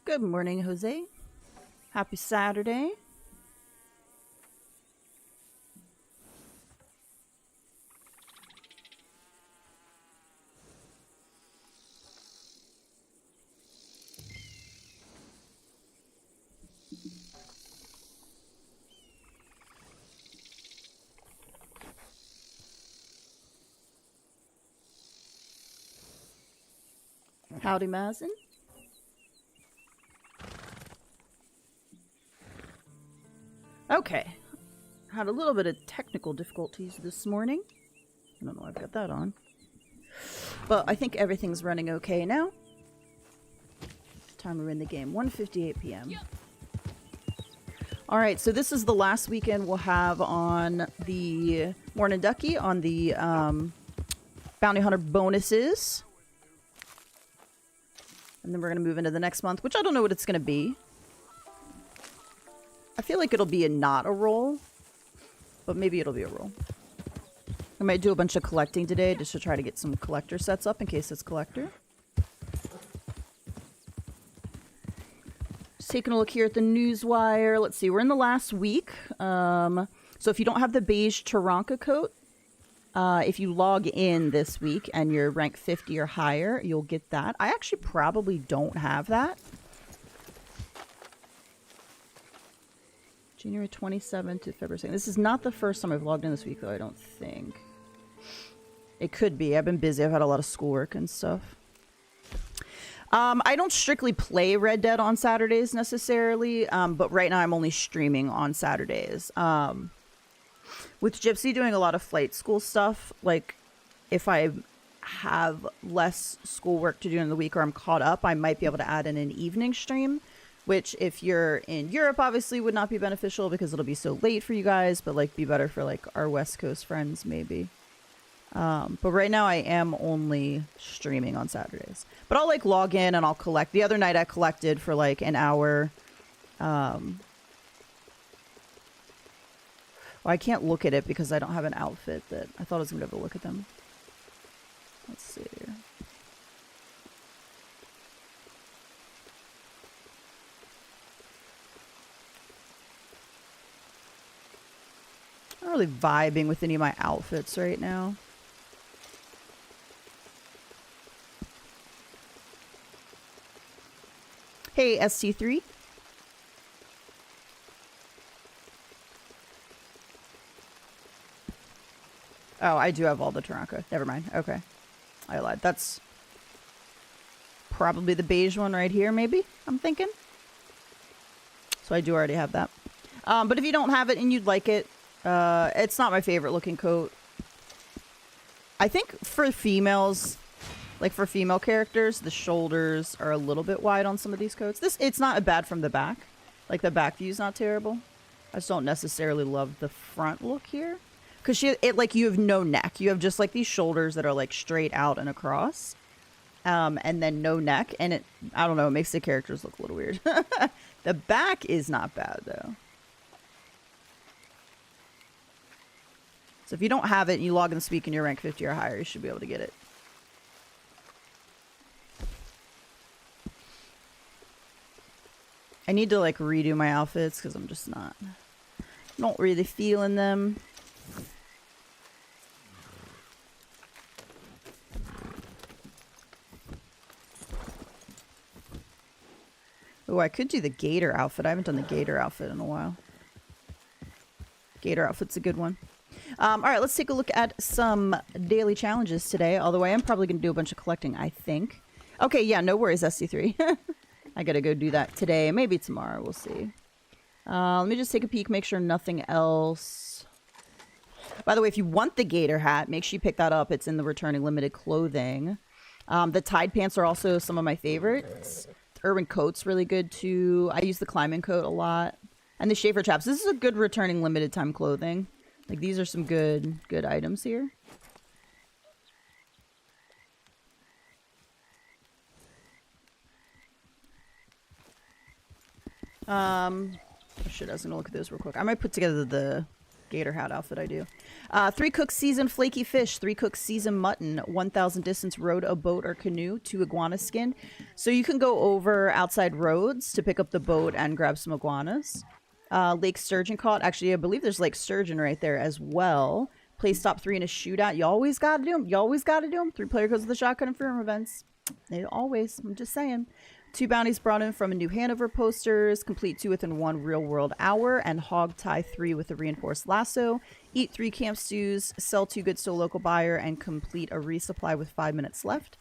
Good morning, Jose. Happy Saturday. Howdy, Mazen. Okay. Had a little bit of technical difficulties this morning. I don't know why I've got that on. But I think everything's running okay now. Time we're in the game. 1:58 p.m. Yep. Alright, so this is the last weekend we'll have on the Morning Ducky on the Bounty Hunter bonuses. And then we're going to move into the next month, which I don't know what it's going to be. I feel like it'll be not a roll, but maybe it'll be a roll. I might do a bunch of collecting today just to try to get some collector sets up in case it's collector. Just taking a look here at the newswire. Let's see, we're in the last week. So if you don't have the beige Taranka coat, if you log in this week and you're rank 50 or higher, you'll get that. I actually probably don't have that. January 27th to February 2nd. This is not the first time I've logged in this week, though, I don't think. It could be. I've been busy. I've had a lot of schoolwork and stuff. I don't strictly play Red Dead on Saturdays necessarily, but right now I'm only streaming on Saturdays. With Gypsy doing a lot of flight school stuff, like if I have less schoolwork to do in the week or I'm caught up, I might be able to add in an evening stream, which if you're in Europe obviously would not be beneficial because it'll be so late for you guys, but like be better for like our West Coast friends maybe. But right now I am only streaming on Saturdays. But I'll like log in and I'll collect. The other night I collected for like an hour. Well, I can't look at it because I don't have an outfit that I thought I was going to be able to look at them. Let's see here. I'm not really vibing with any of my outfits right now. Hey, ST3. Oh, I do have all the Taranka. Never mind. Okay. I lied. That's probably the beige one right here, maybe, I'm thinking. So I do already have that. But if you don't have it and you'd like it, it's not my favorite looking coat. I think for females, like for female characters, the shoulders are a little bit wide on some of these coats. It's not bad from the back. Like the back view is not terrible. I just don't necessarily love the front look here. Because like you have no neck. You have just like these shoulders that are like straight out and across. And then no neck. And it, I don't know, it makes the characters look a little weird. The back is not bad though. So if you don't have it and you log in this week and you're rank 50 or higher, you should be able to get it. I need to like redo my outfits because I'm just not really feeling them. Oh, I could do the gator outfit. I haven't done the gator outfit in a while. Gator outfit's a good one. All right, let's take a look at some daily challenges today. Although I am probably going to do a bunch of collecting, I think. Okay, yeah, no worries, SC3. I got to go do that today. Maybe tomorrow. We'll see. Let me just take a peek, make sure nothing else. By the way, if you want the gator hat, make sure you pick that up. It's in the returning limited clothing. The Tide pants are also some of my favorites. Urban coat's really good too. I use the climbing coat a lot. And the Schaefer chaps. This is a good returning limited time clothing. Like these are some good items here. Oh shit, I was gonna look at those real quick. I might put together the gator hat outfit I do. 3 cooked seasoned flaky fish, 3 cooked seasoned mutton, 1,000 distance rowed a boat or canoe, 2 iguana skin. So you can go over outside roads to pick up the boat and grab some iguanas. Lake sturgeon caught. Actually, I believe there's lake sturgeon right there as well. Play stop 3 in a shootout. You always got to do them. You always got to do them. 3-player goes to the shotgun and firm events. They always. I'm just saying. 2 bounties brought in from a New Hanover posters. Complete 2 within 1 real world hour. And hog tie 3 with a reinforced lasso. Eat 3 camp stews. Sell 2 goods to a local buyer. And complete a resupply with 5 minutes left.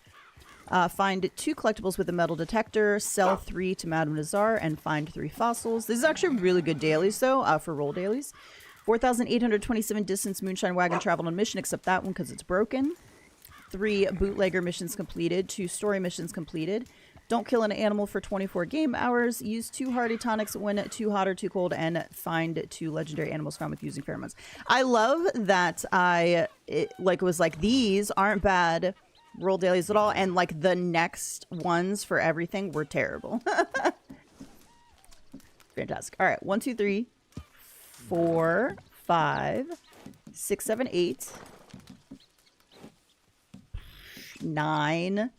Find 2 collectibles with a metal detector. Sell 3 to Madame Nazar. And find 3 fossils. This is actually really good dailies though. For roll dailies. 4,827 distance moonshine wagon traveled on mission, except that one because it's broken. 3 bootlegger missions completed. 2 story missions completed. Don't kill an animal for 24 game hours. Use 2 hardy tonics when too hot or too cold. And find 2 legendary animals found with using pheromones. I love that it was like, these aren't bad roll dailies at all. And like the next ones for everything were terrible. Fantastic. All right. 1, 2, 3. 4, 5, 6, 7, 8, 9.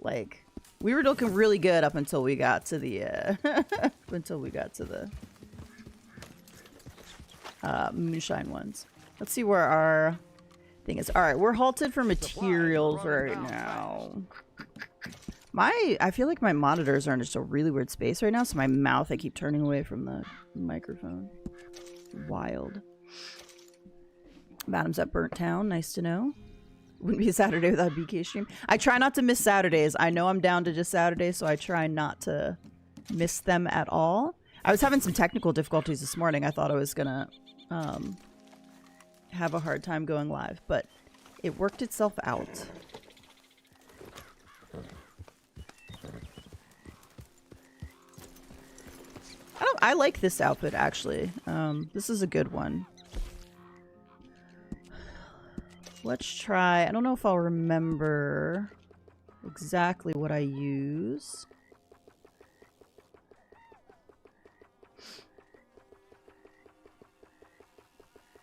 Like, we were looking really good up until we got to the moonshine ones. Let's see where our thing is. All right, we're halted for materials right now. I feel like my monitors are in just a really weird space right now, so my mouth, I keep turning away from the microphone. Wild. Madam's at Burnt Town. Nice to know. Wouldn't be a Saturday without a BK stream. I try not to miss Saturdays. I know I'm down to just Saturdays, so I try not to miss them at all. I was having some technical difficulties this morning. I thought I was gonna have a hard time going live, but it worked itself out. I like this outfit, actually. This is a good one. Let's try... I don't know if I'll remember exactly what I use.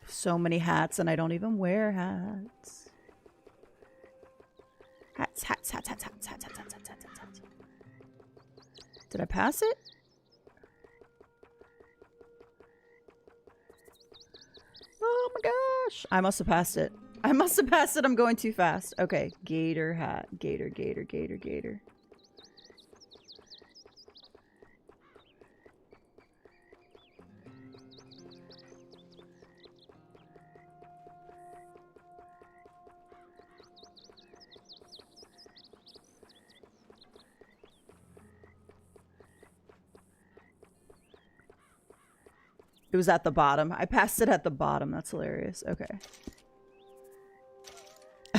So many hats, and I don't even wear hats. Hats. Did I pass it? Oh my gosh. I must have passed it. I'm going too fast. Okay. Gator hat. Gator. It was at the bottom. I passed it at the bottom. That's hilarious. Okay.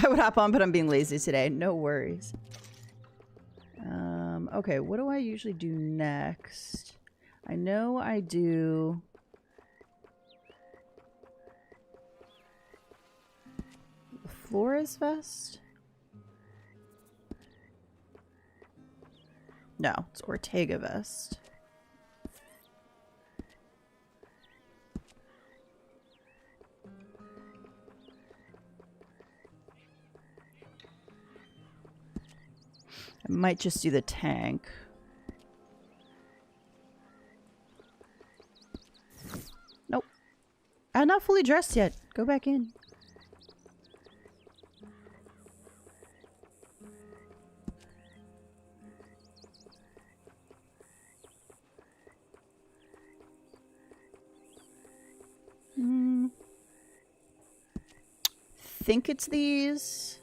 I would hop on, but I'm being lazy today. No worries. Okay, what do I usually do next? I know I do... the Flores vest? No, it's Ortega vest. I might just do the tank. Nope. I'm not fully dressed yet. Go back in. Think it's these.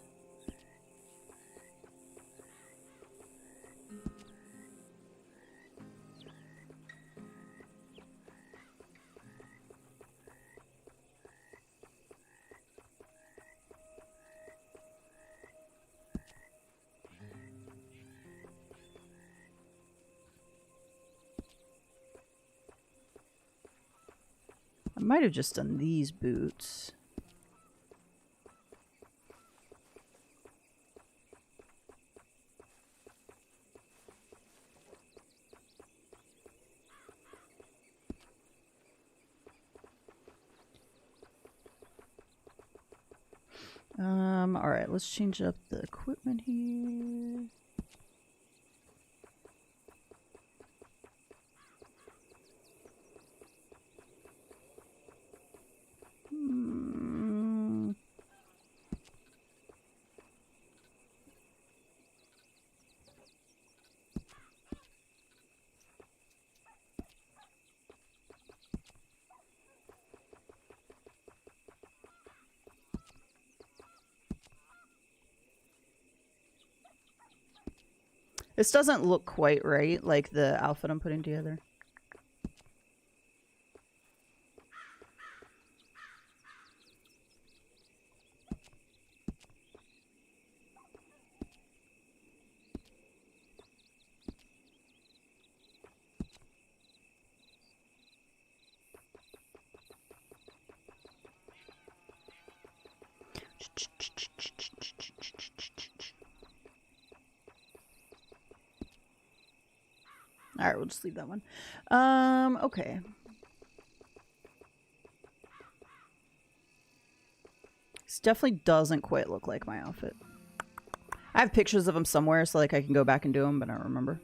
I might have just done these boots. All right, let's change up the equipment here. This doesn't look quite right, like the outfit I'm putting together. All right, we'll just leave that one. Okay. This definitely doesn't quite look like my outfit. I have pictures of them somewhere, so like I can go back and do them, but I don't remember.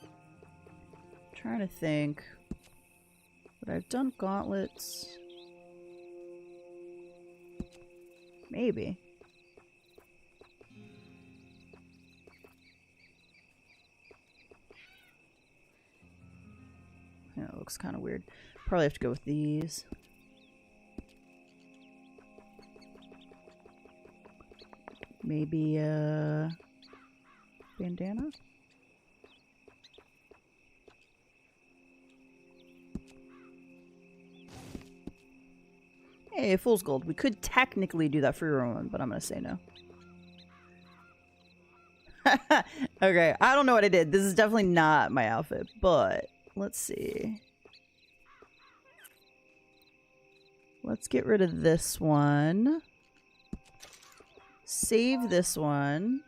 I'm trying to think. But I've done gauntlets. Maybe. Yeah, it looks kind of weird. Probably have to go with these. Maybe bandana? Hey, fool's gold. We could technically do that for your own, but I'm gonna say no. Okay, I don't know what I did. This is definitely not my outfit, but let's see. Let's get rid of this one. Save this one.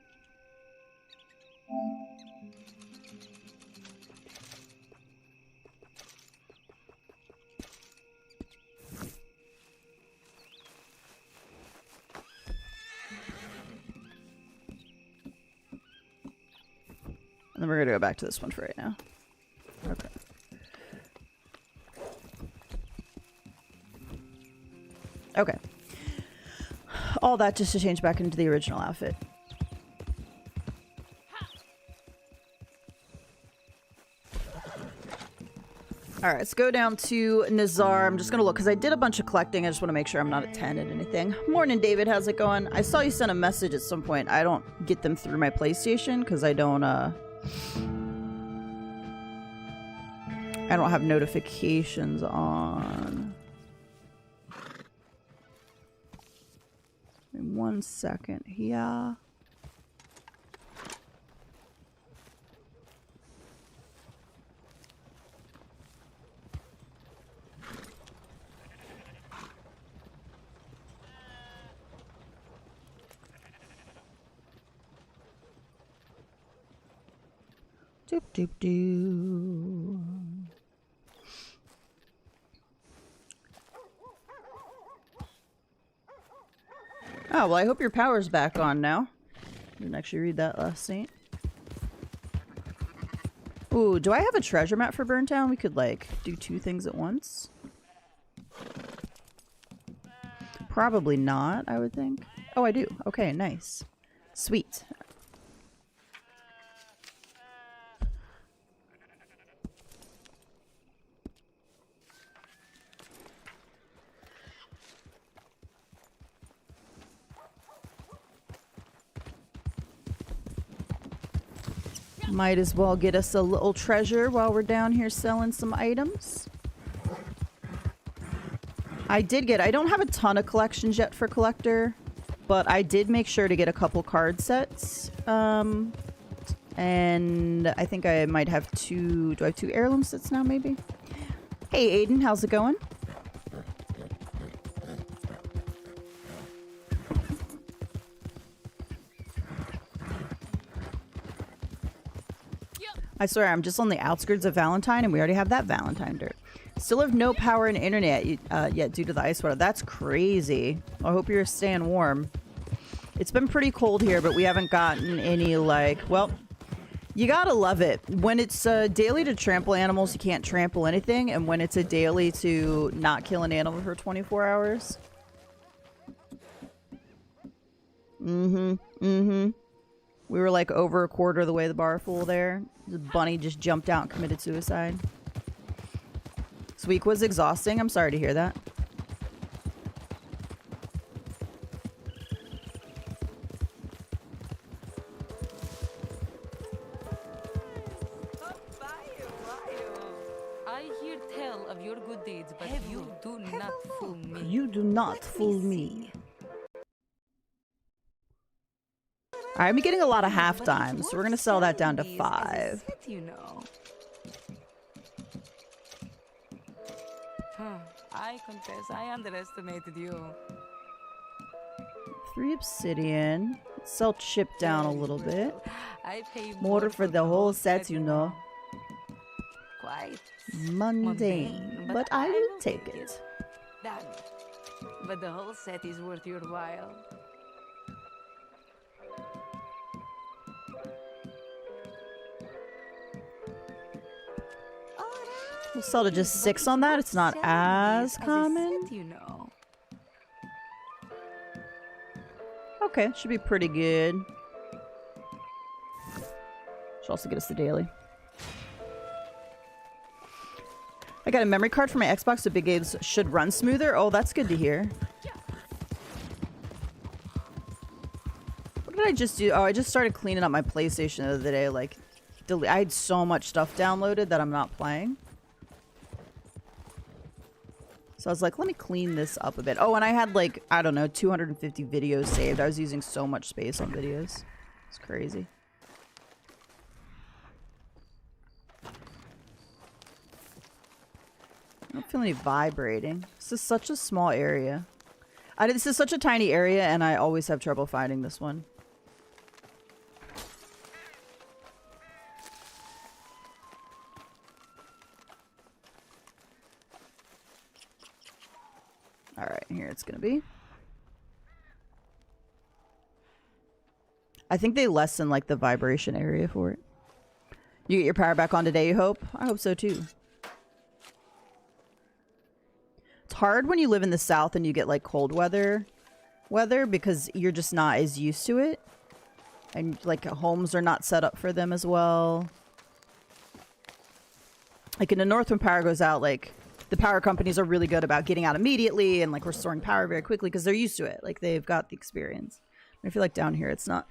And then we're gonna go back to this one for right now. Okay. Okay. All that just to change back into the original outfit. Alright, let's go down to Nazar. I'm just gonna look, because I did a bunch of collecting. I just want to make sure I'm not at 10 at anything. Morning, David. How's it going? I saw you sent a message at some point. I don't get them through my PlayStation, because I don't have notifications on. 1 second here. Doop doop doo. Oh, well, I hope your power's back on now. Didn't actually read that last night. Ooh, do I have a treasure map for Burntown? We could, like, do 2 things at once. Probably not, I would think. Oh, I do. Okay, nice. Sweet. Might as well get us a little treasure while we're down here selling some items. I don't have a ton of collections yet for collector, but I did make sure to get a couple card sets. And I think I might have 2, do I have 2 heirloom sets now maybe? Hey Aiden, how's it going? I swear, I'm just on the outskirts of Valentine, and we already have that Valentine dirt. Still have no power and internet yet due to the ice water. That's crazy. I hope you're staying warm. It's been pretty cold here, but we haven't gotten any, like, well, you gotta love it. When it's daily to trample animals, you can't trample anything. And when it's a daily to not kill an animal for 24 hours. We were like over a quarter of the way to the bar full there. The bunny just jumped out and committed suicide. This week was exhausting. I'm sorry to hear that. I hear tell of your good deeds, but you do not fool me. You do not fool me. I'm getting a lot of half times, so we're gonna sell that down to 5. You know. I confess, I underestimated you. 3 obsidian. Sell chip down a little bit. I pay More for the whole set, you know. Quite Mundane, but I will take it. Damn it. But the whole set is worth your while. We'll sell to just 6 on that. It's not as common. You know. Okay, should be pretty good. Should also get us the daily. I got a memory card for my Xbox, so big games should run smoother. Oh, that's good to hear. What did I just do? Oh, I just started cleaning up my PlayStation the other day. Like, I had so much stuff downloaded that I'm not playing. So I was like, let me clean this up a bit. Oh, and I had like, I don't know, 250 videos saved. I was using so much space on videos. It's crazy. I don't feel any vibrating. This is such a small area. This is such a tiny area, and I always have trouble finding this one. Alright, here it's gonna be. I think they lessen like the vibration area for it. You get your power back on today, you hope? I hope so too. It's hard when you live in the south and you get like cold weather because you're just not as used to it. And like homes are not set up for them as well. Like in the north when power goes out, like the power companies are really good about getting out immediately and like restoring power very quickly because they're used to it. Like they've got the experience. I feel like down here it's not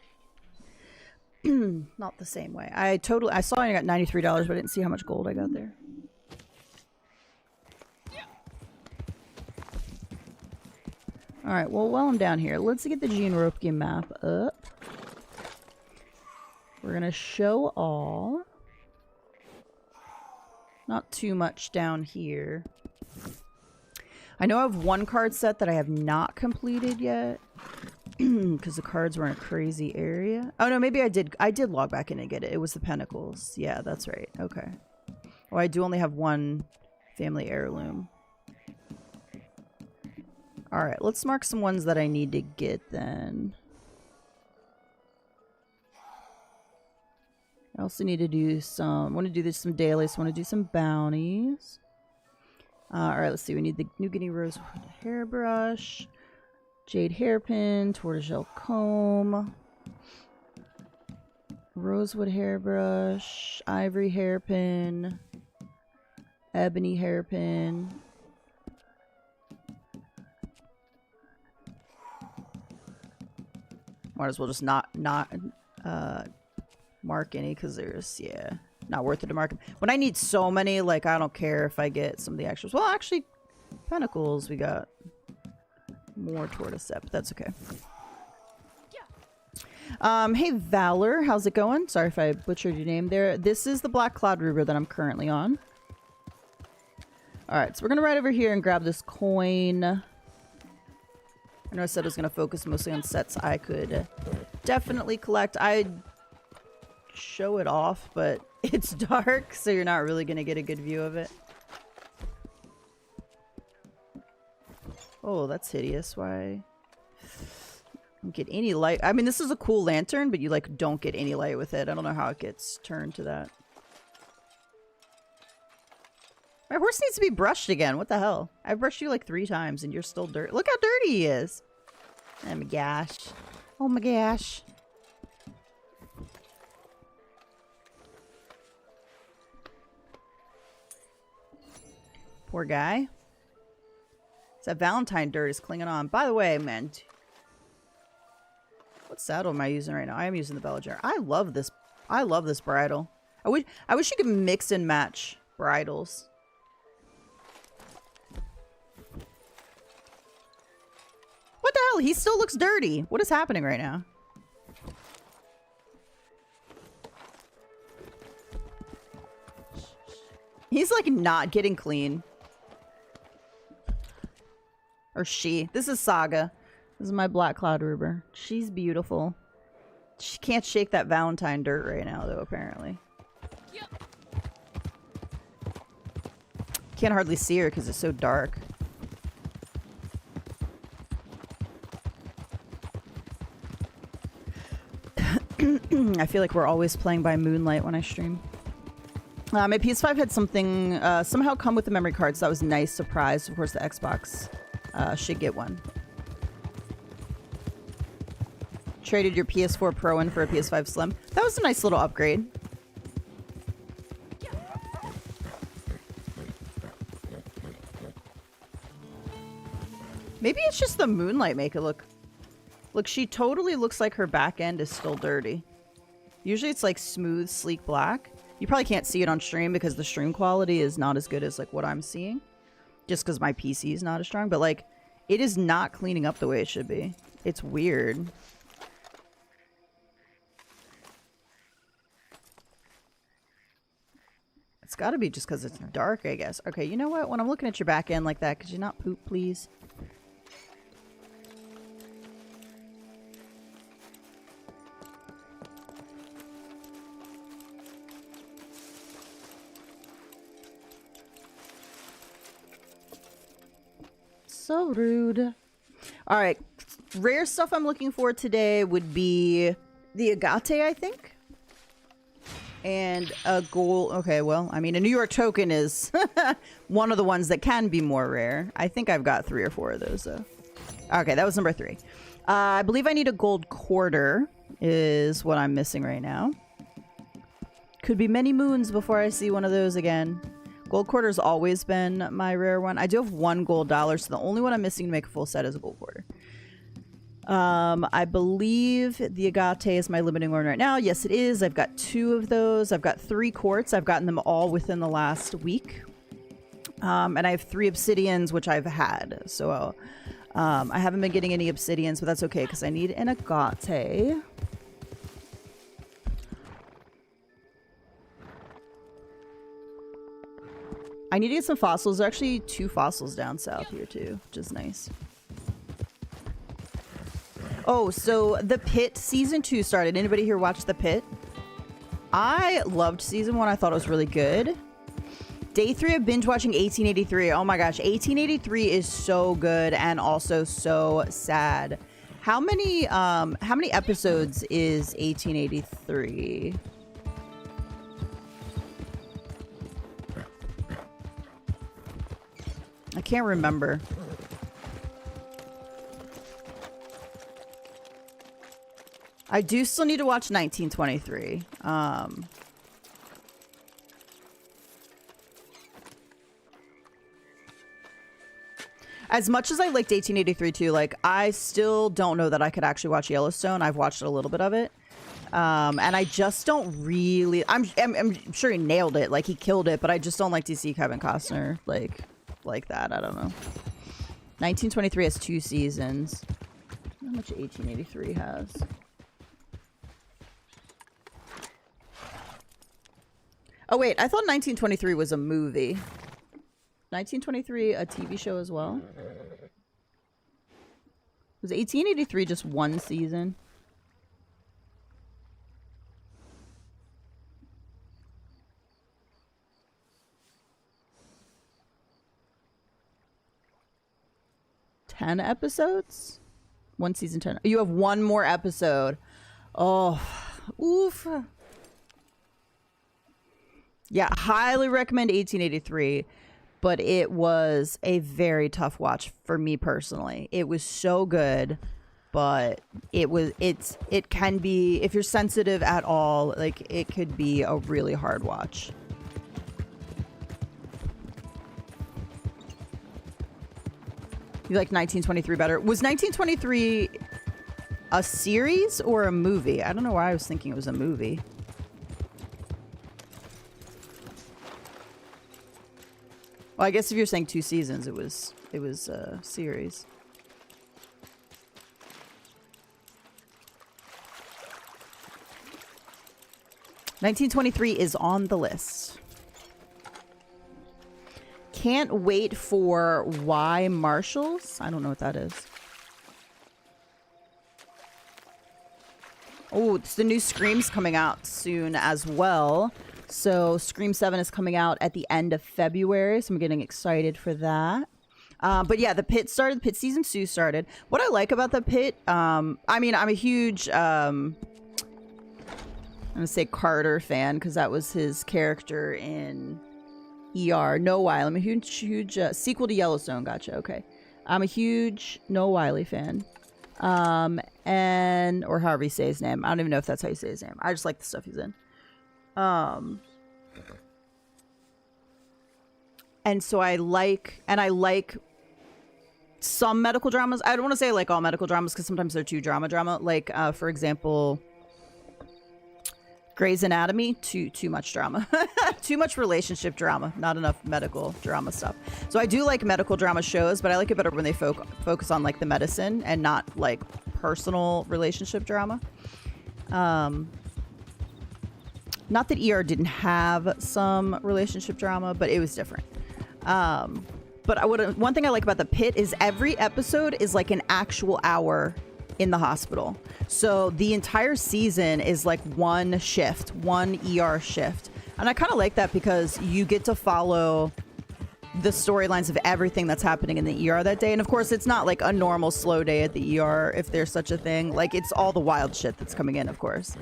not the same way. I saw I got $93, but I didn't see how much gold I got there. Alright, well while I'm down here, let's get the Gene Ropke map up. We're gonna show all. Not too much down here. I know I have one card set that I have not completed yet. Because the cards were in a crazy area. Oh no, maybe I did log back in and get it. It was the Pentacles. Yeah, that's right. Okay. Oh, I do only have one family heirloom. Alright, let's mark some ones that I need to get then. I also need to do some, some dailies, want to do some bounties. Alright, let's see. We need the New Guinea Rosewood Hairbrush, Jade Hairpin, Tortoiseshell Comb, Rosewood Hairbrush, Ivory Hairpin, Ebony Hairpin. Might as well just not mark any because there's, yeah, not worth it to mark them. When I need so many, like, I don't care if I get some of the extras. Well, actually, Pentacles, we got more Tortoise, but that's okay. Hey, Valor, how's it going? Sorry if I butchered your name there. This is the Black Cloud River that I'm currently on. Alright, so we're going to ride over here and grab this coin. I know I said I was going to focus mostly on sets I could definitely collect. I'd show it off, but it's dark, so you're not really going to get a good view of it. Oh, that's hideous. Why? Don't get any light. I mean, this is a cool lantern, but you like don't get any light with it. I don't know how it gets turned to that. My horse needs to be brushed again. What the hell? I've brushed you like 3 times and you're still dirty. Look how dirty he is. Oh my gosh. Oh my gosh. Poor guy. That Valentine dirt is clinging on. By the way, man. What saddle am I using right now? I am using the Belliger. I love this. I love this bridle. I wish you could mix and match bridles. What the hell? He still looks dirty. What is happening right now? He's like not getting clean. Or she. This is Saga. This is my Black Cloud Ruber. She's beautiful. She can't shake that Valentine dirt right now, though, apparently. Can't hardly see her because it's so dark. I feel like we're always playing by moonlight when I stream. My PS5 had something somehow come with the memory cards. So that was a nice surprise. Of course, the Xbox should get one. Traded your PS4 Pro in for a PS5 Slim. That was a nice little upgrade. Maybe it's just the moonlight make it look... Look, she totally looks like her back end is still dirty. Usually it's like smooth, sleek black. You probably can't see it on stream because the stream quality is not as good as like what I'm seeing. Just because my PC is not as strong. But like, it is not cleaning up the way it should be. It's weird. It's got to be just because it's dark, I guess. Okay, you know what? When I'm looking at your back end like that, could you not poop, please? So rude. All right. Rare stuff I'm looking for today would be the Agate, I think. And a gold. Okay, well, I mean, a New York token is one of the ones that can be more rare. I think I've got 3 or 4 of those, though. Okay, that was number 3. I believe I need a gold quarter is what I'm missing right now. Could be many moons before I see one of those again. Gold quarter's always been my rare one. I do have 1 gold dollar, so the only one I'm missing to make a full set is a gold quarter. I believe the Agate is my limiting one right now. Yes, it is. I've got 2 of those. I've got 3 quartz. I've gotten them all within the last week. And I have 3 obsidians, which I've had. So I haven't been getting any obsidians, but that's okay because I need an Agate. I need to get some fossils. There are actually 2 fossils down south here too, which is nice. Oh, so The Pit Season 2 started. Anybody here watch The Pit? I loved Season 1. I thought it was really good. Day 3 of binge watching 1883. Oh my gosh, 1883 is so good and also so sad. How many episodes is 1883? I can't remember. I do still need to watch 1923. As much as I liked 1883 too, like, I still don't know that I could actually watch Yellowstone. I've watched a little bit of it. And I just don't really... I'm sure he nailed it. Like, he killed it. But I just don't like to see Kevin Costner, like that. I don't know. 1923 has 2 seasons. How much 1883 has? Oh, wait. I thought 1923 was a movie. 1923 a TV show as well? Was 1883 just 1 season? 10 episodes. One season 10. You have one more episode. Oh, oof. Yeah, highly recommend 1883, but it was a very tough watch for me personally. It was so good, but it can be, if you're sensitive at all, like it could be a really hard watch. You like 1923 better? Was 1923 a series or a movie? I don't know why I was thinking it was a movie. Well, I guess if you're saying 2 seasons, it was a series. $1923 is on the list. Can't wait for Why Marshals. I don't know what that is. Oh, it's the new Scream's coming out soon as well. So Scream 7 is coming out at the end of February. So I'm getting excited for that. But yeah, the Pit started. The Pit season 2 started. What I like about the Pit, I mean, I'm a huge, I'm going to say Carter fan because that was his character in ER. No Wiley. I'm a huge sequel to Yellowstone. Gotcha. Okay. I'm a huge Noah Wiley fan. And, or however you say his name. I don't even know if that's how you say his name. I just like the stuff he's in. And so I like some medical dramas. I don't want to say like all medical dramas because sometimes they're too drama. Like, for example, Grey's Anatomy, too much drama. Too much relationship drama, not enough medical drama stuff. So I do like medical drama shows, but I like it better when they focus on like the medicine and not like personal relationship drama. Not that ER didn't have some relationship drama, but it was different. But one thing I like about The Pit is every episode is like an actual hour in the hospital. So the entire season is like one shift, one ER shift. And I kind of like that because you get to follow the storylines of everything that's happening in the ER that day. And of course, it's not like a normal slow day at the ER, if there's such a thing. Like, it's all the wild shit that's coming in, of course,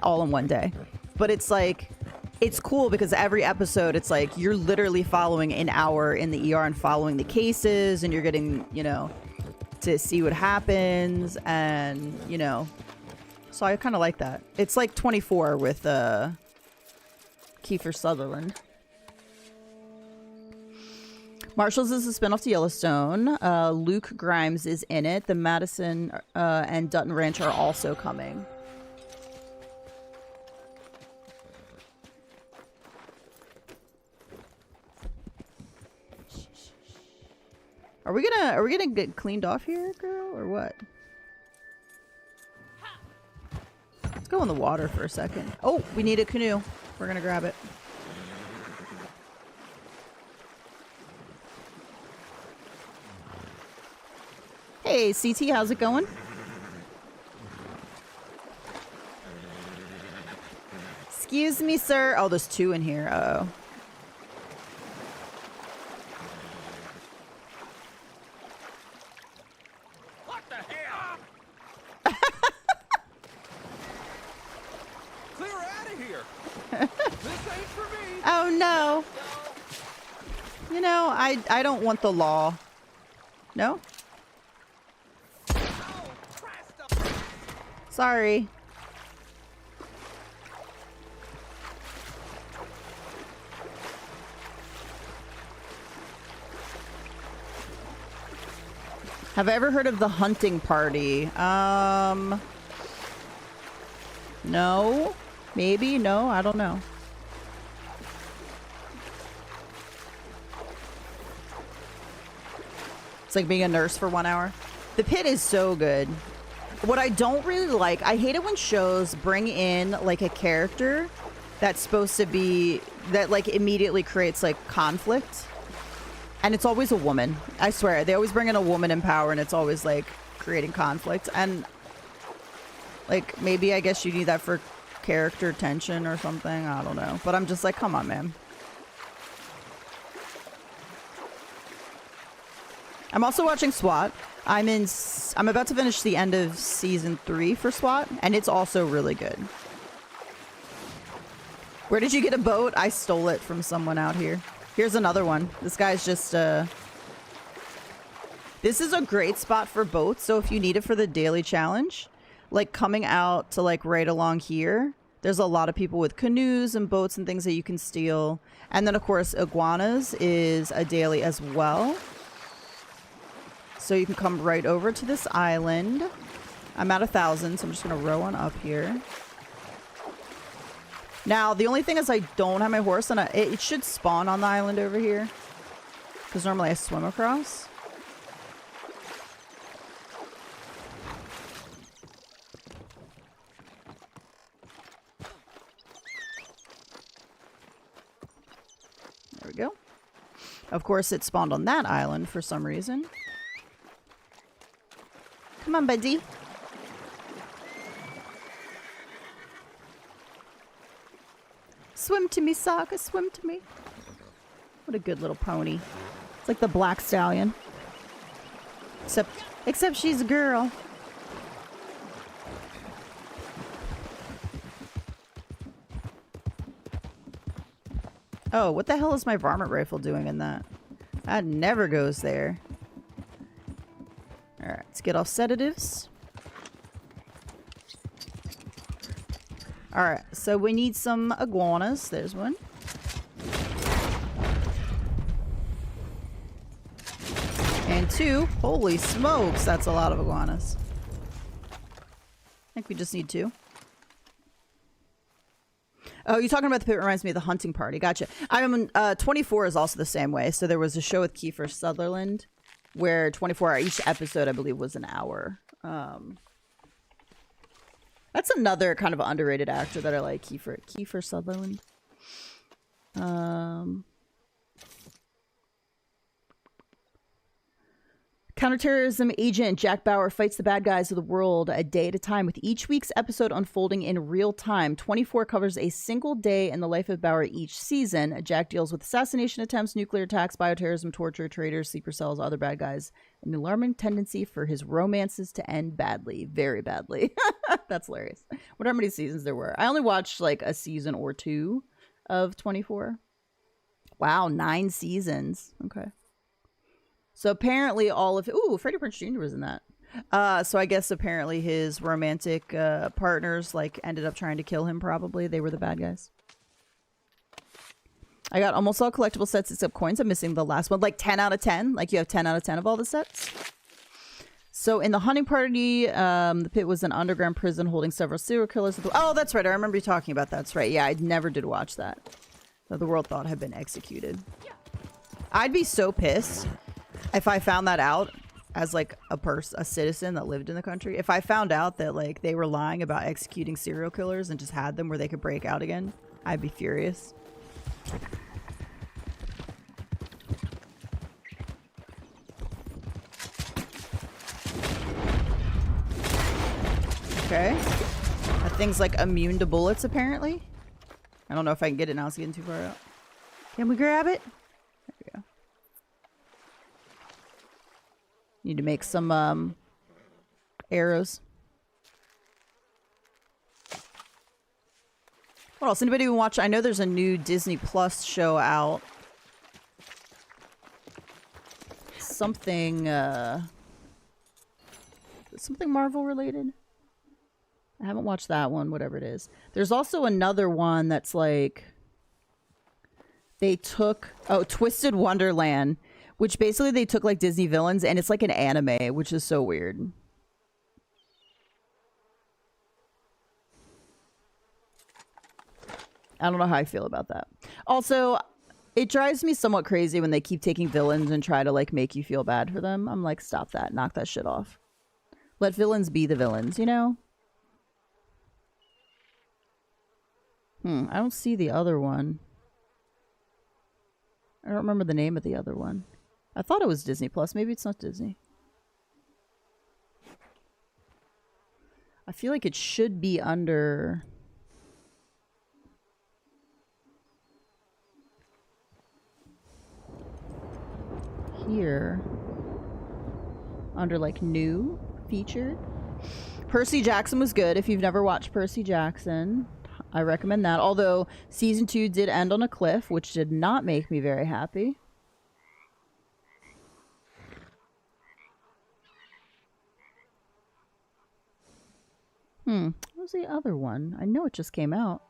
all in one day. But it's like, it's cool because every episode, it's like you're literally following an hour in the ER and following the cases, and you're getting, you know, to see what happens, and, you know, so I kind of like that. It's like 24 with Kiefer Sutherland. Marshall's is a spinoff to Yellowstone. Luke Grimes is in it. The Madison and Dutton Ranch are also coming. Are we gonna get cleaned off here, girl, or what? Let's go in the water for a second. Oh, we need a canoe. We're gonna grab it. Hey, CT, how's it going? Excuse me, sir. Oh, there's 2 in here. Uh-oh. What the hell? Clear out of here. This ain't for me. Oh, no. You know, I don't want the law. No? Sorry. Have I ever heard of the hunting party? No. Maybe. No, I don't know. It's like being a nurse for 1 hour. The Pit is so good. What I don't really like, I hate it when shows bring in like a character that's supposed to be, that like immediately creates like conflict. And it's always a woman. I swear. They always bring in a woman in power and it's always like creating conflict. And like, maybe I guess you need that for character tension or something. I don't know. But I'm just like, come on, man. I'm also watching SWAT. I'm about to finish the end of season 3 for SWAT, and it's also really good. Where did you get a boat? I stole it from someone out here. Here's another one. This guy's just, this is a great spot for boats, so if you need it for the daily challenge, like coming out to like right along here, there's a lot of people with canoes and boats and things that you can steal. And then of course, iguanas is a daily as well. So you can come right over to this island. I'm at 1,000, so I'm just gonna row on up here. Now, the only thing is I don't have my horse, and it should spawn on the island over here. Because normally I swim across. There we go. Of course, it spawned on that island for some reason. Come on, buddy. Swim to me, Sokka. Swim to me. What a good little pony. It's like the black stallion. Except she's a girl. Oh, what the hell is my varmint rifle doing in that? That never goes there. Alright, let's get off sedatives. Alright, so we need some iguanas. There's one. And 2. Holy smokes, that's a lot of iguanas. I think we just need 2. Oh, you're talking about the pit reminds me of the hunting party. Gotcha. 24 is also the same way. So there was a show with Kiefer Sutherland where 24 each episode, I believe, was an hour. That's another kind of underrated actor that I like, Kiefer Sutherland. Counterterrorism agent Jack Bauer fights the bad guys of the world a day at a time, with each week's episode unfolding in real time. 24 covers a single day in the life of Bauer each season. Jack deals with assassination attempts, nuclear attacks, bioterrorism, torture, traitors, sleeper cells, other bad guys. An alarming tendency for his romances to end badly. Very badly. That's hilarious. I wonder how many seasons there were. I only watched like a season or 2 of 24. Wow, 9 seasons. Okay. So apparently all of... Ooh, Freddie Prinze Jr. was in that. So I guess apparently his romantic partners like ended up trying to kill him probably. They were the bad guys. I got almost all collectible sets except coins. I'm missing the last one. Like 10 out of 10. Like you have 10 out of 10 of all the sets. So in the hunting party, the pit was an underground prison holding several serial killers. Oh, that's right. I remember you talking about that. That's right. Yeah, I never did watch that. That the world thought had been executed. I'd be so pissed if I found that out as like a citizen that lived in the country. If I found out that like they were lying about executing serial killers and just had them where they could break out again, I'd be furious. Okay. That thing's like immune to bullets apparently. I don't know if I can get it now. It's getting too far out. Can we grab it? There we go. Need to make some arrows. What else? Anybody even watch? I know there's a new Disney Plus show out. Something something Marvel related. I haven't watched that one, whatever it is. There's also another one that's like they took Twisted Wonderland, which basically they took like Disney villains and it's like an anime, which is so weird. I don't know how I feel about that. Also, it drives me somewhat crazy when they keep taking villains and try to like make you feel bad for them. I'm like, stop that. Knock that shit off. Let villains be the villains, you know? I don't see the other one. I don't remember the name of the other one. I thought it was Disney Plus. Maybe it's not Disney. I feel like it should be under... here. under like new featured. Percy Jackson was good. If you've never watched Percy Jackson, I recommend that. Although season 2 did end on a cliff, which did not make me very happy. What was the other one? I know it just came out.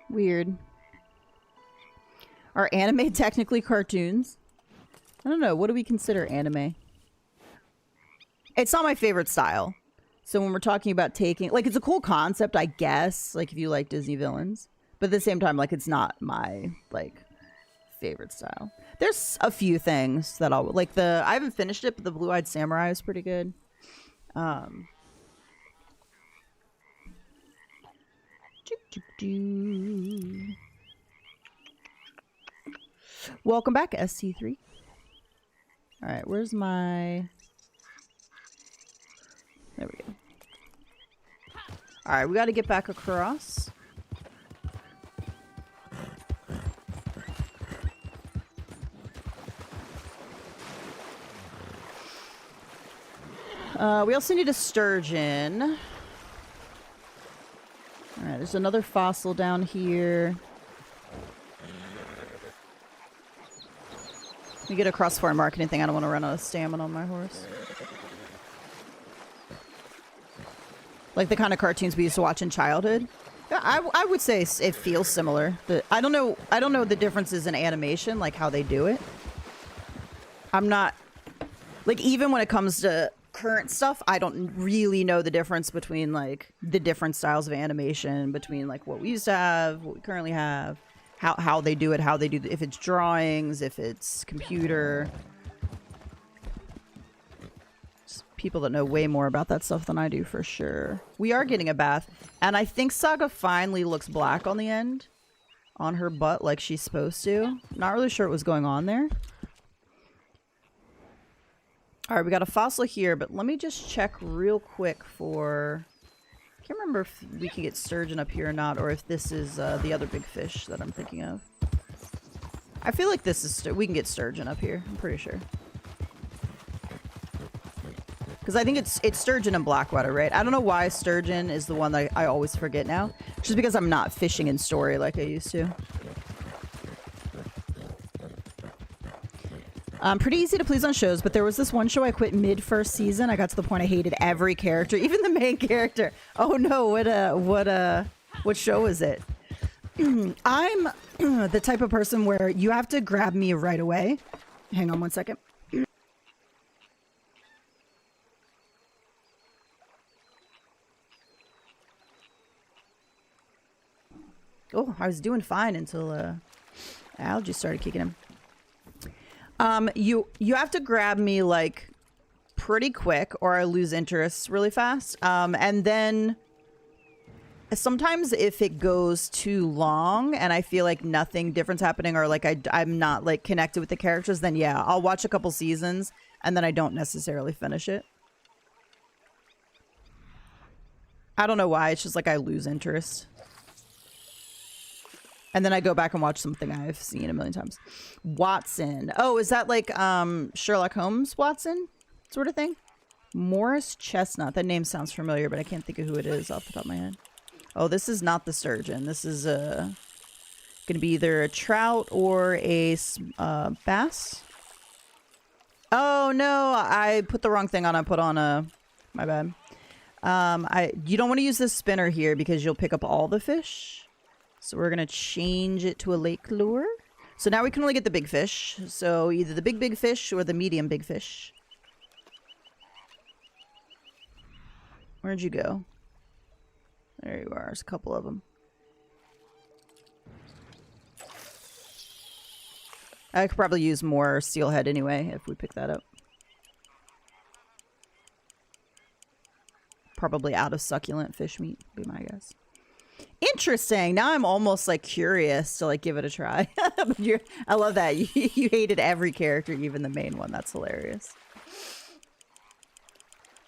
Weird. Are anime technically cartoons? I don't know. What do we consider anime? It's not my favorite style. So when we're talking about taking... Like, it's a cool concept, I guess. Like, if you like Disney villains. But at the same time, like, it's not my, like, favorite style. There's a few things that I'll... Like, I haven't finished it, but the Blue-Eyed Samurai is pretty good. Welcome back, SC3. Alright, where's my... There we go. Alright, we gotta get back across. We also need a sturgeon. Alright, there's another fossil down here. Let me get across before I mark anything. I don't want to run out of stamina on my horse. Like the kind of cartoons we used to watch in childhood. Yeah, I would say it feels similar. I don't know the differences in animation, like how they do it. I'm not... Like, even when it comes to current stuff, I don't really know the difference between, like, the different styles of animation, between, like, what we used to have, what we currently have, how they do it, if it's drawings, if it's computer. Just people that know way more about that stuff than I do, for sure. We are getting a bath, and I think Saga finally looks black on the end, on her butt, like she's supposed to. Not really sure what was going on there. All right, we got a fossil here, but let me just check real quick for... I can't remember if we can get sturgeon up here or not, or if this is the other big fish that I'm thinking of. I feel like this is... we can get sturgeon up here, I'm pretty sure. Because I think it's sturgeon and blackwater, right? I don't know why sturgeon is the one that I always forget now. Just because I'm not fishing in story like I used to. Pretty easy to please on shows, but there was this one show I quit mid-first season. I got to the point I hated every character, even the main character. Oh no, what show is it? I'm the type of person where you have to grab me right away. Hang on one second. Oh, I was doing fine until algae started kicking in. You have to grab me like pretty quick or I lose interest really fast. And then sometimes if it goes too long and I feel like nothing different's happening or like I'm not like connected with the characters, then yeah, I'll watch a couple seasons and then I don't necessarily finish it. I don't know why. It's just like I lose interest. And then I go back and watch something I've seen a million times. Watson. Oh, is that like Sherlock Holmes Watson sort of thing? Morris Chestnut. That name sounds familiar, but I can't think of who it is off the top of my head. Oh, this is not the sturgeon. This is going to be either a trout or a bass. Oh, no. I put the wrong thing on. I put on a... My bad. You don't want to use this spinner here because you'll pick up all the fish. So we're going to change it to a lake lure. So now we can only get the big fish. So either the big fish or the medium big fish. Where'd you go? There you are. There's a couple of them. I could probably use more steelhead anyway if we pick that up. Probably out of succulent fish meat, be my guess. Interesting. Now I'm almost like curious to like give it a try. I love that. You hated every character, even the main one. That's hilarious.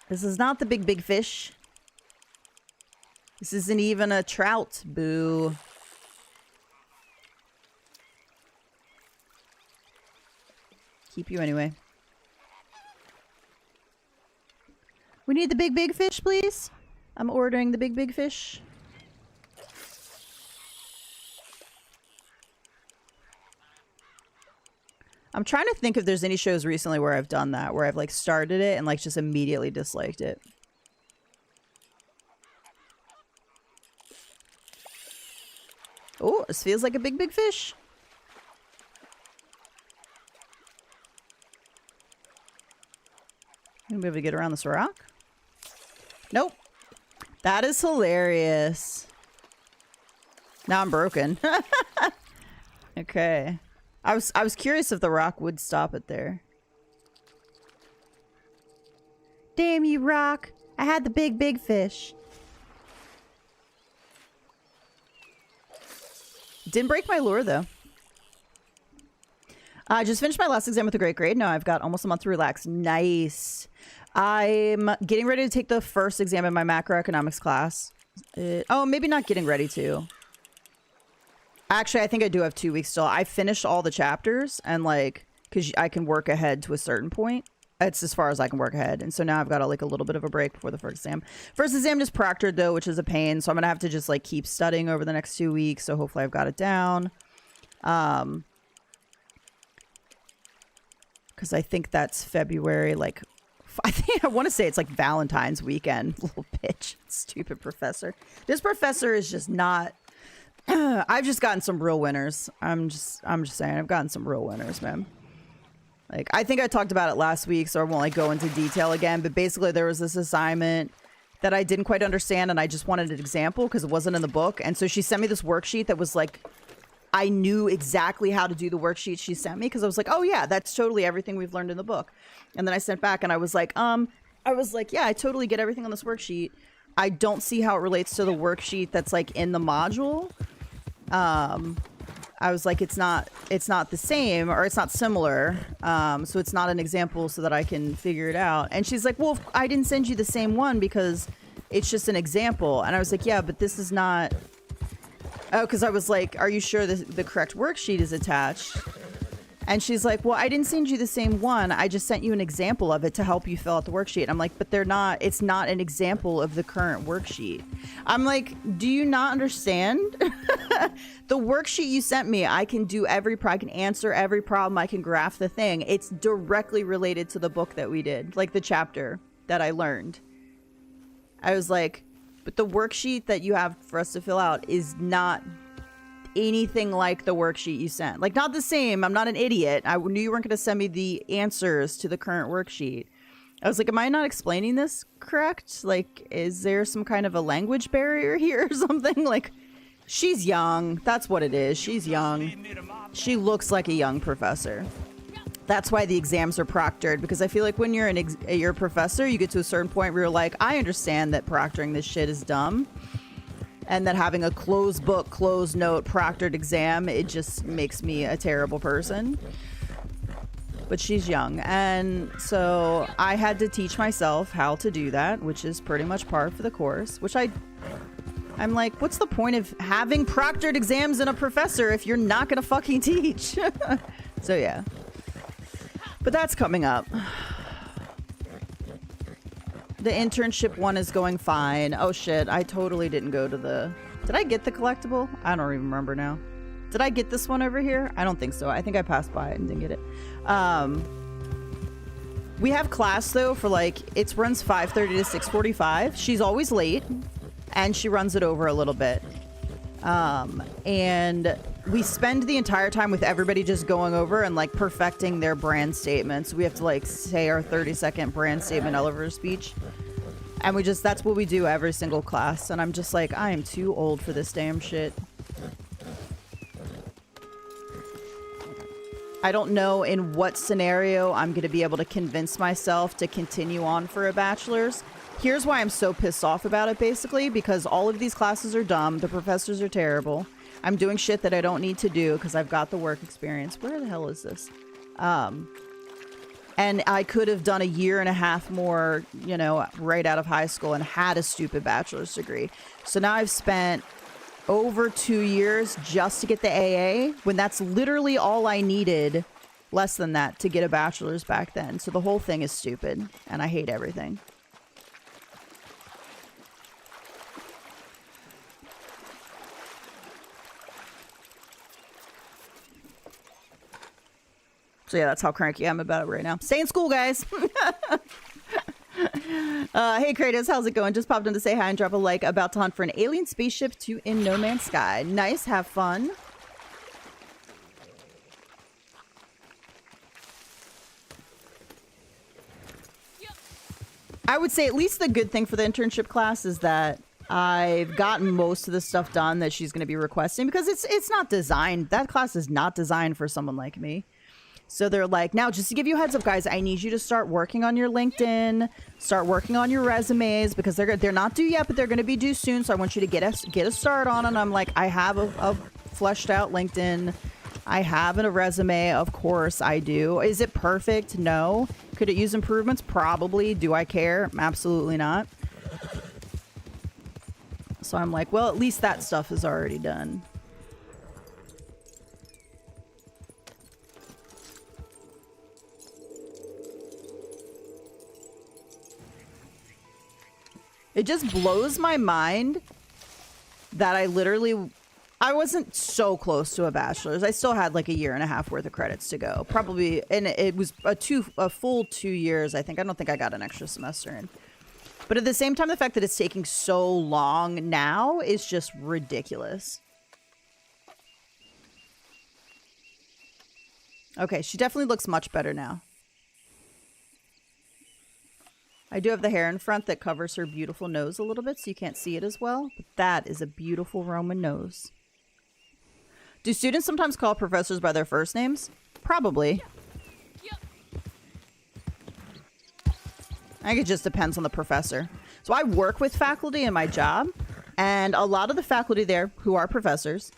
This is not the big fish. This isn't even a trout. Boo. Keep you anyway. We need the big fish, please. I'm ordering the big fish. I'm trying to think if there's any shows recently where I've done that, where I've like started it and like just immediately disliked it. Oh, this feels like a big fish. Gonna be able to get around this rock? Nope. That is hilarious. Now I'm broken. Okay. I was curious if the rock would stop it there. Damn you, rock. I had the big fish. Didn't break my lure, though. I just finished my last exam with a great grade. Now I've got almost a month to relax. Nice. I'm getting ready to take the first exam in my macroeconomics class. Oh, maybe not getting ready to. Actually, I think I do have 2 weeks still. I finished all the chapters and like, because I can work ahead to a certain point. It's as far as I can work ahead. And so now I've got like a little bit of a break before the first exam. First exam just proctored though, which is a pain. So I'm going to have to just like keep studying over the next 2 weeks. So hopefully I've got it down. Because I think that's February. Like, I want to say it's like Valentine's weekend. Little bitch. Stupid professor. This professor is just not... I've just gotten some real winners. I'm just saying, I've gotten some real winners, man. Like, I think I talked about it last week, so I won't like go into detail again. But basically, there was this assignment that I didn't quite understand, and I just wanted an example because it wasn't in the book. And so she sent me this worksheet that was like, I knew exactly how to do the worksheet she sent me because I was like, oh yeah, that's totally everything we've learned in the book. And then I sent back, and I was like, yeah, I totally get everything on this worksheet. I don't see how it relates to the worksheet that's like in the module. I was like, it's not the same, or it's not similar. So it's not an example so that I can figure it out. And she's like, well, I didn't send you the same one because it's just an example. And I was like, yeah, but this is not. Oh, because I was like, are you sure the correct worksheet is attached? And she's like, well, I didn't send you the same one. I just sent you an example of it to help you fill out the worksheet. I'm like, but it's not an example of the current worksheet. I'm like, do you not understand? The worksheet you sent me, I can do I can answer every problem. I can graph the thing. It's directly related to the book that we did, like the chapter that I learned. I was like, but the worksheet that you have for us to fill out is not anything like the worksheet you sent. Like, not the same. I'm not an idiot. I knew you weren't going to send me the answers to the current worksheet. I was like, am I not explaining this correct? Like, is there some kind of a language barrier here or something? Like, she's young. That's what it is. She's young. She looks like a young professor. That's why the exams are proctored, because I feel like when you're you're a professor, you get to a certain point where you're like, I understand that proctoring this shit is dumb. And that having a closed book, closed note, proctored exam, it just makes me a terrible person. But she's young. And so I had to teach myself how to do that, which is pretty much par for the course, which I'm like, what's the point of having proctored exams and a professor if you're not going to fucking teach? So yeah. But that's coming up. The internship one is going fine. Oh shit, I totally didn't go to the... Did I get the collectible? I don't even remember now. Did I get this one over here? I don't think so. I think I passed by it and didn't get it. We have class though for like, it runs 5:30 to 6:45. She's always late and she runs it over a little bit. And we spend the entire time with everybody just going over and like perfecting their brand statements. We have to like say our 30-second brand statement elevator speech. And that's what we do every single class. And I'm just like, I am too old for this damn shit. I don't know in what scenario I'm going to be able to convince myself to continue on for a bachelor's. Here's why I'm so pissed off about it, basically, because all of these classes are dumb. The professors are terrible. I'm doing shit that I don't need to do because I've got the work experience. Where the hell is this? And I could have done a year and a half more, you know, right out of high school and had a stupid bachelor's degree. So now I've spent over 2 years just to get the AA, when that's literally all I needed, less than that, to get a bachelor's back then. So the whole thing is stupid, and I hate everything. So yeah, that's how cranky I'm about it right now. Stay in school, guys. Hey Kratos, how's it going? Just popped in to say hi and drop a like. About to hunt for an alien spaceship to in No Man's Sky. Nice, have fun. I would say at least the good thing for the internship class is that I've gotten most of the stuff done that she's going to be requesting, because it's not designed. That class is not designed for someone like me. So they're like, now, just to give you a heads up, guys, I need you to start working on your LinkedIn, start working on your resumes, because they're not due yet, but they're going to be due soon. So I want you to get a start on it. And I'm like, I have a fleshed out LinkedIn. I have a resume. Of course I do. Is it perfect? No. Could it use improvements? Probably. Do I care? Absolutely not. So I'm like, well, at least that stuff is already done. It just blows my mind that I wasn't so close to a bachelor's. I still had like a year and a half worth of credits to go. Probably, and it was a full 2 years, I think. I don't think I got an extra semester in. But at the same time, the fact that it's taking so long now is just ridiculous. Okay, she definitely looks much better now. I do have the hair in front that covers her beautiful nose a little bit, so you can't see it as well. But that is a beautiful Roman nose. Do students sometimes call professors by their first names? Probably. I think it just depends on the professor. So I work with faculty in my job, and a lot of the faculty there, who are professors,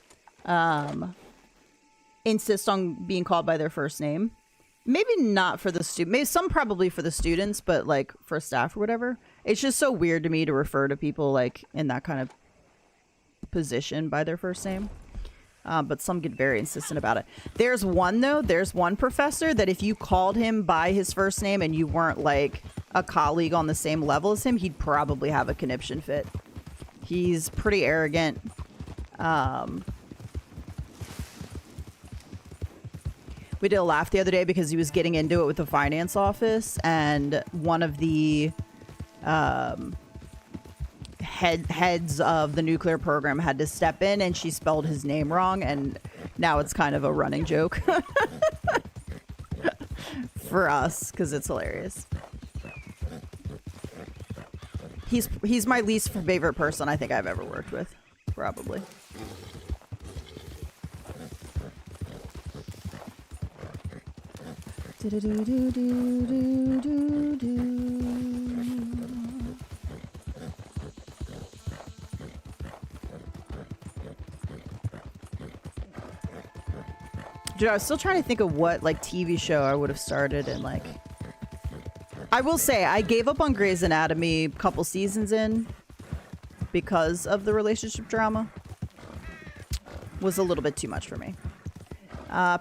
insist on being called by their first name. Maybe not for the student. Maybe some probably for the students, but like for staff or whatever. It's just so weird to me to refer to people like in that kind of position by their first name. But some get very insistent about it. There's one professor that if you called him by his first name and you weren't like a colleague on the same level as him, he'd probably have a conniption fit. He's pretty arrogant. We did a laugh the other day because he was getting into it with the finance office, and one of the heads of the nuclear program had to step in, and she spelled his name wrong, and now it's kind of a running joke for us because it's hilarious. He's my least favorite person I think I've ever worked with, probably. Dude, I was still trying to think of what like TV show I would have started in. Like, I will say I gave up on Grey's Anatomy a couple seasons in because of the relationship drama. Was a little bit too much for me.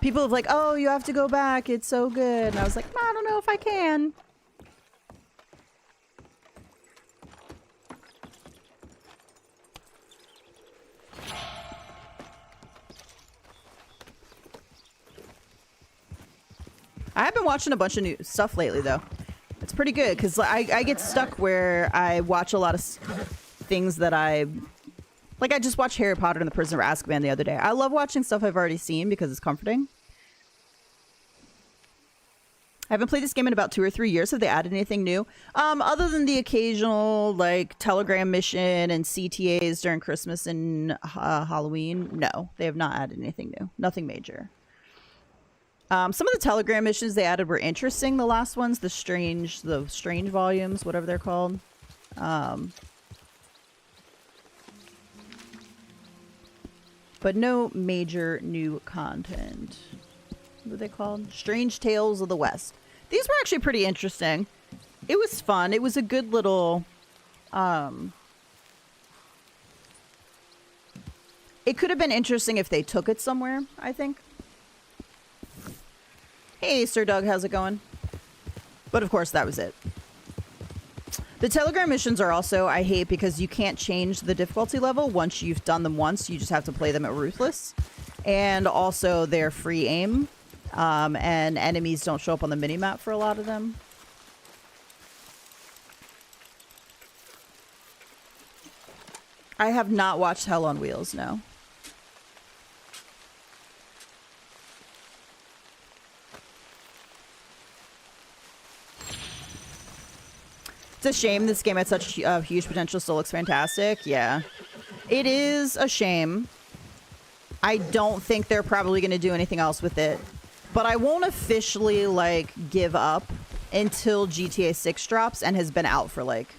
People have like, oh, you have to go back. It's so good. And I was like, I don't know if I can. I have been watching a bunch of new stuff lately, though. It's pretty good because I get stuck where I watch a lot of things that like, I just watched Harry Potter and the Prisoner of Azkaban the other day. I love watching stuff I've already seen because it's comforting. I haven't played this game in about 2 or 3 years. Have they added anything new? Other than the occasional, like, Telegram mission and CTAs during Christmas and Halloween, no. They have not added anything new. Nothing major. Some of the Telegram missions they added were interesting. The last ones, the strange volumes, whatever they're called. But no major new content. What are they called? Strange Tales of the West. These were actually pretty interesting. It was fun. It was a good little... It could have been interesting if they took it somewhere, I think. Hey, Sir Doug, how's it going? But of course, that was it. The Telegram missions are also, I hate, because you can't change the difficulty level once you've done them once. You just have to play them at Ruthless. And also, they're free aim. And enemies don't show up on the minimap for a lot of them. I have not watched Hell on Wheels, no. It's a shame this game had such huge potential, still looks fantastic. Yeah. It is a shame. I don't think they're probably going to do anything else with it. But I won't officially, like, give up until GTA 6 drops and has been out for, like,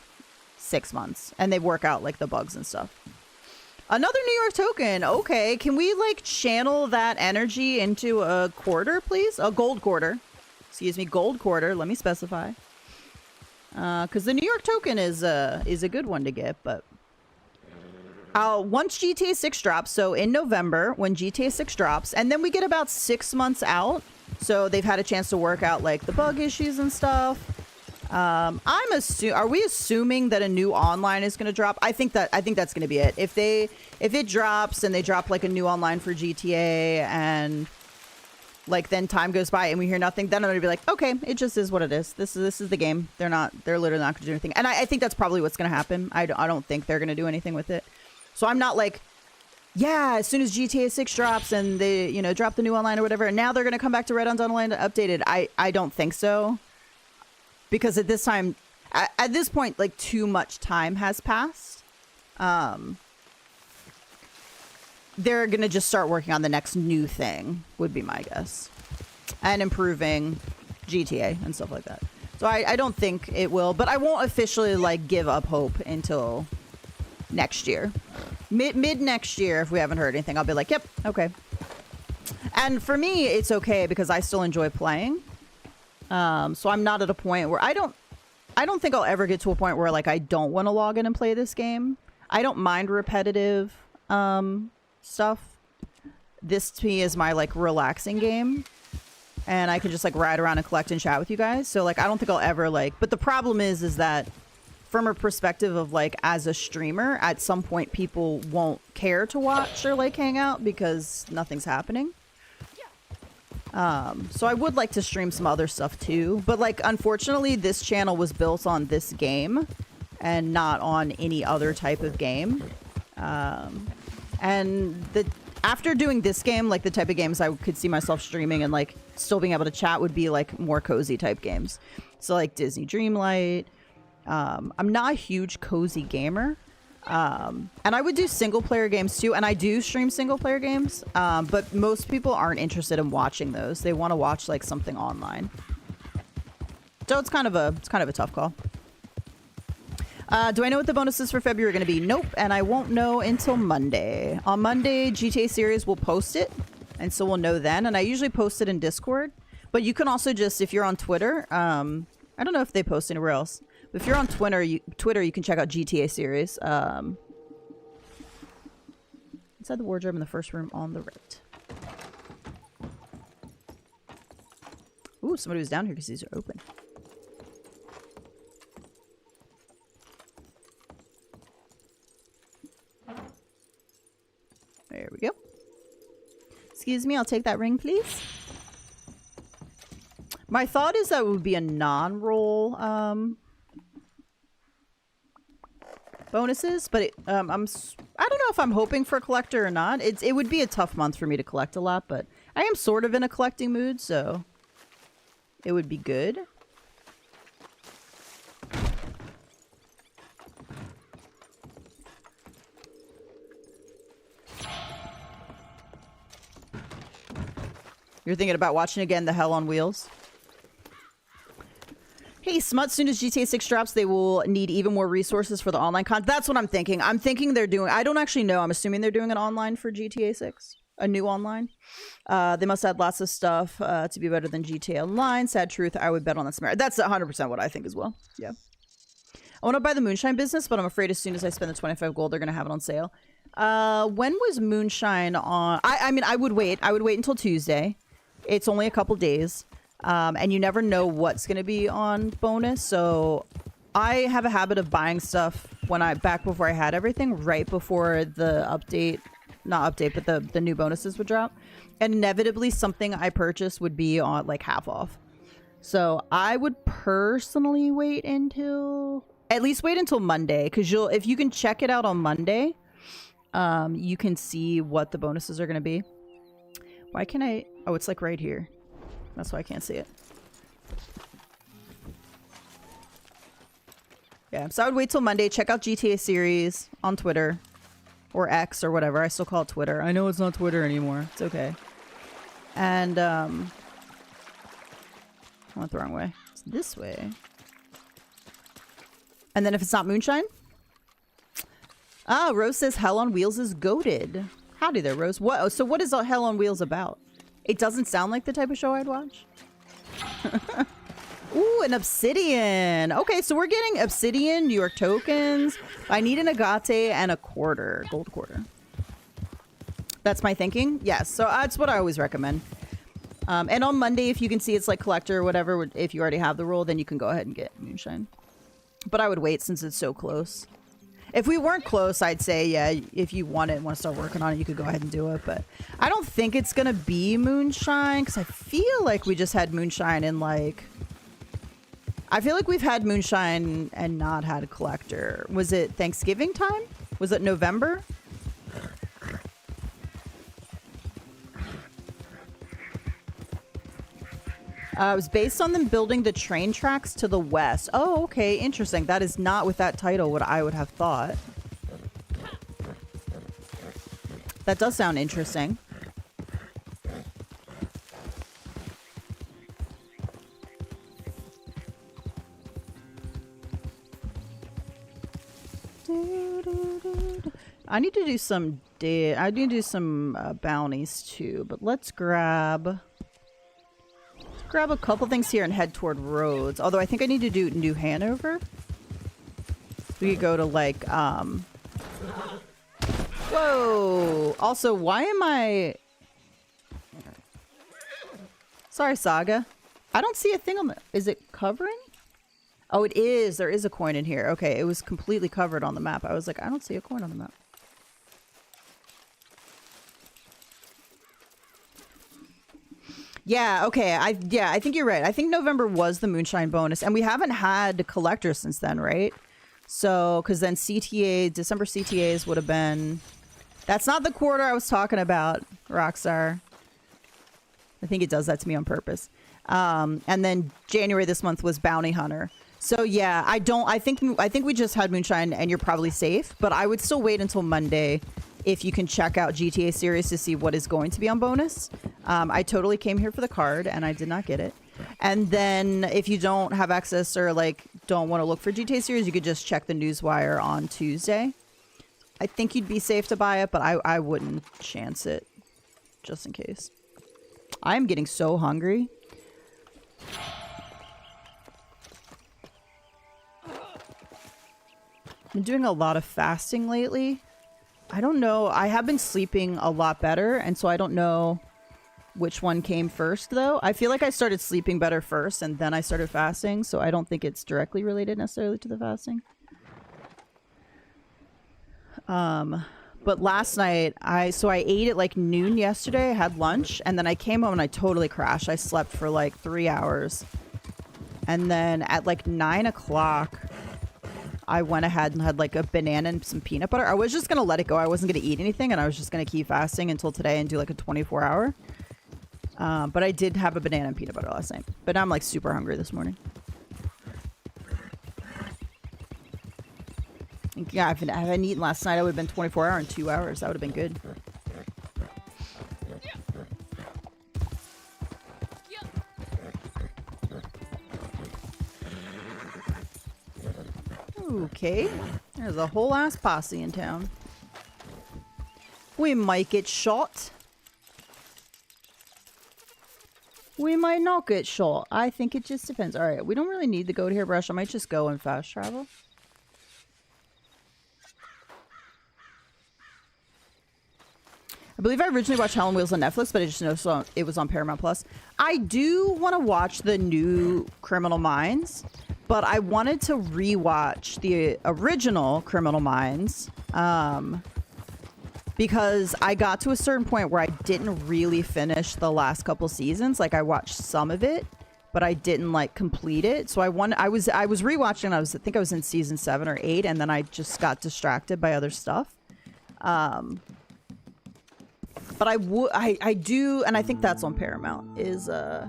6 months. And they work out, like, the bugs and stuff. Another New York token. Okay. Can we, like, channel that energy into a quarter, please? A gold quarter. Excuse me, gold quarter. Let me specify. Because the New York token is a good one to get, but once GTA 6 drops, so in November when GTA 6 drops, and then we get about 6 months out, so they've had a chance to work out like the bug issues and stuff. Are we assuming that a new online is going to drop? I think that's going to be it. If it drops and they drop like a new online for GTA and like then time goes by and we hear nothing, then I'm gonna be like, okay, it just is what it is. This is the game. They're literally not gonna do anything. And I think that's probably what's gonna happen. I don't think they're gonna do anything with it. So I'm not like, yeah, as soon as GTA 6 drops and they, you know, drop the new online or whatever, and now they're gonna come back to Red on Online updated. I don't think so. Because at this time, at this point, like too much time has passed. They're going to just start working on the next new thing, would be my guess. And improving GTA and stuff like that. So I don't think it will, but I won't officially, like, give up hope until next year. Mid next year, if we haven't heard anything, I'll be like, yep, okay. And for me, it's okay because I still enjoy playing. So I'm not at a point where I don't think I'll ever get to a point where, like, I don't want to log in and play this game. I don't mind repetitive, stuff. This to me is my like relaxing game and I can just like ride around and collect and chat with you guys, so like I don't think I'll ever like, but the problem is that from a perspective of like as a streamer, at some point people won't care to watch or like hang out because nothing's happening. So I would like to stream some other stuff too, but like unfortunately this channel was built on this game and not on any other type of game. And after doing this game, like the type of games I could see myself streaming and like still being able to chat would be like more cozy type games. So like Disney Dreamlight. I'm not a huge cozy gamer. And I would do single player games too. And I do stream single player games. But most people aren't interested in watching those. They want to watch like something online. So it's kind of a tough call. Do I know what the bonuses for February are going to be? Nope, and I won't know until Monday. On Monday, GTA Series will post it, and so we'll know then. And I usually post it in Discord, but you can also just, if you're on Twitter, I don't know if they post anywhere else, but if you're on Twitter, you can check out GTA Series. Inside the wardrobe in the first room on the right. Ooh, somebody was down here because these are open. There we go. Excuse me, I'll take that ring, please. My thought is that it would be a non-roll bonuses, but I don't know if I'm hoping for a collector or not. It would be a tough month for me to collect a lot, but I am sort of in a collecting mood, so it would be good. You're thinking about watching again the Hell on Wheels? Hey, Smut, soon as GTA 6 drops, they will need even more resources for the online content. That's what I'm thinking. I'm thinking they're doing... I don't actually know. I'm assuming they're doing an online for GTA 6. a new online. They must add lots of stuff to be better than GTA Online. Sad truth, I would bet on this. That's 100% what I think as well. Yeah. I want to buy the Moonshine business, but I'm afraid as soon as I spend the 25 gold, they're going to have it on sale. When was Moonshine on? I mean, I would wait. I would wait until Tuesday. It's only a couple days. And you never know what's going to be on bonus. So I have a habit of buying stuff back before I had everything, right before the update, not update, but the new bonuses would drop. And inevitably something I purchased would be on like half off. So I would personally wait until, at least wait until Monday. Because if you can check it out on Monday, you can see what the bonuses are going to be. Why can I, oh, it's like right here. That's why I can't see it. Yeah, so I would wait till Monday. Check out GTA series on Twitter. Or X or whatever. I still call it Twitter. I know it's not Twitter anymore. It's okay. And, I went the wrong way. It's this way. And then if it's not Moonshine? Ah, Rose says Hell on Wheels is goated. Howdy there, Rose. What? Oh, so what is Hell on Wheels about? It doesn't sound like the type of show I'd watch. Ooh, an obsidian. Okay, so we're getting obsidian, New York tokens. I need an agate and a quarter, gold quarter. That's my thinking. Yes, so that's what I always recommend. And on Monday, if you can see it's like collector or whatever, if you already have the roll, then you can go ahead and get Moonshine. But I would wait since it's so close. If we weren't close, I'd say, yeah, if you want it and want to start working on it, you could go ahead and do it. But I don't think it's going to be Moonshine because I feel like we just had Moonshine in like... I feel like we've had Moonshine and not had a collector. Was it Thanksgiving time? Was it November? It was based on them building the train tracks to the west. Oh, okay. Interesting. That is not with that title what I would have thought. That does sound interesting. I need to do some bounties too, but let's grab a couple things here and head toward Rhodes. Although I think I need to do New Hanover. We could go to like whoa. Also, why am I sorry, Saga? I don't see a thing on the, is it covering? Oh, it is. There is a coin in here. Okay, it was completely covered on the map. I was like, I don't see a coin on the map. Yeah, okay. I think you're right. I think November was the Moonshine bonus, and we haven't had collectors since then, right? So, because then December CTAs would have been... That's not the quarter I was talking about, Rockstar. I think it does that to me on purpose. And then January this month was Bounty Hunter. So yeah, I think we just had Moonshine and you're probably safe, but I would still wait until Monday if you can check out GTA series to see what is going to be on bonus. I totally came here for the card and I did not get it. And then if you don't have access or like don't want to look for GTA series, you could just check the newswire on Tuesday. I think you'd be safe to buy it, but I wouldn't chance it just in case. I'm getting so hungry. Been doing a lot of fasting lately. I don't know. I have been sleeping a lot better, and so I don't know which one came first, though. I feel like I started sleeping better first, and then I started fasting, so I don't think it's directly related necessarily to the fasting. But last night, I ate at like noon yesterday. I had lunch, and then I came home and I totally crashed. I slept for like 3 hours. And then at like 9 o'clock... I went ahead and had like a banana and some peanut butter. I was just going to let it go. I wasn't going to eat anything and I was just going to keep fasting until today and do like a 24-hour. But I did have a banana and peanut butter last night. But now I'm like super hungry this morning. Yeah, if I hadn't eaten last night, I would have been 24 hours in 2 hours. That would have been good. Okay, there's a whole ass posse in town. We might get shot. We might not get shot. I think it just depends. All right, we don't really need the goat hair brush. I might just go and fast travel. I believe I originally watched Hell on Wheels on Netflix, but I just noticed it was on Paramount Plus. I do want to watch the new Criminal Minds, but I wanted to rewatch the original Criminal Minds because I got to a certain point where I didn't really finish the last couple seasons. Like I watched some of it, but I didn't like complete it. So I was rewatching. I think I was in season 7 or 8, and then I just got distracted by other stuff. But I do, and I think that's on Paramount, I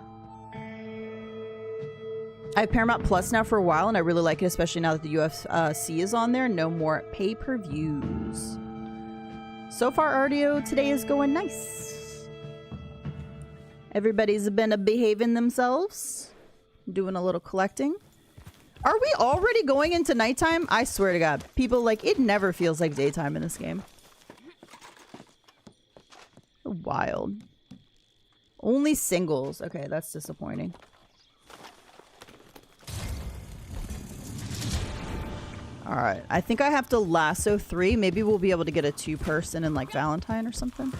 have Paramount Plus now for a while, and I really like it, especially now that the UFC is on there. No more pay-per-views. So far, RDO today is going nice. Everybody's been behaving themselves, doing a little collecting. Are we already going into nighttime? I swear to God, people, like, it never feels like daytime in this game. Wild. Only singles. Okay, that's disappointing. Alright, I think I have to lasso 3. Maybe we'll be able to get a 2-person in like Valentine or something.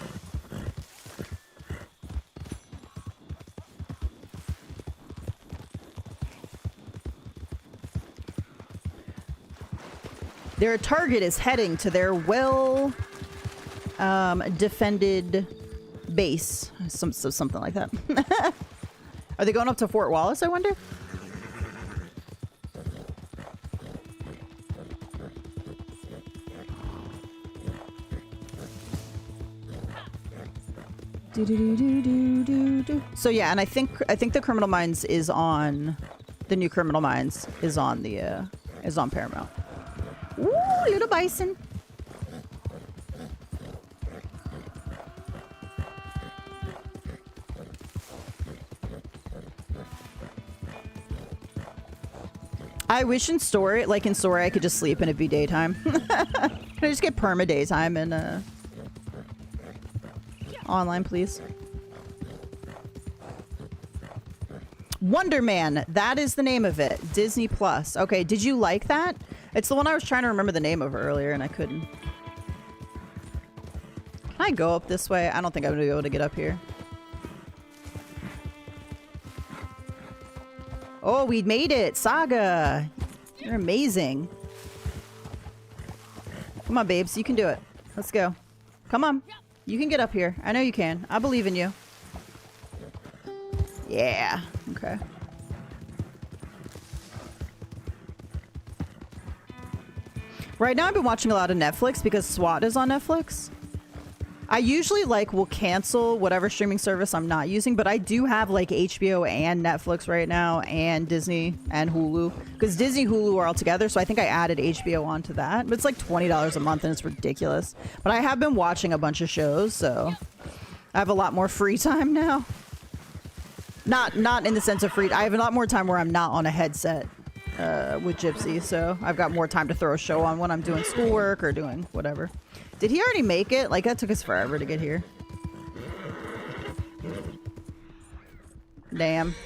Their target is heading to their well defended base. Something like that. Are they going up to Fort Wallace, I wonder? So yeah, and I think the Criminal Minds is on the new Criminal Minds is on Paramount. Ooh, little bison. I wish in story, I could just sleep and it'd be daytime. Can I just get perma daytime in online, please? Wonder Man, that is the name of it. Disney Plus. Okay, did you like that? It's the one I was trying to remember the name of earlier and I couldn't. Can I go up this way? I don't think I'm gonna be able to get up here. Oh, we made it! Saga! You're amazing. Come on, babes. You can do it. Let's go. Come on. You can get up here. I know you can. I believe in you. Yeah. Okay. Right now I've been watching a lot of Netflix because SWAT is on Netflix. I usually will cancel whatever streaming service I'm not using, but I do have like HBO and Netflix right now and Disney and Hulu because Disney Hulu are all together. So I think I added HBO onto that, but it's like $20 a month and it's ridiculous. But I have been watching a bunch of shows, so I have a lot more free time now. Not in the sense of free. I have a lot more time where I'm not on a headset with Gypsy, so I've got more time to throw a show on when I'm doing schoolwork or doing whatever. Did he already make it? Like, that took us forever to get here. Damn.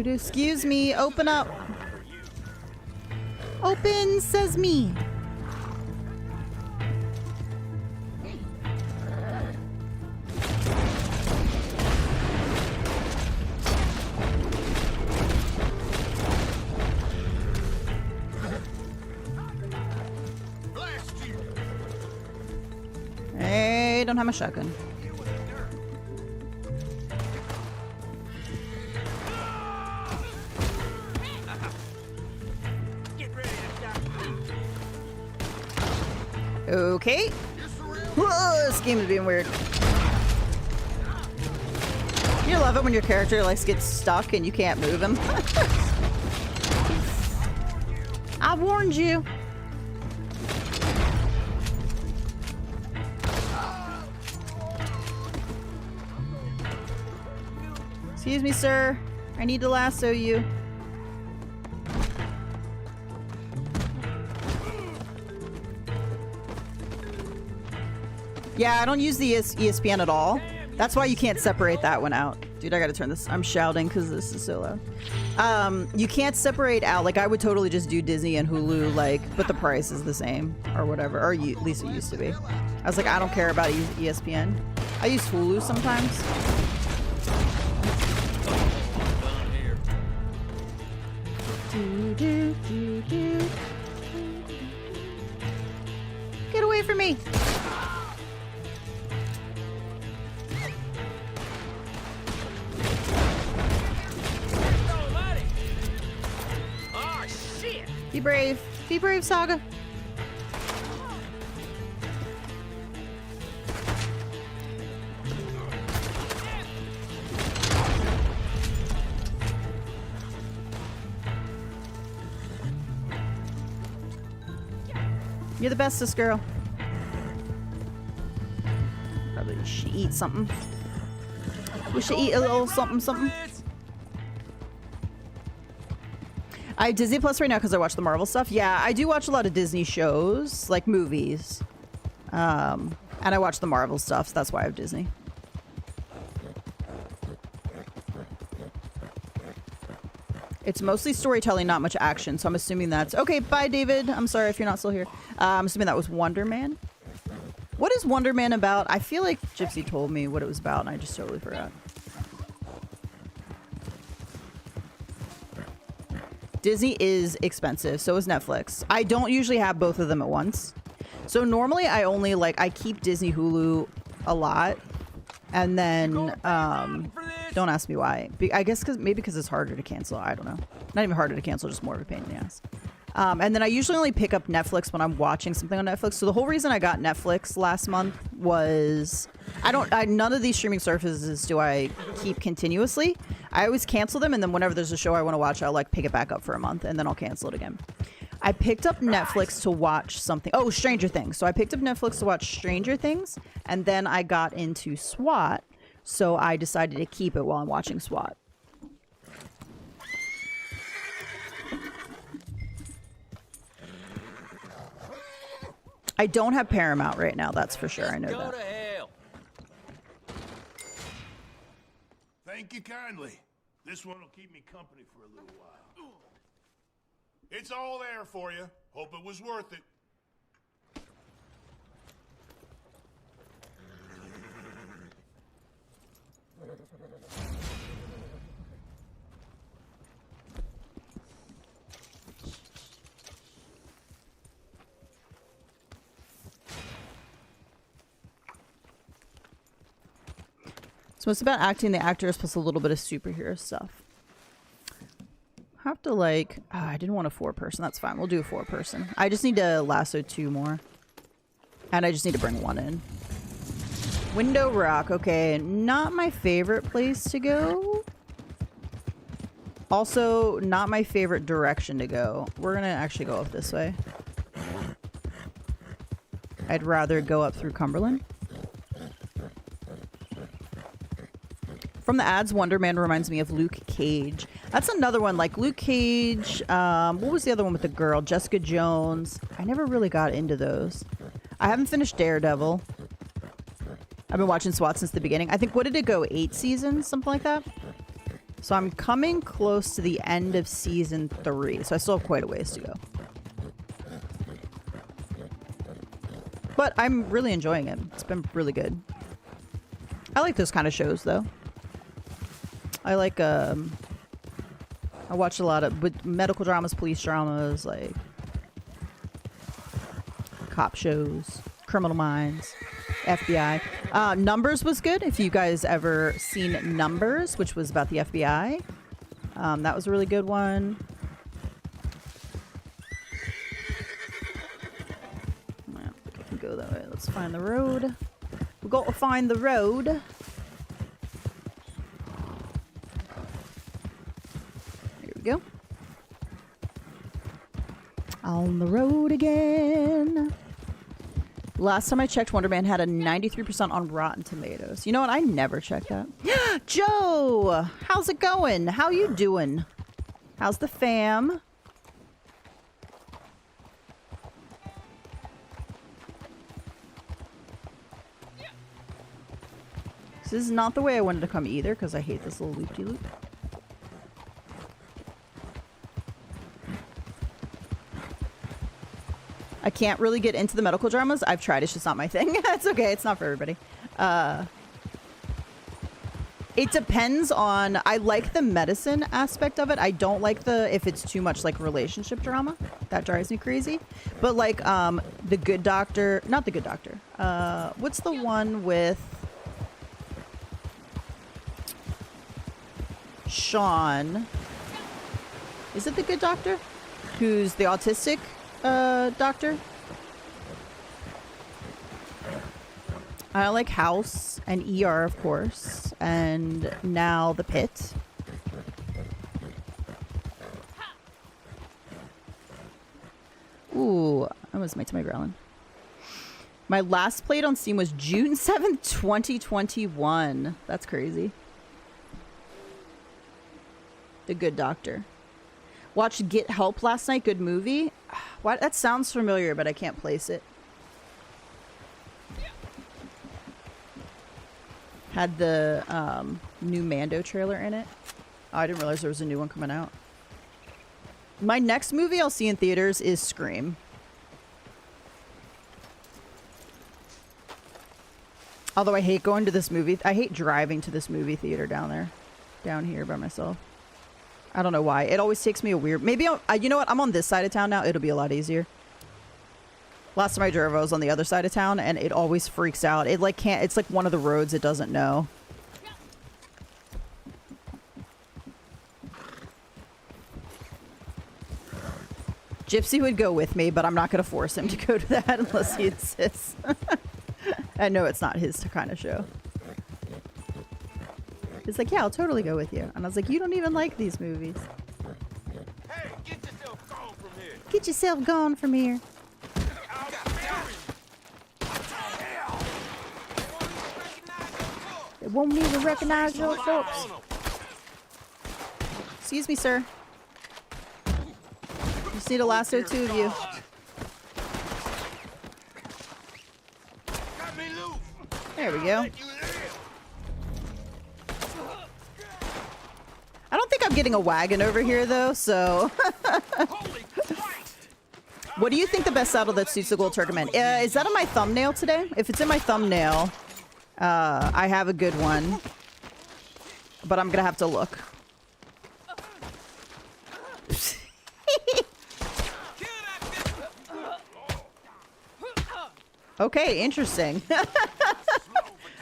Excuse me, open up. Open, says me. Hey, don't have my shotgun. Okay. Whoa, this game is being weird. You love it when your character gets stuck and you can't move him. I warned you. Excuse me, sir. I need to lasso you. Yeah, I don't use the ESPN at all. That's why you can't separate that one out. Dude, I gotta turn this. I'm shouting because this is so loud. You can't separate out. Like, I would totally just do Disney and Hulu, like, but the price is the same or whatever. Or at least it used to be. I was like, I don't care about ESPN. I use Hulu sometimes. Get away from me! Oh, shit! Be brave. Be brave, Saga. You're the bestest girl. Probably should eat something. We should eat a little something, something. I have Disney Plus right now because I watch the Marvel stuff. Yeah, I do watch a lot of Disney shows, like movies. And I watch the Marvel stuff, so that's why I have Disney. It's mostly storytelling, not much action, so I'm assuming that's... Okay, bye, David. I'm sorry if you're not still here. I'm assuming that was Wonder Man. What is Wonder Man about? I feel like Gypsy told me what it was about, and I just totally forgot. Disney is expensive, so is Netflix. I don't usually have both of them at once. So normally I only, like, I keep Disney Hulu a lot. And then, don't ask me why. I guess maybe because it's harder to cancel. I don't know. Not even harder to cancel, just more of a pain in the ass. And then I usually only pick up Netflix when I'm watching something on Netflix. So the whole reason I got Netflix last month was none of these streaming services do I keep continuously. I always cancel them, and then whenever there's a show I want to watch, I'll like pick it back up for a month, and then I'll cancel it again. I picked up Netflix to watch something. Oh, Stranger Things. So I picked up Netflix to watch Stranger Things, and then I got into SWAT. So I decided to keep it while I'm watching SWAT. I don't have Paramount right now, that's for sure. I know that. Thank you kindly. This one will keep me company for a little while. It's all there for you. Hope it was worth it. So it's about acting the actors plus a little bit of superhero stuff. Have to like... Oh, I didn't want a 4-person. That's fine. We'll do a 4-person. I just need to lasso 2 more. And I just need to bring 1 in. Window Rock. Okay, not my favorite place to go. Also, not my favorite direction to go. We're gonna actually go up this way. I'd rather go up through Cumberland. From the ads, Wonder Man reminds me of Luke Cage. That's another one, like Luke Cage. What was the other one with the girl? Jessica Jones. I never really got into those. I haven't finished Daredevil. I've been watching SWAT since the beginning. I think, what did it go? 8 seasons? Something like that? So I'm coming close to the end of season 3. So I still have quite a ways to go. But I'm really enjoying it. It's been really good. I like those kind of shows, though. I like, I watch a lot of with medical dramas, police dramas, like cop shows, Criminal Minds, FBI. Numbers was good. If you guys ever seen Numbers, which was about the FBI, that was a really good one. Well, we can go that way. Let's find the road. We got to find the road. Go. On the road again. Last time I checked, Wonder Man had a 93% on Rotten Tomatoes. You know what? I never checked that. Joe! How's it going? How you doing? How's the fam? This is not the way I wanted to come either, because I hate this little loop-de-loop. I can't really get into the medical dramas. I've tried. It's just not my thing. It's okay. It's not for everybody. It depends on... I like the medicine aspect of it. I don't like if it's too much like relationship drama. That drives me crazy. But like The Good Doctor... Not The Good Doctor. What's the one with... Sean? Is it The Good Doctor? Who's the autistic doctor? I like House and ER, of course, and now The Pit. Ooh, I was my tummy growling. My last played on Steam was June 7th, 2021. That's crazy. The Good Doctor. Watched Get Help last night. Good movie. What? That sounds familiar, but I can't place it. Had the new Mando trailer in it. Oh, I didn't realize there was a new one coming out. My next movie I'll see in theaters is Scream. Although I hate going to this movie. I hate driving to this movie theater down here by myself. I don't know why. It always takes me a weird... Maybe you know what? I'm on this side of town now. It'll be a lot easier. Last time I drove, I was on the other side of town, and it always freaks out. It like can't... It's like one of the roads it doesn't know. Gypsy would go with me, but I'm not going to force him to go to that unless he insists. I know it's not his kind of show. He's like, yeah, I'll totally go with you. And I was like, you don't even like these movies. Hey, get yourself gone from here. Get yourself gone from here. They won't even recognize your corpse. Excuse me, sir. Just need to lasso two of you. There we go. I don't think I'm getting a wagon over here, though, so... What do you think the best saddle that suits the gold tournament? Is that on my thumbnail today? If it's in my thumbnail, I have a good one. But I'm gonna have to look. Okay, interesting.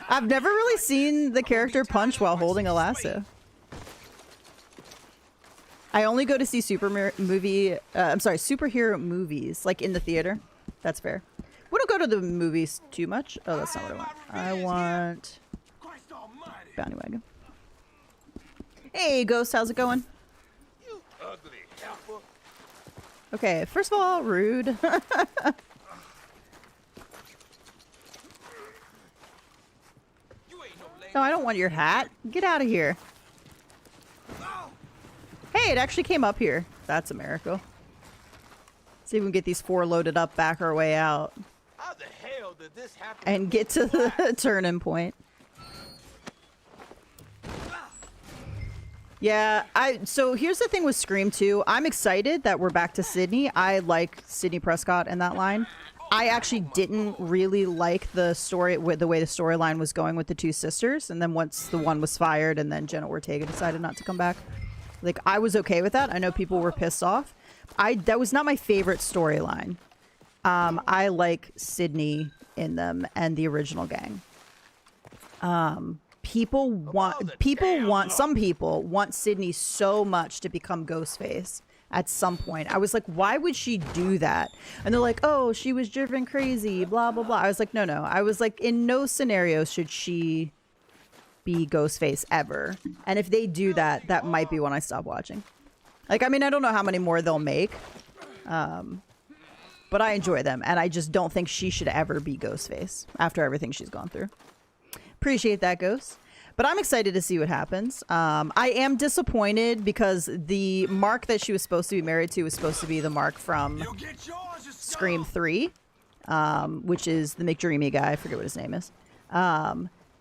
I've never really seen the character punch while holding a lasso. I only go to see superhero movies, like in the theater. That's fair. We don't go to the movies too much. Oh, that's not what I want. I want Bounty Wagon. Hey, Ghost, how's it going? Okay, first of all, rude. No, I don't want your hat. Get out of here. Hey, it actually came up here. That's a miracle. See if we can get these 4 loaded up, back our way out. How the hell did this happen? And get to the turning point. Yeah, so here's the thing with Scream 2. I'm excited that we're back to Sydney. I like Sydney Prescott in that line. I actually didn't really like the story, with the way the storyline was going with the 2 sisters. And then once the one was fired and then Jenna Ortega decided not to come back. Like, I was okay with that. I know people were pissed off. That was not my favorite storyline. I like Sydney in them and the original gang. Some people want Sydney so much to become Ghostface at some point. I was like, why would she do that? And they're like, oh, she was driven crazy, blah, blah, blah. I was like, no. I was like, in no scenario should she be Ghostface ever. And if they do that, that might be when I stop watching. Like, I mean, I don't know how many more they'll make. But I enjoy them. And I just don't think she should ever be Ghostface after everything she's gone through. Appreciate that, Ghost. But I'm excited to see what happens. I am disappointed because the Mark that she was supposed to be married to was supposed to be the Mark from Scream 3, which is the McDreamy guy. I forget what his name is.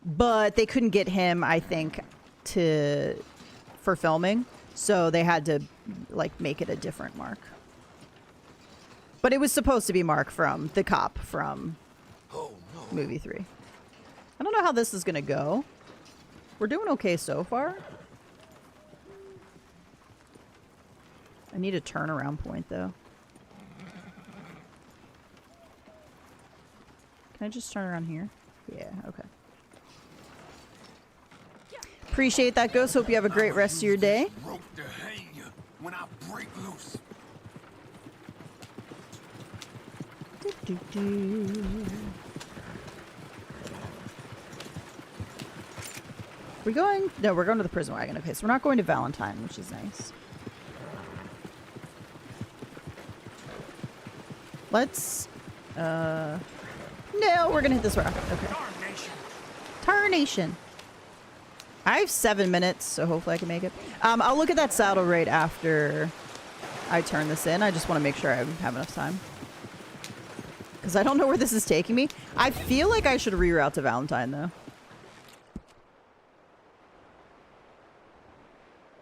but they couldn't get him, I think, for filming, so they had to like make it a different Mark. But it was supposed to be Mark from the cop from movie 3. I don't know how this is gonna go. We're doing okay so far. I need a turnaround point though. Can I just turn around here? Yeah, okay. Appreciate that, Ghost. Hope you have a great rest of your day. Rope to hang you when I break loose. We're going... No, we're going to the prison wagon. Okay, so we're not going to Valentine, which is nice. Let's... No, we're gonna hit this rock. Okay. Tarnation. I have 7 minutes, so hopefully I can make it. I'll look at that saddle right after I turn this in. I just want to make sure I have enough time. Because I don't know where this is taking me. I feel like I should reroute to Valentine, though.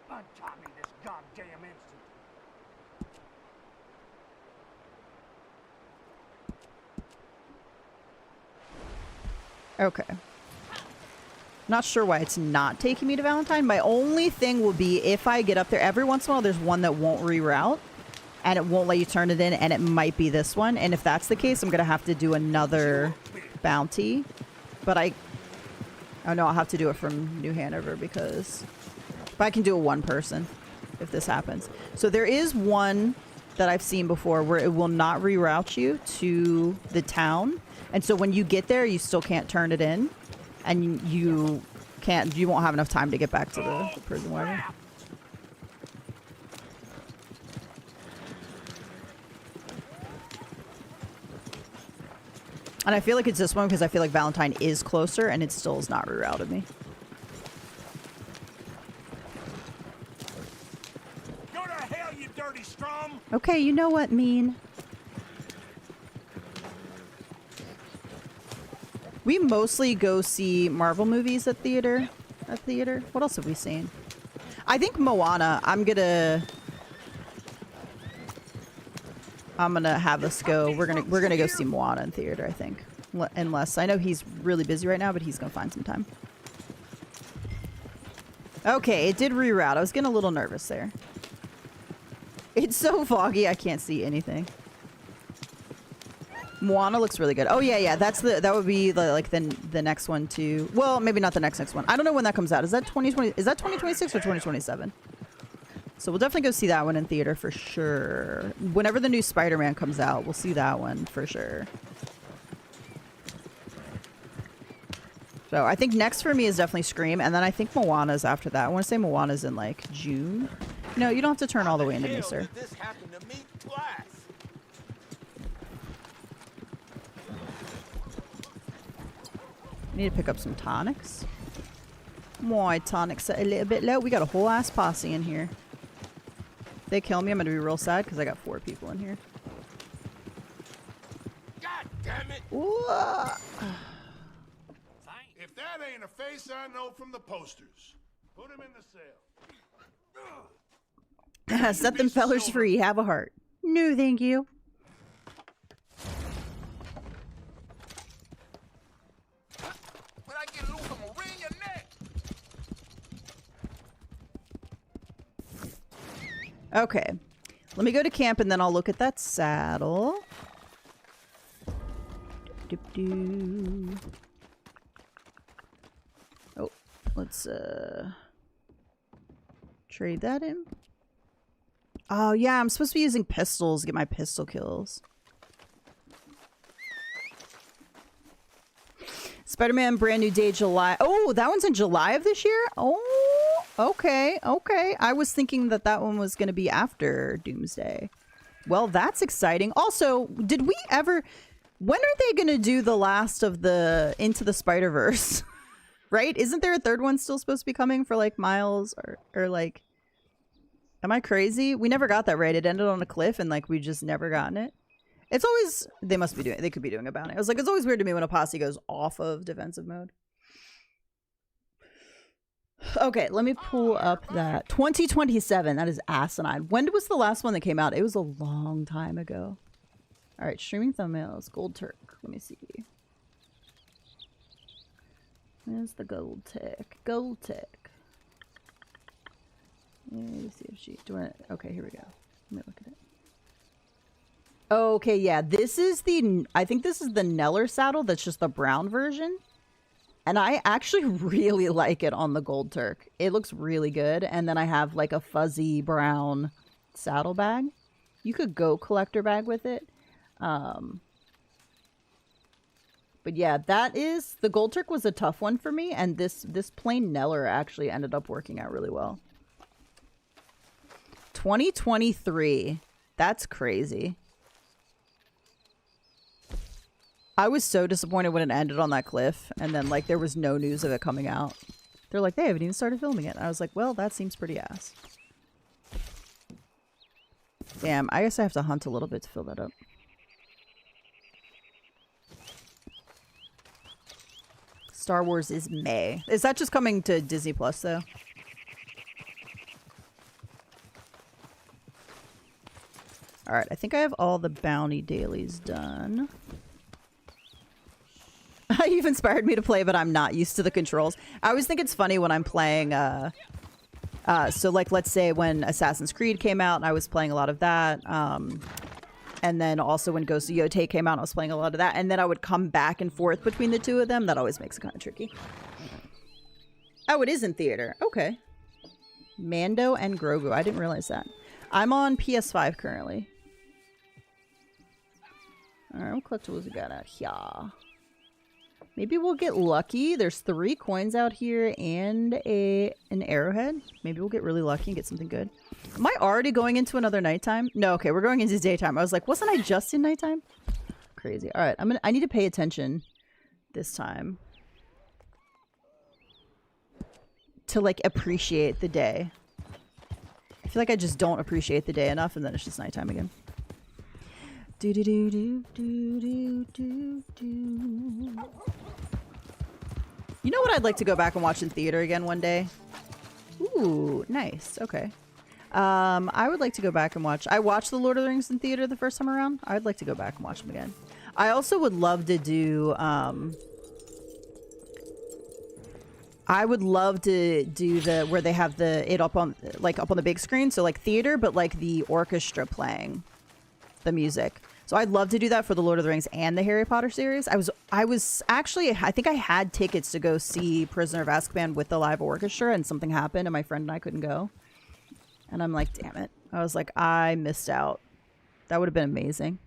Untie me this goddamn instant. Okay. Not sure why it's not taking me to Valentine. My only thing will be if I get up there, every once in a while there's one that won't reroute and it won't let you turn it in, and it might be this one. And if that's the case, I'm going to have to do another bounty. But oh no, I'll have to do it from New Hanover because but I can do it one person if this happens. So there is one that I've seen before where it will not reroute you to the town. And so when you get there, you still can't turn it in. And you won't have enough time to get back to the prison wagon. And I feel like it's this one because I feel like Valentine is closer and it still has not rerouted me. Go to hell, you dirty strum! Okay, you know what, mean. We mostly go see Marvel movies at theater. What else have we seen? I think Moana. I'm gonna have us go. We're gonna go see Moana in theater, I think. Unless I know he's really busy right now, but he's gonna find some time. Okay, it did reroute. I was getting a little nervous there. It's so foggy, I can't see anything. Moana looks really good. Oh yeah, that would be the next one too. Well, maybe not the next one. I don't know when that comes out. Is that 2020? Is that 2026 or 2027? So we'll definitely go see that one in theater for sure. Whenever the new Spider-Man comes out, we'll see that one for sure. So I think next for me is definitely Scream, and then I think Moana's after that. I want to say Moana's in like June. No, you don't have to turn all the way into me, sir. Did this happen to me twice? Need to pick up some tonics. My tonics are a little bit low. We got a whole ass posse in here. If they kill me, I'm gonna be real sad because I got 4 people in here. God damn it! If that ain't a face I know from the posters, put him in the cell. Set them fellers free. Have a heart. No, thank you. When I get loose, I'm gonna wring your neck. Okay. Let me go to camp and then I'll look at that saddle. Doop-doop. Oh, let's trade that in. Oh yeah, I'm supposed to be using pistols to get my pistol kills. Spider-Man Brand New Day, July. Oh, that one's in July of this year? Oh, okay, okay. I was thinking that that one was going to be after Doomsday. Well, that's exciting. Also, did we ever... When are they going to do the last of the Into the Spider-Verse? Right? Isn't there a third one still supposed to be coming for, like, Miles? Or like... Am I crazy? We never got that right. It ended on a cliff and, like, we just never gotten it. It's always... They could be doing a bounty. I was like, it's always weird to me when a posse goes off of defensive mode. Okay, let me pull up that 2027. That is asinine. When was the last one that came out? It was a long time ago. All right, streaming thumbnails, Gold Turk. Let me see. Where's the Gold Tick? Gold Tick. Let me see if she doing it. Okay, here we go. Let me look at it. Okay, yeah, this is the. I think this is the Neller saddle. That's just the brown version. And I actually really like it on the Gold Turk. It looks really good. And then I have like a fuzzy brown saddle bag. You could go collector bag with it. But yeah, that is... The Gold Turk was a tough one for me. And this plain Neller actually ended up working out really well. 2023. That's crazy. I was so disappointed when it ended on that cliff, and then, like, there was no news of it coming out. They're like, they haven't even started filming it. I was like, well, that seems pretty ass. Damn, I guess I have to hunt a little bit to fill that up. Star Wars is May. Is that just coming to Disney Plus, though? Alright, I think I have all the bounty dailies done. You've inspired me to play, but I'm not used to the controls. I always think it's funny when I'm playing, so like, let's say when Assassin's Creed came out, I was playing a lot of that. And then also when Ghost of Yotei came out, I was playing a lot of that. And then I would come back and forth between the two of them. That always makes it kind of tricky. Oh, it is in theater. Okay. Mando and Grogu. I didn't realize that. I'm on PS5 currently. Alright, what collectibles we got out here? Maybe we'll get lucky. There's 3 coins out here and an arrowhead. Maybe we'll get really lucky and get something good. Am I already going into another nighttime? No, okay, we're going into daytime. I was like, wasn't I just in nighttime? Crazy. All right, I need to pay attention this time to like appreciate the day. I feel like I just don't appreciate the day enough, and then it's just nighttime again. Do do do do do do do do. You know what I'd like to go back and watch in theater again one day? Ooh, nice. Okay. I would like to go back and watch... I watched The Lord of the Rings in theater the first time around. I'd like to go back and watch them again. I also would love to do... I would love to do the... where they have it up on the big screen. So like theater, but like the orchestra playing the music. So I'd love to do that for the Lord of the Rings and the Harry Potter series. I was actually, I think I had tickets to go see Prisoner of Azkaban with the live orchestra, and something happened and my friend and I couldn't go. And I'm like, damn it. I was like, I missed out. That would have been amazing.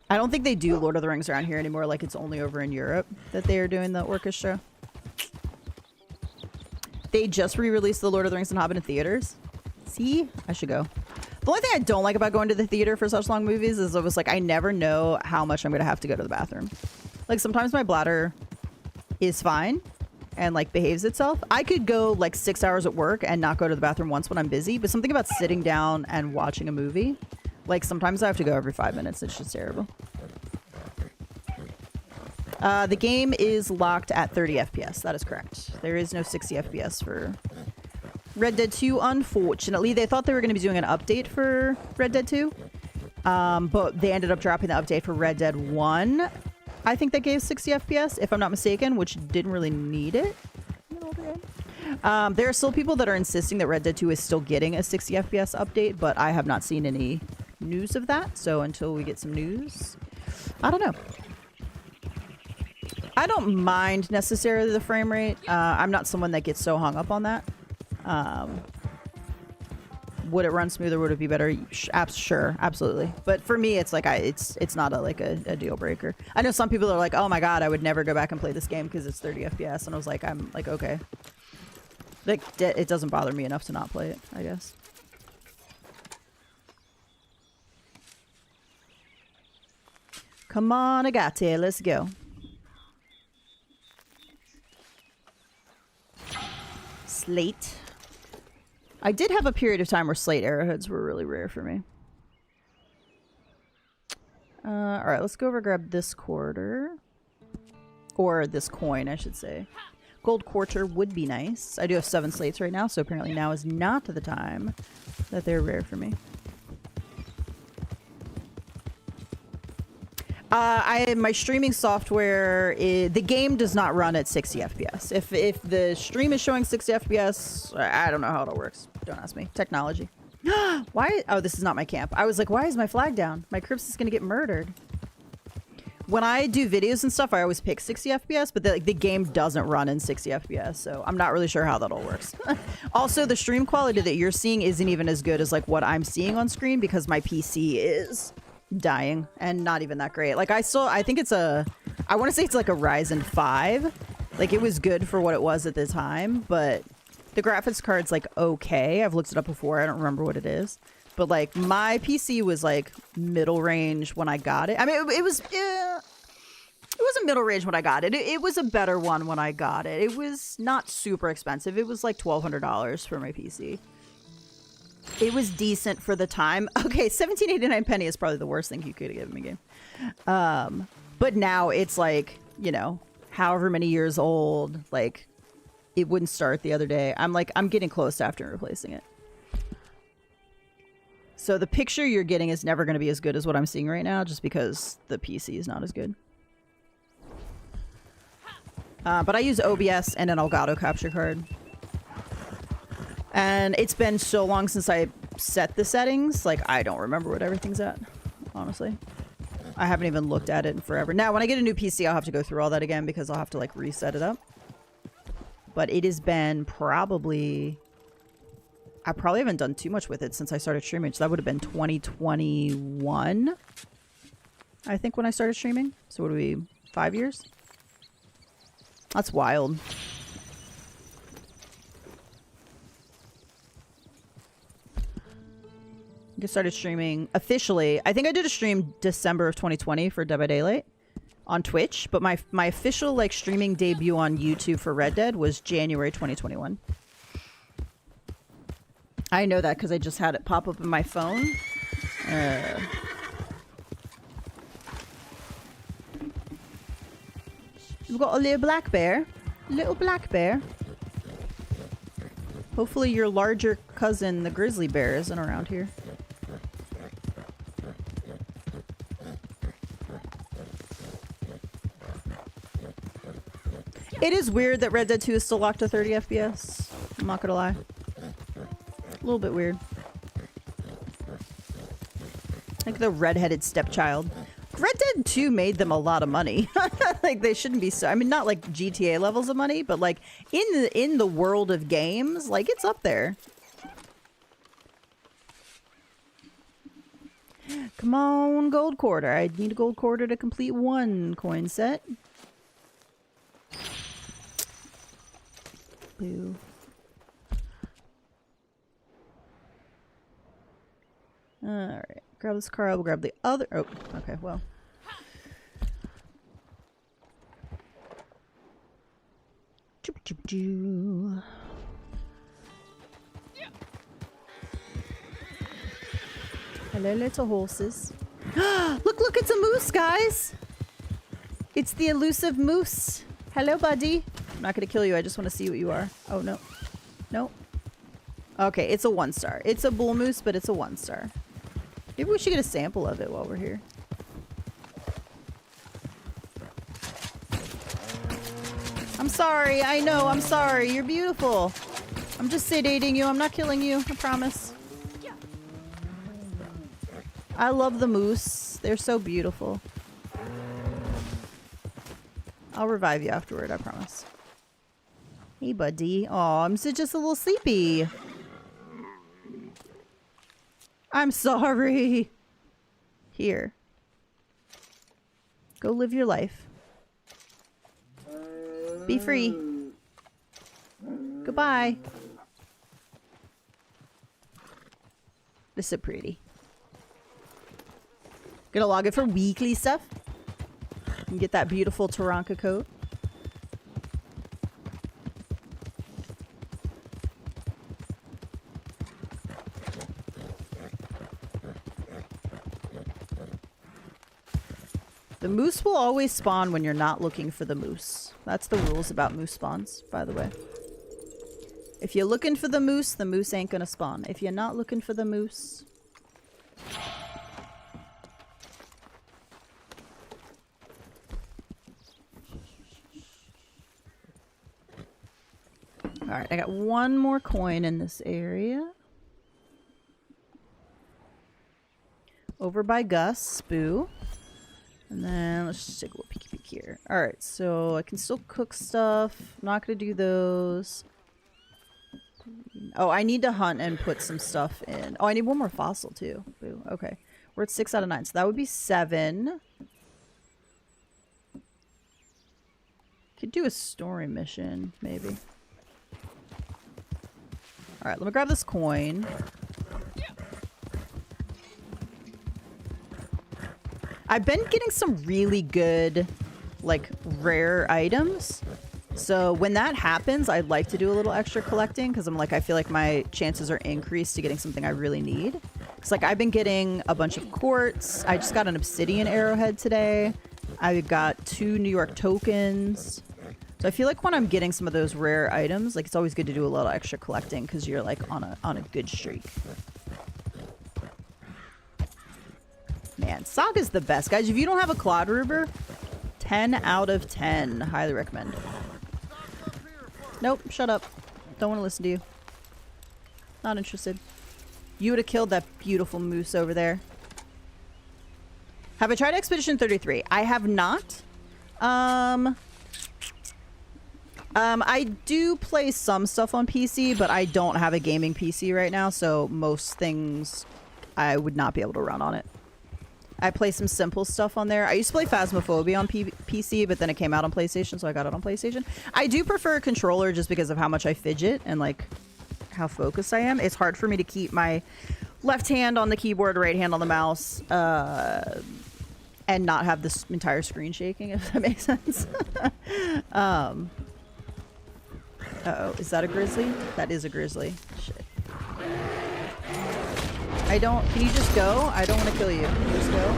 I don't think they do Lord of the Rings around here anymore. Like, it's only over in Europe that they are doing the orchestra. They just re-released the Lord of the Rings and Hobbit in theaters. See? I should go. The only thing I don't like about going to the theater for such long movies is I was like, I never know how much I'm going to have to go to the bathroom. Like, sometimes my bladder is fine and, like, behaves itself. I could go, like, 6 hours at work and not go to the bathroom once when I'm busy, but something about sitting down and watching a movie, like, sometimes I have to go every 5 minutes. It's just terrible. The game is locked at 30 FPS. That is correct. There is no 60 FPS for... Red Dead 2, unfortunately. They thought they were going to be doing an update for Red Dead 2. But they ended up dropping the update for Red Dead 1. I think that gave 60 FPS, if I'm not mistaken, which didn't really need it. There are still people that are insisting that Red Dead 2 is still getting a 60 FPS update, but I have not seen any news of that. So until we get some news, I don't know. I don't mind necessarily the frame rate. I'm not someone that gets so hung up on that. Would it run smoother? Would it be better? Sure, absolutely. But for me, it's like it's not a deal breaker. I know some people are like, oh my god, I would never go back and play this game because it's 30 FPS, and I was like, I'm like, okay, like it doesn't bother me enough to not play it, I guess. Come on, Agate, let's go. Slate. I did have a period of time where slate arrowheads were really rare for me. Alright, let's go over grab this quarter. Or this coin, I should say. Gold quarter would be nice. I do have 7 slates right now, so apparently now is not the time that they're rare for me. My streaming software, the game does not run at 60 FPS. If the stream is showing 60 FPS, I don't know how it all works. Don't ask me. Technology. Why? Oh, this is not my camp. I was like, why is my flag down? My Crips is gonna get murdered. When I do videos and stuff, I always pick 60 FPS, but the game doesn't run in 60 FPS, so I'm not really sure how that all works. Also, the stream quality that you're seeing isn't even as good as like what I'm seeing on screen because my PC is dying and not even that great. Like I think it's I want to say it's like a Ryzen 5. Like it was good for what it was at the time, but the graphics card's like okay. I've looked it up before. I don't remember what it is. But like my PC was like middle range when I got it. I mean, it was a middle range when I got it. It was a better one when I got it. It was not super expensive. It was like $1,200 for my PC. It was decent for the time. Okay, 17.89 penny is probably the worst thing you could have given me, game. But now it's like, you know, however many years old. Like, it wouldn't start the other day. I'm getting close to after replacing it. So the picture you're getting is never going to be as good as what I'm seeing right now, just because the PC is not as good. But I use OBS and an Elgato capture card. And it's been so long since I set the settings, like I don't remember what everything's at, honestly. I haven't even looked at it in forever. Now, when I get a new PC, I'll have to go through all that again because I'll have to like reset it up. But it has been probably... I probably haven't done too much with it since I started streaming. So that would have been 2021, I think, when I started streaming. So what are we, 5 years? That's wild. I started streaming officially. I think I did a stream December of 2020 for Dead by Daylight on Twitch. But my official like streaming debut on YouTube for Red Dead was January 2021. I know that because I just had it pop up in my phone. We've got a little black bear. Little black bear. Hopefully your larger cousin, the grizzly bear, isn't around here. It is weird that Red Dead 2 is still locked to 30 FPS. I'm not gonna lie. A little bit weird. Like the redheaded stepchild. Red Dead 2 made them a lot of money. Like they shouldn't be so. I mean, not like GTA levels of money, but like in the world of games, like it's up there. Come on, gold quarter. I need a gold quarter to complete one coin set. Boo. Alright. Grab this car. I'll grab the other. Oh, okay. Well. Choop, choop, choo. Hello, little horses. Look, it's a moose, guys. It's the elusive moose. Hello, buddy. I'm not going to kill you. I just want to see what you are. Oh, no. No. Okay, it's a 1-star. It's a bull moose, but it's a 1-star. Maybe we should get a sample of it while we're here. I'm sorry. I know. I'm sorry. You're beautiful. I'm just sedating you. I'm not killing you. I promise. I love the moose. They're so beautiful. I'll revive you afterward. I promise. Hey, buddy. Aw, I'm just a little sleepy. I'm sorry. Here. Go live your life. Be free. Goodbye. This is so pretty. Gonna log it for weekly stuff. And get that beautiful Taranka coat. The moose will always spawn when you're not looking for the moose. That's the rules about moose spawns, by the way. If you're looking for the moose ain't gonna spawn. If you're not looking for the moose... Alright, I got one more coin in this area. Over by Gus, Spoo. And then let's just take a little peeky peek here. Alright, so I can still cook stuff. I'm not going to do those. Oh, I need to hunt and put some stuff in. Oh, I need one more fossil too. Boo. Okay. We're at 6 out of 9. So that would be 7. Could do a story mission, maybe. Alright, let me grab this coin. I've been getting some really good, like, rare items. So when that happens, I'd like to do a little extra collecting because I'm like, I feel like my chances are increased to getting something I really need. It's like I've been getting a bunch of quartz. I just got an obsidian arrowhead today. I got 2 New York tokens. So I feel like when I'm getting some of those rare items, like it's always good to do a little extra collecting because you're like on a good streak. Man, Saga's the best. Guys, if you don't have a Clod Ruber, 10 out of 10. Highly recommend. Nope, shut up. Don't want to listen to you. Not interested. You would have killed that beautiful moose over there. Have I tried Expedition 33? I have not. I do play some stuff on PC, but I don't have a gaming PC right now, so most things I would not be able to run on it. I play some simple stuff on there. I used to play Phasmophobia on PC, but then it came out on PlayStation, so I got it on PlayStation. I do prefer a controller just because of how much I fidget and like how focused I am. It's hard for me to keep my left hand on the keyboard, right hand on the mouse, and not have this entire screen shaking, if that makes sense. Uh-oh, is that a grizzly? That is a grizzly. Shit. I don't... Can you just go? I don't want to kill you. Can you just go?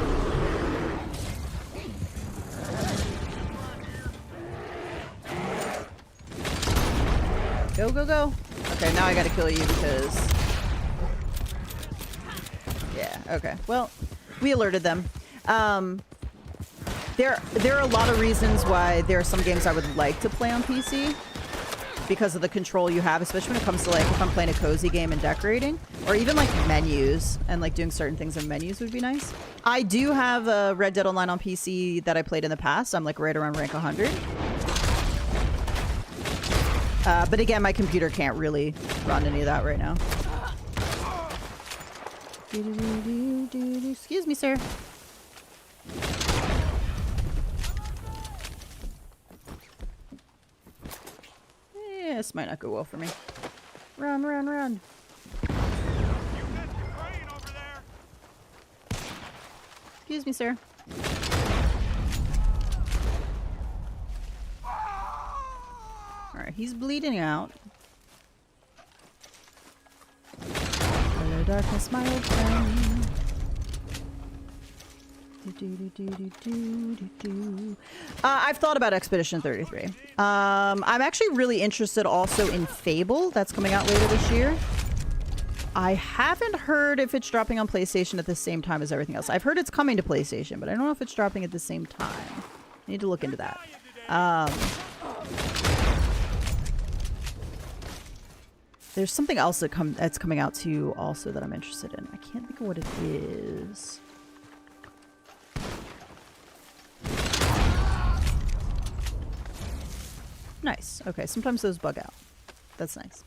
Go, go, go. Okay, now I gotta kill you because... Yeah, okay. Well, we alerted them. There are a lot of reasons why there are some games I would like to play on PC. Because of the control you have, especially when it comes to like if I'm playing a cozy game and decorating, or even like menus and like doing certain things in menus would be nice. I do have a Red Dead Online on PC that I played in the past. I'm like right around rank 100. But again, my computer can't really run any of that right now. Excuse me, sir. Yeah, this might not go well for me. Run, run, run. Excuse me, sir. Alright, he's bleeding out. Hello, darkness, my old friend. I've thought about Expedition 33. I'm actually really interested also in Fable. That's coming out later this year. I haven't heard if it's dropping on PlayStation at the same time as everything else. I've heard it's coming to PlayStation, but I don't know if it's dropping at the same time. I need to look into that. There's something else that's coming out too also that I'm interested in. I can't think of what it is. Nice. Okay, sometimes those bug out. That's nice.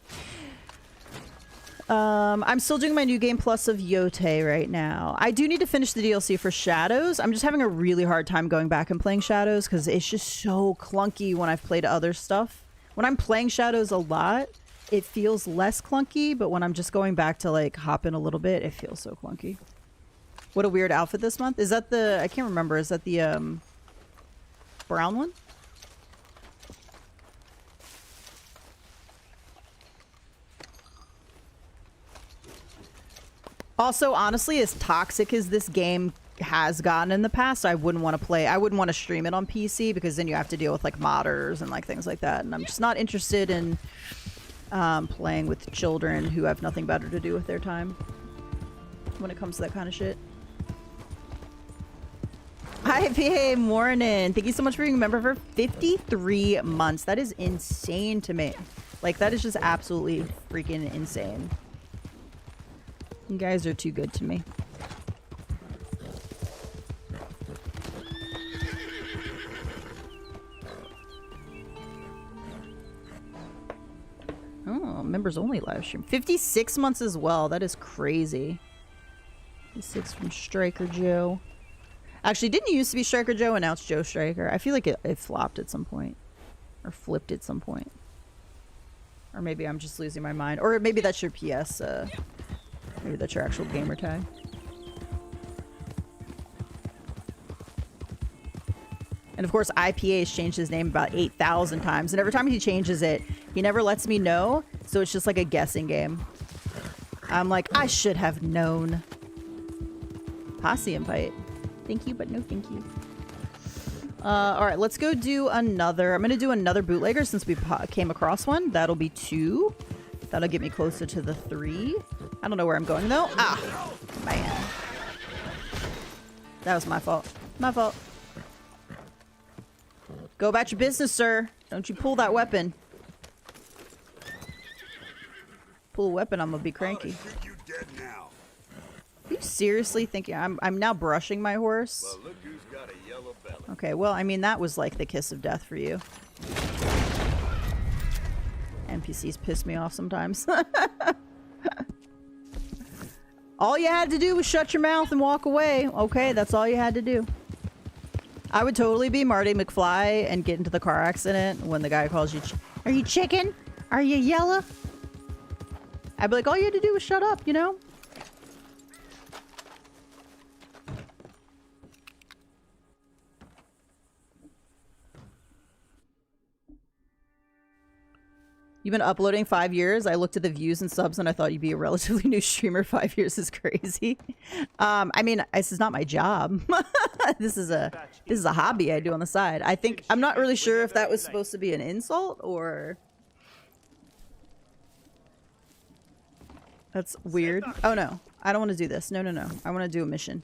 I'm still doing my New Game Plus of Yote right now. I do need to finish the DLC for Shadows. I'm just having a really hard time going back and playing Shadows because it's just so clunky when I've played other stuff. When I'm playing Shadows a lot, it feels less clunky, but when I'm just going back to like hop in a little bit, it feels so clunky. What a weird outfit this month. Is that the... I can't remember. Is that the brown one? Also, honestly, as toxic as this game has gotten in the past. So I wouldn't want to play. I wouldn't want to stream it on PC because then you have to deal with like modders and like things like that. And I'm just not interested in playing with children who have nothing better to do with their time when it comes to that kind of shit. Hi, PA morning. Thank you so much for being a member for 53 months. That is insane to me. Like, that is just absolutely freaking insane. You guys are too good to me. Oh, members only live stream. 56 months as well. That is crazy. 56 from Striker Joe. Actually, didn't it used to be Striker Joe and now it's Joe Striker? I feel like it flopped at some point. Or flipped at some point. Or maybe I'm just losing my mind. Or maybe that's your PS, maybe that's your actual gamer tag. And of course, IPA has changed his name about 8,000 times. And every time he changes it, he never lets me know. So it's just like a guessing game. I'm like, I should have known. Posse invite. Thank you, but no thank you. Alright, let's go do another. I'm going to do another bootlegger since we came across one. That'll be 2. That'll get me closer to the 3. I don't know where I'm going, though. Ah, man. That was my fault. My fault. Go about your business, sir. Don't you pull that weapon. Pull a weapon, I'm going to be cranky. Are you seriously thinking I'm now brushing my horse? Well, look who's got a yellow belly. Okay, well, I mean, that was like the kiss of death for you. NPCs piss me off sometimes. All you had to do was shut your mouth and walk away. Okay, that's all you had to do. I would totally be Marty McFly and get into the car accident when the guy calls you, are you chicken? Are you yellow? I'd be like, all you had to do was shut up, you know? You've been uploading 5 years. I looked at the views and subs and I thought you'd be a relatively new streamer. 5 years is crazy. I mean, this is not my job. This is a hobby I do on the side. I'm not really sure if that was supposed to be an insult or... That's weird. Oh no, I don't want to do this. No. I want to do a mission.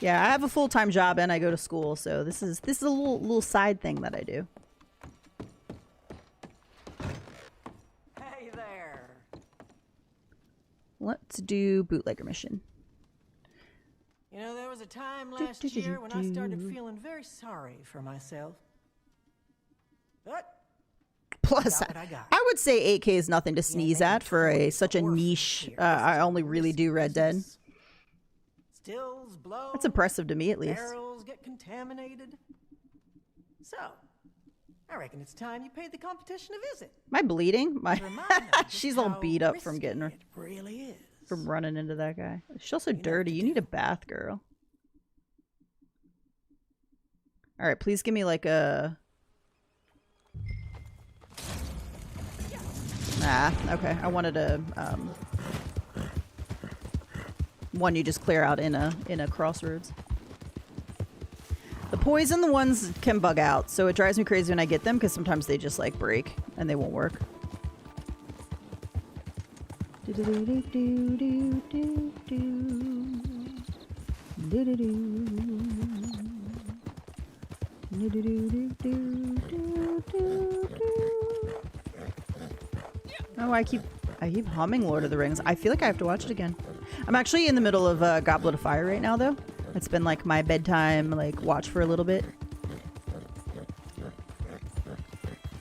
Yeah, I have a full-time job and I go to school, so this is a little side thing that I do. Hey there. Let's do bootlegger mission. You know, there was a time last year when I started feeling very sorry for myself. But Plus, I would say 8K is nothing to sneeze at for such a niche. I only really do Red Dead. Stills blow. That's impressive to me, at least. Barrels get contaminated. So, I reckon it's time you paid the competition a visit. Am I bleeding? Remind them just She's all how beat up from risky getting her. It really is. From running into that guy. She's also dirty. You need a bath, girl. Alright, please give me like a... okay. I wanted a, one you just clear out in a crossroads. The poison ones can bug out, so it drives me crazy when I get them, because sometimes they just, like, break, and they won't work. Oh, I keep humming Lord of the Rings. I feel like I have to watch it again. I'm actually in the middle of Goblet of Fire right now, though. It's been like my bedtime, like, watch for a little bit.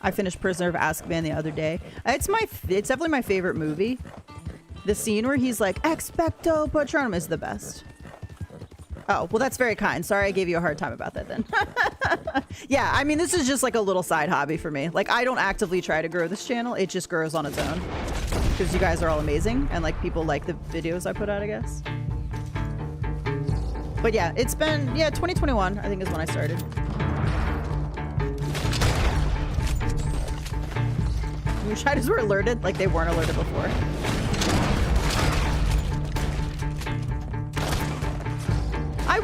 I finished Prisoner of Azkaban the other day. It's definitely my favorite movie. The scene where he's like, Expecto Patronum is the best. Oh, well, that's very kind. Sorry I gave you a hard time about that then. Yeah, I mean, this is just like a little side hobby for me. Like, I don't actively try to grow this channel. It just grows on its own. Because you guys are all amazing. And, like, people like the videos I put out, I guess. But yeah, it's been... Yeah, 2021, I think, is when I started. Your shadows were alerted? Like, they weren't alerted before.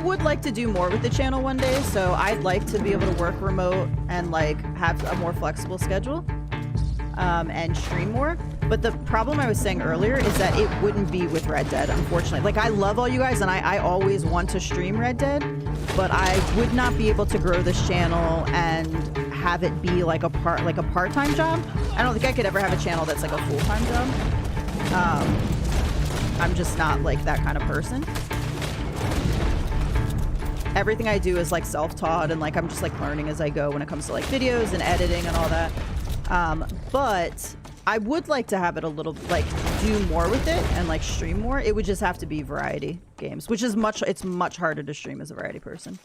would like to do more with the channel one day, so I'd like to be able to work remote and like have a more flexible schedule and stream more. But the problem I was saying earlier is that it wouldn't be with Red Dead, unfortunately. Like, I love all you guys, and I always want to stream Red Dead, but I would not be able to grow this channel and have it be like a part-time job. I don't think I could ever have a channel that's like a full-time job. I'm just not like that kind of person. Everything I do is like self-taught, and like I'm just like learning as I go when it comes to like videos and editing and all that. But I would like to have it a little, like, do more with it and like stream more. It would just have to be variety games, which is it's much harder to stream as a variety person.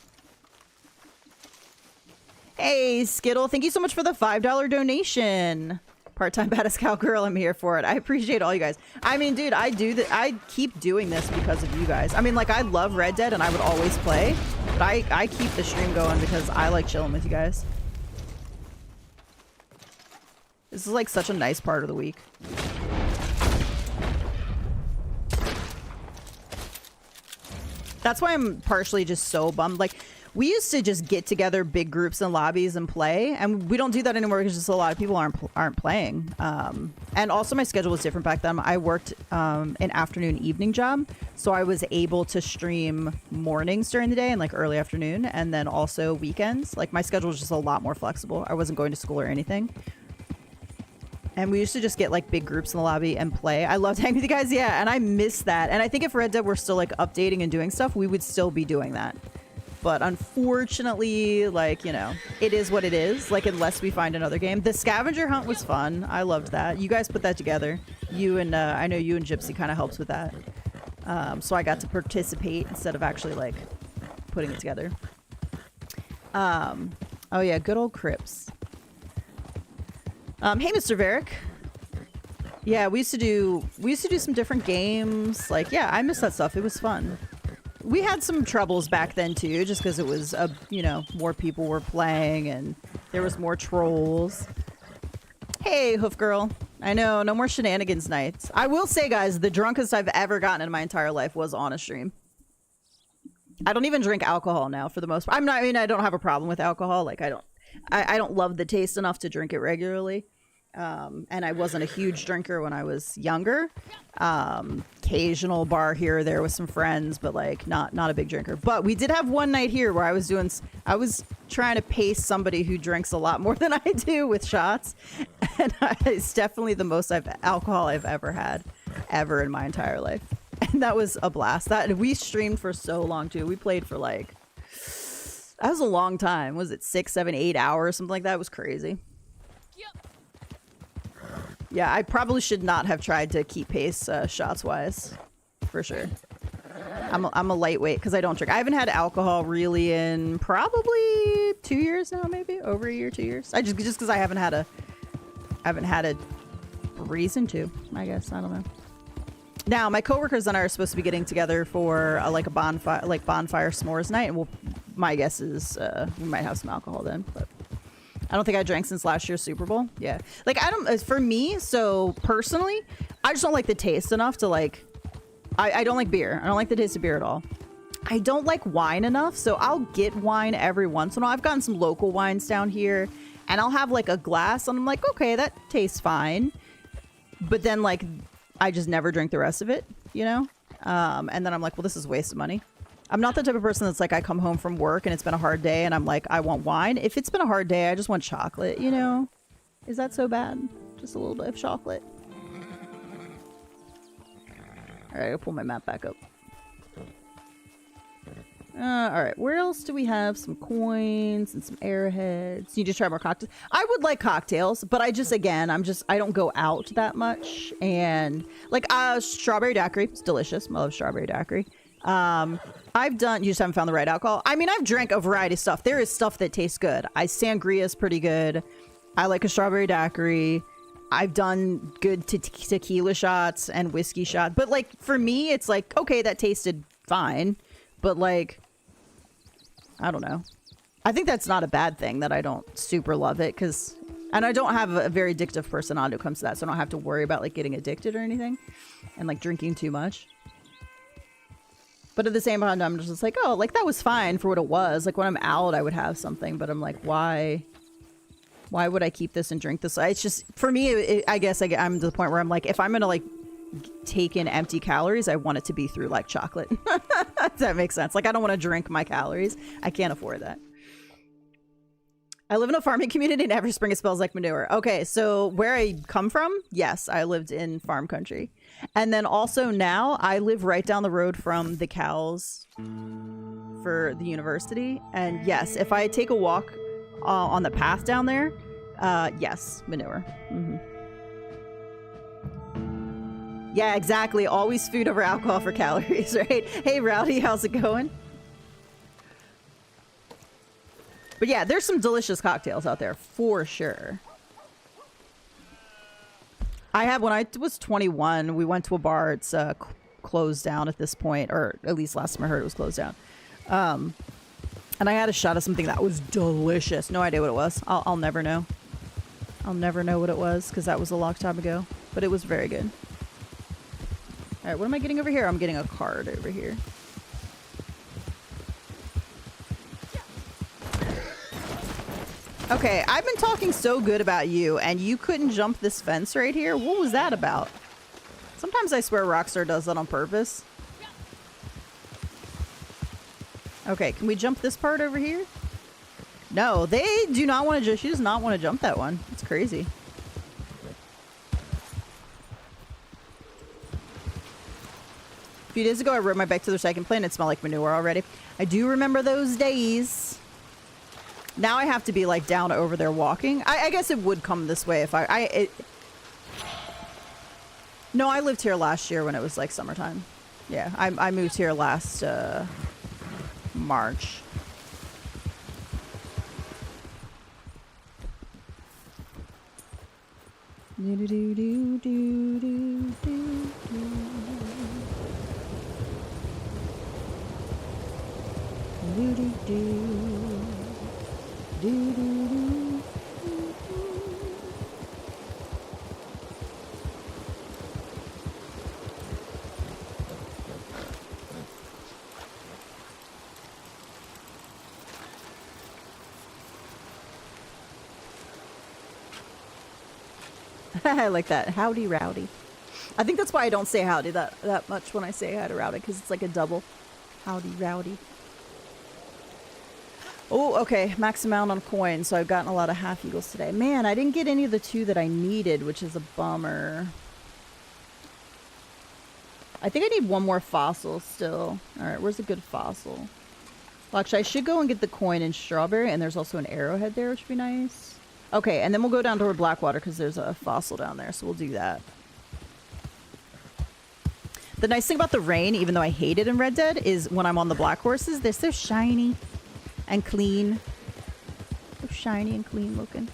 Hey, Skittle, thank you so much for the $5 donation. Part-time badass cowgirl, I'm here for it. I appreciate all you guys. I mean, dude, I keep doing this because of you guys. I mean, like, I love Red Dead and I would always play, but I keep the stream going because I like chilling with you guys. This is like such a nice part of the week. That's why I'm partially just so bummed. Like, we used to just get together big groups and lobbies and play, and we don't do that anymore because just a lot of people aren't playing. And also my schedule was different back then. I worked an afternoon evening job, so I was able to stream mornings during the day and like early afternoon, and then also weekends. Like, my schedule was just a lot more flexible. I wasn't going to school or anything. And we used to just get like big groups in the lobby and play. I loved hanging with you guys, yeah, and I miss that. And I think if Red Dead were still like updating and doing stuff, we would still be doing that. But unfortunately, like, you know, it is what it is. Like, unless we find another game. The scavenger hunt was fun. I loved that. You guys put that together. You and I know you and Gypsy kind of helps with that. So I got to participate instead of actually like putting it together. Oh yeah, good old Crips. Hey, Mr. Varick. Yeah, we used to do some different games. Like, yeah, I miss that stuff. It was fun. We had some troubles back then too, just because it was you know, more people were playing and there was more trolls. Hey, Hoof Girl. I know, no more shenanigans nights. I will say, guys, the drunkest I've ever gotten in my entire life was on a stream. I don't even drink alcohol now for the most part. I mean, I don't have a problem with alcohol. Like, I don't love the taste enough to drink it regularly. And I wasn't a huge drinker when I was younger. Occasional bar here or there with some friends, but like not a big drinker. But we did have one night here where I was trying to pace somebody who drinks a lot more than I do with shots. And it's definitely the most alcohol I've ever had ever in my entire life. And that was a blast. That we streamed for so long too. We played for like, that was a long time. Was it 6, 7, 8 hours? Something like that. It was crazy. Yeah, I probably should not have tried to keep pace shots wise, for sure. I'm a lightweight because I don't drink. I haven't had alcohol really in probably 2 years now, maybe over a year, 2 years. I just because I haven't had a reason to. I guess I don't know. Now my coworkers and I are supposed to be getting together for like a bonfire s'mores night, and my guess is we might have some alcohol then, but. I don't think I drank since last year's Super Bowl. Yeah. Like, for me, so personally, I just don't like the taste enough to like, I don't like beer. I don't like the taste of beer at all. I don't like wine enough, so I'll get wine every once in a while. I've gotten some local wines down here, and I'll have like a glass, and I'm like, okay, that tastes fine. But then like, I just never drink the rest of it, you know? And then I'm like, well, this is a waste of money. I'm not the type of person that's like, I come home from work and it's been a hard day and I'm like, I want wine. If it's been a hard day, I just want chocolate, you know? Is that so bad? Just a little bit of chocolate. All right, I'll pull my map back up. All right, where else do we have some coins and some arrowheads? You just try more cocktails. I would like cocktails, but I don't go out that much. And like, strawberry daiquiri, it's delicious. I love strawberry daiquiri. You just haven't found the right alcohol. I mean, I've drank a variety of stuff. There is stuff that tastes good. Sangria is pretty good. I like a strawberry daiquiri. I've done good tequila shots and whiskey shots. But like, for me, it's like, okay, that tasted fine. But like, I don't know. I think that's not a bad thing that I don't super love it. And I don't have a very addictive personality when it comes to that. So I don't have to worry about like getting addicted or anything. And like drinking too much. But at the same time, I'm just like, oh, like that was fine for what it was. Like when I'm out, I would have something, but I'm like, why would I keep this and drink this? It's just, for me, I guess I'm to the point where I'm like, if I'm going to like take in empty calories, I want it to be through like chocolate. Does that make sense? Like I don't want to drink my calories. I can't afford that. I live in a farming community and every spring it smells like manure. Okay, so where I come from, yes, I lived in farm country. And then also now I live right down the road from the cows for the university. And yes, if I take a walk on the path down there, yes, manure. Yeah, exactly. Always food over alcohol for calories, right? Hey, Rowdy, how's it going? But yeah, there's some delicious cocktails out there for sure. I had, when I was 21, we went to a bar. It's closed down at this point, or at least last time I heard it was closed down. And I had a shot of something that was delicious. No idea what it was. I'll never know. I'll never know what it was because that was a long time ago. But it was very good. All right, what am I getting over here? I'm getting a card over here. Okay, I've been talking so good about you, and you couldn't jump this fence right here? What was that about? Sometimes I swear Rockstar does that on purpose. Okay, can we jump this part over here? No, they do not want to. She does not want to jump that one. It's crazy. A few days ago, I rode my bike to the recycling plant. It smelled like manure already. I do remember those days. Now I have to be like down over there walking. I guess it would come this way if No, I lived here last year when it was like summertime. Yeah, I moved here last March. Do do do do do do do. Do do do. Do, do, do. I like that. Howdy rowdy. I think that's why I don't say howdy that much when I say hi to rowdy, because it's like a double. Howdy rowdy. Oh, okay. Max amount on coins, so I've gotten a lot of half eagles today. Man, I didn't get any of the 2 that I needed, which is a bummer. I think I need 1 more fossil still. Alright, where's a good fossil? Well, actually, I should go and get the coin in strawberry, and there's also an arrowhead there, which would be nice. Okay, and then we'll go down toward Blackwater, because there's a fossil down there, so we'll do that. The nice thing about the rain, even though I hate it in Red Dead, is when I'm on the black horses, they're so shiny. And clean. So shiny and clean looking.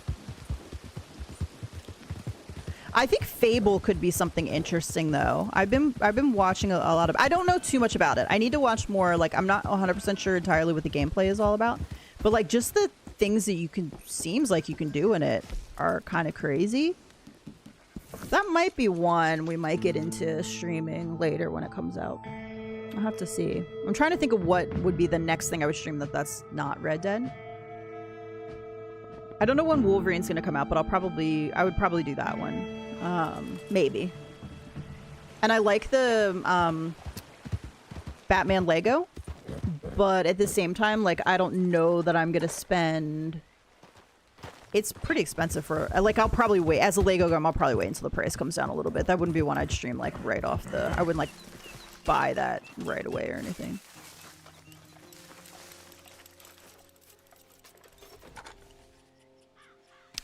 I think Fable could be something interesting though. I've been watching a lot of, I don't know too much about it. I need to watch more. Like I'm not 100% sure entirely what the gameplay is all about. But like just the things that seems like you can do in it are kind of crazy. That might be one we might get into streaming later when it comes out. I'll have to see. I'm trying to think of what would be the next thing I would stream that's not Red Dead. I don't know when Wolverine's gonna come out, but I would probably do that one. Maybe. And I like the Batman Lego, but at the same time, like I don't know that I'm gonna spend. It's pretty expensive for like I'll probably wait as a Lego game. I'll probably wait until the price comes down a little bit. That wouldn't be one I'd stream like right off the. I wouldn't like buy that right away or anything.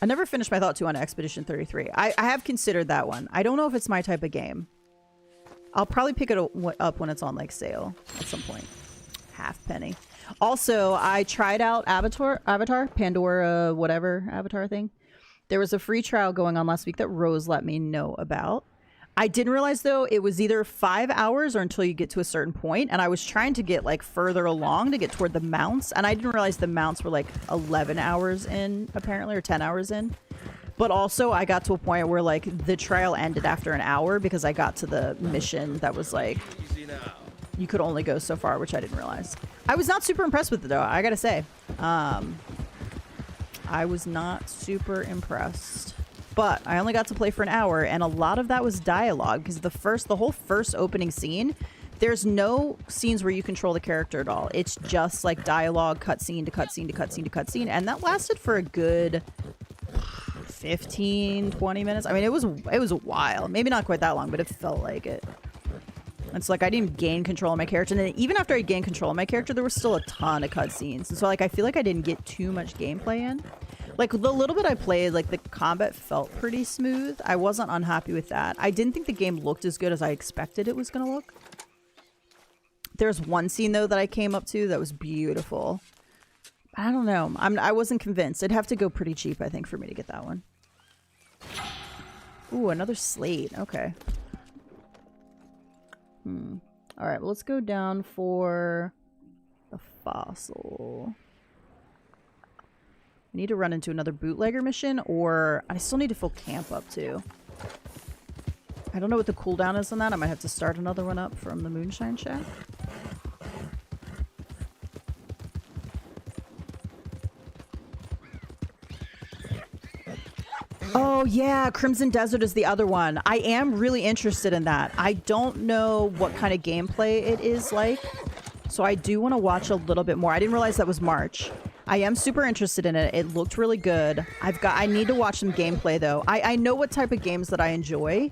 I never finished my thought 2 on Expedition 33. I have considered that one. I don't know if it's my type of game. I'll probably pick it up when it's on like sale at some point. Half penny. Also, I tried out Avatar, Pandora, whatever Avatar thing. There was a free trial going on last week that Rose let me know about. I didn't realize though it was either 5 hours or until you get to a certain point, and I was trying to get like further along to get toward the mounts, and I didn't realize the mounts were like 11 hours in apparently, or 10 hours in. But also I got to a point where like the trial ended after an hour because I got to the mission that was like you could only go so far, which I didn't realize. I was not super impressed with it, though, I gotta say. I was not super impressed. But I only got to play for an hour, and a lot of that was dialogue, because the whole first opening scene, there's no scenes where you control the character at all. It's just like dialogue, cutscene to cutscene to cutscene to cutscene, and that lasted for a good 15, 20 minutes. I mean, it was a while. Maybe not quite that long, but it felt like it. It's like I didn't gain control of my character, and then even after I gained control of my character, there was still a ton of cutscenes. And so like I feel like I didn't get too much gameplay in. Like, the little bit I played, like, the combat felt pretty smooth. I wasn't unhappy with that. I didn't think the game looked as good as I expected it was going to look. There's one scene, though, that I came up to that was beautiful. I don't know. I wasn't convinced. It'd have to go pretty cheap, I think, for me to get that one. Ooh, another slate. Okay. All right, well, let's go down for the fossil. I need to run into another bootlegger mission, or I still need to fill camp up too. I don't know what the cooldown is on that. I might have to start another one up from the Moonshine Shack. Oh yeah, Crimson Desert is the other one. I am really interested in that. I don't know what kind of gameplay it is like, so I do want to watch a little bit more. I didn't realize that was March. I am super interested in it. It looked really good. I need to watch some gameplay though. I know what type of games that I enjoy.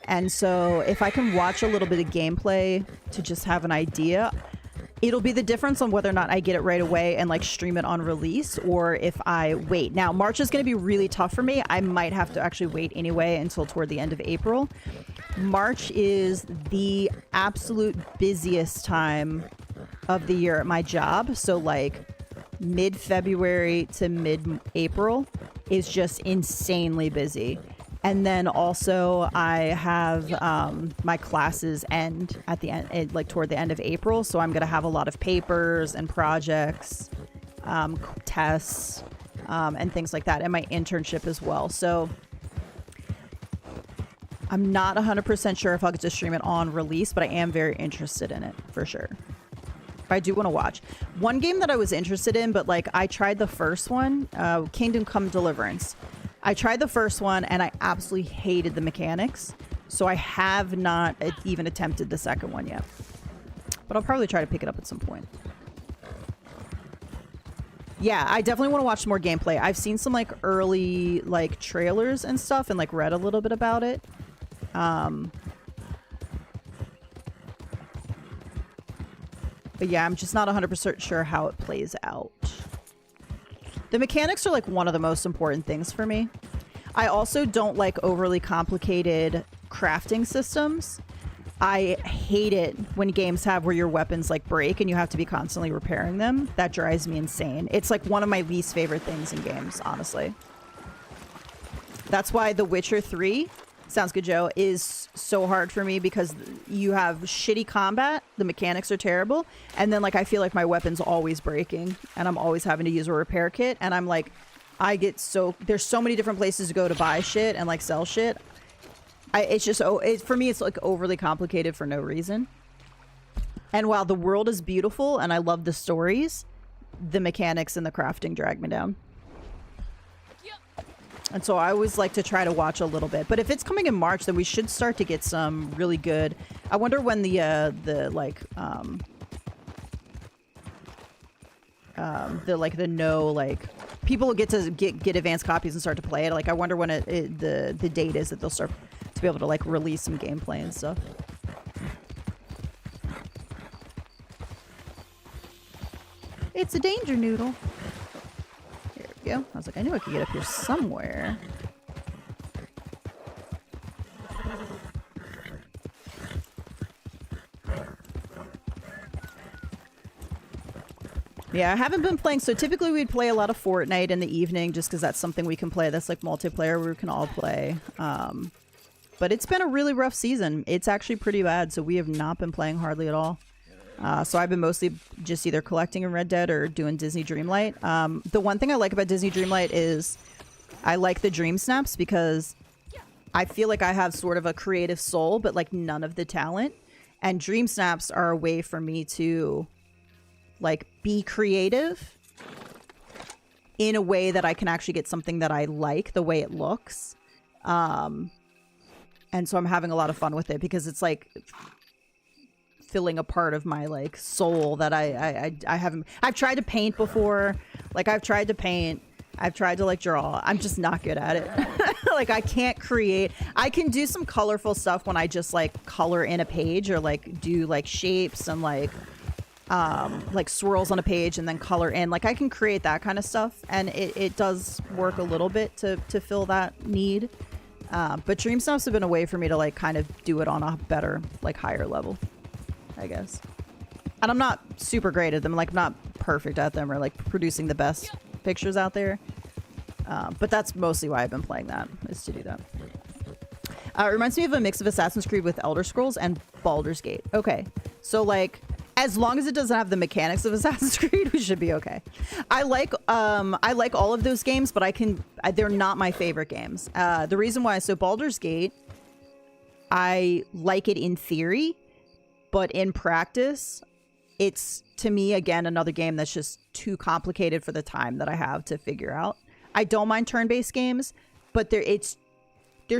And so if I can watch a little bit of gameplay to just have an idea, it'll be the difference on whether or not I get it right away and like stream it on release, or if I wait. Now, March is going to be really tough for me. I might have to actually wait anyway until toward the end of April. March is the absolute busiest time of the year at my job. So like mid-February to mid-April is just insanely busy. And then also I have my classes end at the end, like toward the end of April. So I'm going to have a lot of papers and projects, tests, and things like that, and my internship as well. So I'm not 100% sure if I'll get to stream it on release, but I am very interested in it for sure. I do want to watch. One game that I was interested in, but like I tried the first one, Kingdom Come Deliverance. I tried the first one and I absolutely hated the mechanics. So I have not even attempted the second one yet. But I'll probably try to pick it up at some point. Yeah, I definitely want to watch some more gameplay. I've seen some like early like trailers and stuff and like read a little bit about it. But yeah, I'm just not 100% sure how it plays out. The mechanics are like one of the most important things for me. I also don't like overly complicated crafting systems. I hate it when games have where your weapons like break and you have to be constantly repairing them. That drives me insane. It's like one of my least favorite things in games, honestly. That's why The Witcher 3, sounds good, Joe, is so hard for me, because you have shitty combat, the mechanics are terrible, and then like I feel like my weapon's always breaking and I'm always having to use a repair kit, and I'm like, there's so many different places to go to buy shit and like sell shit. It's just, for me it's like overly complicated for no reason. And while the world is beautiful and I love the stories, the mechanics and the crafting drag me down. And so I always like to try to watch a little bit. But if it's coming in March, then we should start to get some really good. I wonder when the people will get to get advanced copies and start to play it. Like I wonder when the date is that they'll start to be able to like release some gameplay and stuff. It's a danger noodle. Here we go. I was like, I knew I could get up here somewhere. Yeah, I haven't been playing. So typically we'd play a lot of Fortnite in the evening just because that's something we can play. That's like multiplayer where we can all play. But it's been a really rough season. It's actually pretty bad. So we have not been playing hardly at all. So I've been mostly just either collecting in Red Dead or doing Disney Dreamlight. The one thing I like about Disney Dreamlight is I like the dream snaps because I feel like I have sort of a creative soul, but like none of the talent. And dream snaps are a way for me to like be creative in a way that I can actually get something that I like the way it looks. And so I'm having a lot of fun with it because it's like filling a part of my like soul that I haven't. I've tried to paint before. Like I've tried to paint. I've tried to like draw. I'm just not good at it. Like I can't create. I can do some colorful stuff when I just like color in a page or like do like shapes and like swirls on a page and then color in. Like I can create that kind of stuff, and it does work a little bit to fill that need. But dream snaps have been a way for me to like kind of do it on a better, like higher level, I guess. And I'm not super great at them. Like I'm not perfect at them or like producing the best pictures out there. But that's mostly why I've been playing that, is to do that. It reminds me of a mix of Assassin's Creed with Elder Scrolls and Baldur's Gate. Okay, so like as long as it doesn't have the mechanics of Assassin's Creed, we should be okay. I like all of those games, but they're not my favorite games. The reason why, so Baldur's Gate, I like it in theory, but in practice, it's, to me, again, another game that's just too complicated for the time that I have to figure out. I don't mind turn-based games, but there's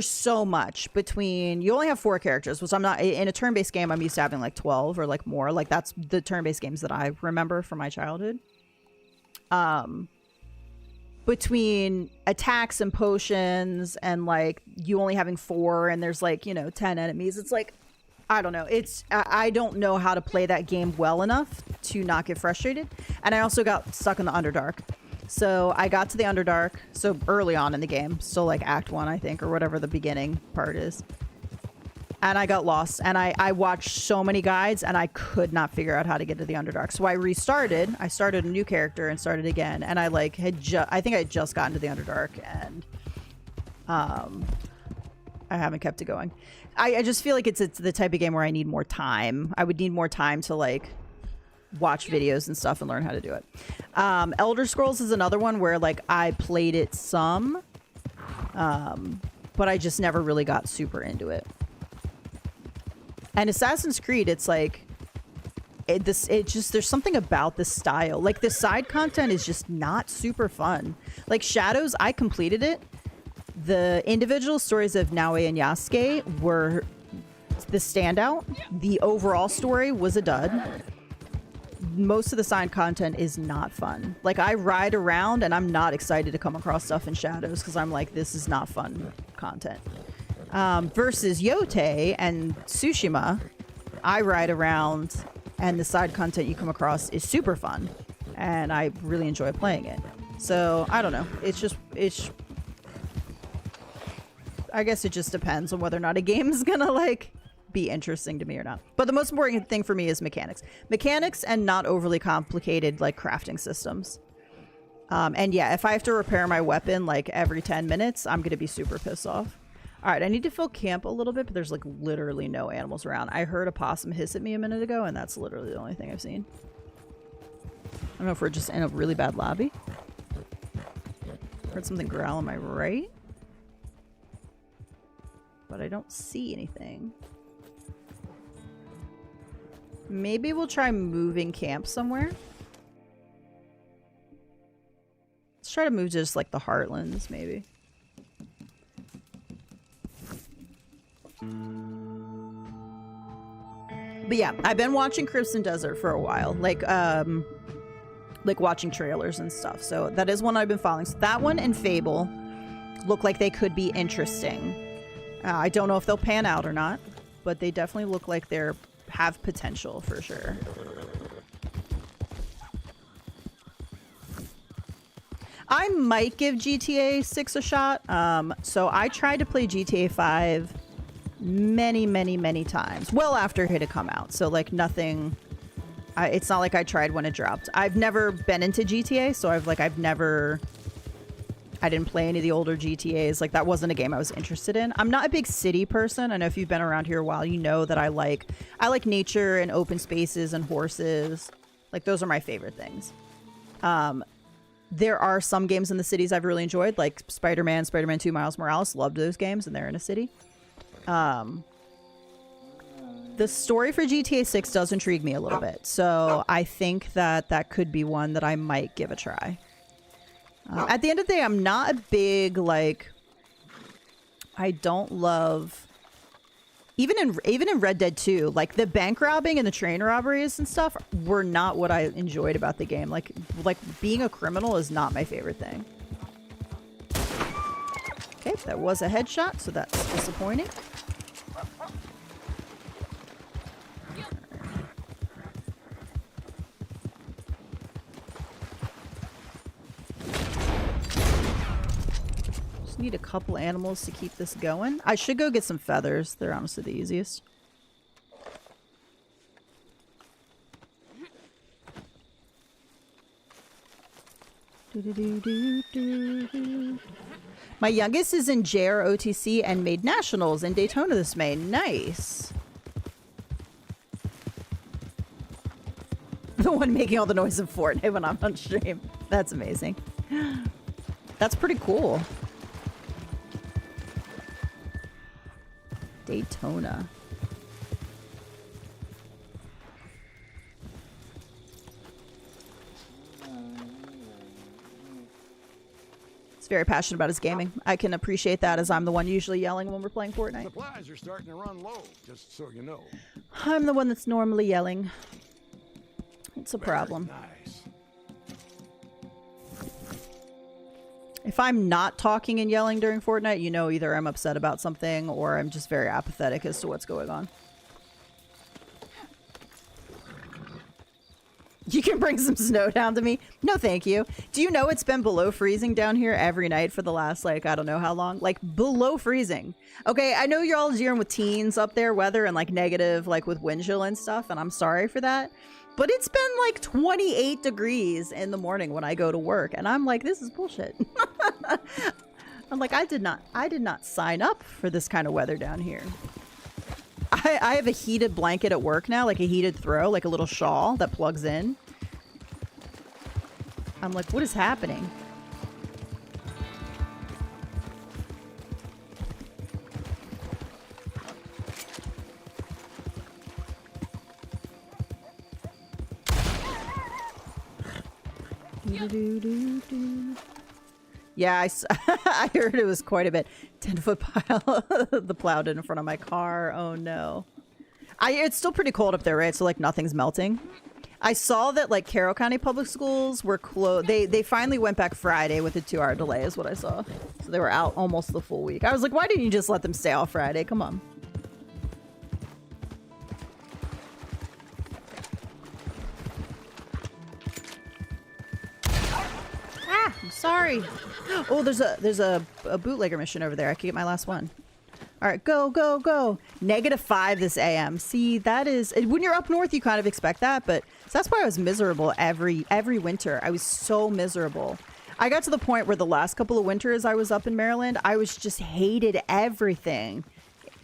so much between, you only have 4 characters, which I'm not, in a turn-based game, I'm used to having like 12 or like more. Like that's the turn-based games that I remember from my childhood. Between attacks and potions and like you only having 4 and there's like, 10 enemies, it's like, I don't know. I don't know how to play that game well enough to not get frustrated. And I also got stuck in the Underdark. So I got to the Underdark, so early on in the game, so like Act 1, I think, or whatever the beginning part is. And I got lost, and I watched so many guides, and I could not figure out how to get to the Underdark. So I restarted. I started a new character and started again, and I like I think I had just gotten to the Underdark, and I haven't kept it going. I just feel like it's the type of game where I need more time. I would need more time to like watch videos and stuff and learn how to do it. Elder Scrolls is another one where like I played it some, but I just never really got super into it. And Assassin's Creed, it's like there's something about the style. Like the side content is just not super fun. Like Shadows, I completed it. The individual stories of Naue and Yasuke were the standout. The overall story was a dud. Most of the side content is not fun. Like I ride around and I'm not excited to come across stuff in Shadows because I'm like, this is not fun content. Versus Yote and Tsushima, I ride around and the side content you come across is super fun and I really enjoy playing it. So I don't know. I guess it just depends on whether or not a game is gonna like be interesting to me or not. But the most important thing for me is mechanics. Mechanics and not overly complicated like crafting systems. And yeah, if I have to repair my weapon like every 10 minutes, I'm gonna be super pissed off. All right, I need to fill camp a little bit, but there's like literally no animals around. I heard a possum hiss at me a minute ago, and that's literally the only thing I've seen. I don't know if we're just in a really bad lobby. Heard something growl on my right. But I don't see anything. Maybe we'll try moving camp somewhere. Let's try to move to just like the Heartlands, maybe. But yeah, I've been watching Crimson Desert for a while, like watching trailers and stuff. So that is one I've been following. So that one and Fable look like they could be interesting. I don't know if they'll pan out or not, but they definitely look like they have potential for sure. I might give GTA 6 a shot. So I tried to play GTA 5 many times. Well after it had come out. So like nothing... it's not like I tried when it dropped. I've never been into GTA, so I didn't play any of the older GTAs. Like that wasn't a game I was interested in. I'm not a big city person. I know if you've been around here a while, you know that I like nature and open spaces and horses. Like those are my favorite things. There are some games in the cities I've really enjoyed, like Spider-Man 2 Miles Morales. Loved those games and they're in a city. the story for GTA 6 does intrigue me a little bit. So I think that that could be one that I might give a try. At the end of the day, I'm not a big, like... I don't love... Even in Red Dead 2, like, the bank robbing and the train robberies and stuff were not what I enjoyed about the game. Like being a criminal is not my favorite thing. Okay, that was a headshot, so that's disappointing. Just need a couple animals to keep this going. I should go get some feathers. They're honestly the easiest. My youngest is in JROTC and made nationals in Daytona this May. Nice. The one making all the noise in Fortnite when I'm on stream. That's amazing. That's pretty cool. Daytona. Very passionate about his gaming. I can appreciate that as I'm the one usually yelling when we're playing Fortnite. Supplies are starting to run low, just so you know. I'm the one that's normally yelling. It's a problem. Nice. If I'm not talking and yelling during Fortnite, you know either I'm upset about something or I'm just very apathetic as to what's going on. You can bring some snow down to me? No, thank you. Do you know it's been below freezing down here every night for the last, like, I don't know how long? Like, below freezing. Okay, I know you're all dealing with teens up there, weather, and, like, negative, like, with wind chill and stuff, and I'm sorry for that. But it's been, like, 28 degrees in the morning when I go to work, and I'm like, this is bullshit. I'm like, I did not sign up for this kind of weather down here. I have a heated blanket at work now, like a heated throw, like a little shawl that plugs in. I'm like, what is happening? Yeah, I heard it was quite a bit. 10-foot pile. The plow did in front of my car. Oh no. It's still pretty cold up there, right? So like nothing's melting. I saw that like Carroll County Public Schools were closed. They finally went back Friday with a 2-hour delay is what I saw. So they were out almost the full week. I was like, why didn't you just let them stay off Friday? Come on. I'm sorry. Oh, there's a bootlegger mission over there. I can get my last one. All right, go, go, go. -5 this AM. See, that is... When you're up north, you kind of expect that, but... So that's why I was miserable every winter. I was so miserable. I got to the point where the last couple of winters I was up in Maryland, I was just hated everything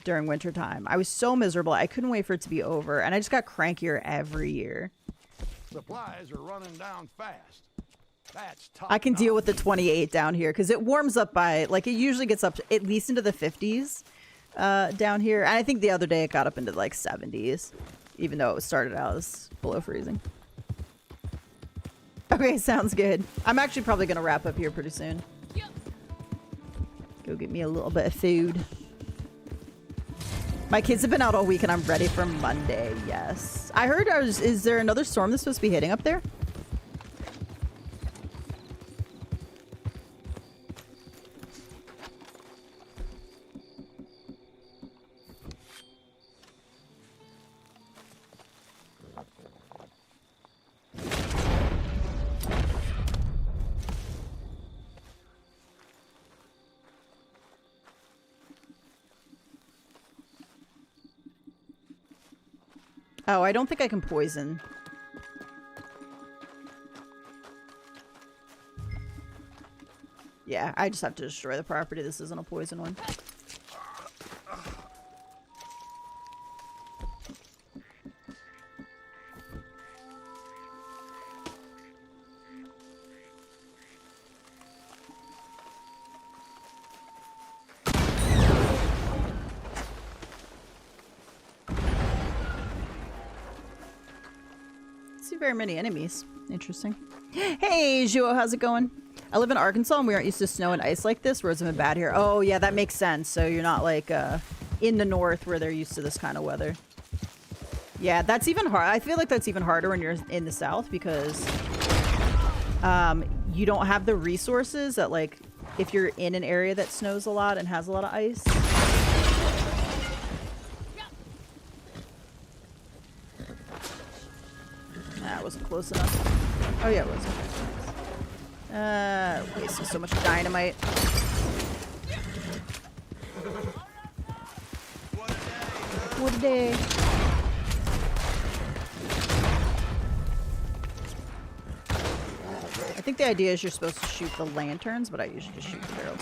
during wintertime. I was so miserable. I couldn't wait for it to be over, and I just got crankier every year. Supplies are running down fast. That's tough. I can deal with the 28 down here because it warms up by, like, it usually gets up to at least into the 50s down here. And I think the other day it got up into like 70s, even though it started out as below freezing. Okay, sounds good. I'm actually probably going to wrap up here pretty soon. Go get me a little bit of food. My kids have been out all week and I'm ready for Monday. Yes. I heard, is there another storm that's supposed to be hitting up there? Oh, I don't think I can poison. Yeah, I just have to destroy the property. This isn't a poison one. see very many enemies. Interesting. Hey, Juo, how's it going? I live in Arkansas and we aren't used to snow and ice like this. Roads have been bad here. Oh, yeah, that makes sense. So you're not like in the north where they're used to this kind of weather. Yeah, that's even hard. I feel like that's even harder when you're in the south because you don't have the resources that, like, if you're in an area that snows a lot and has a lot of ice. That wasn't close enough. Oh, yeah, it was. Wasted so much dynamite. What a day. I think the idea is you're supposed to shoot the lanterns, but I usually just shoot the barrels.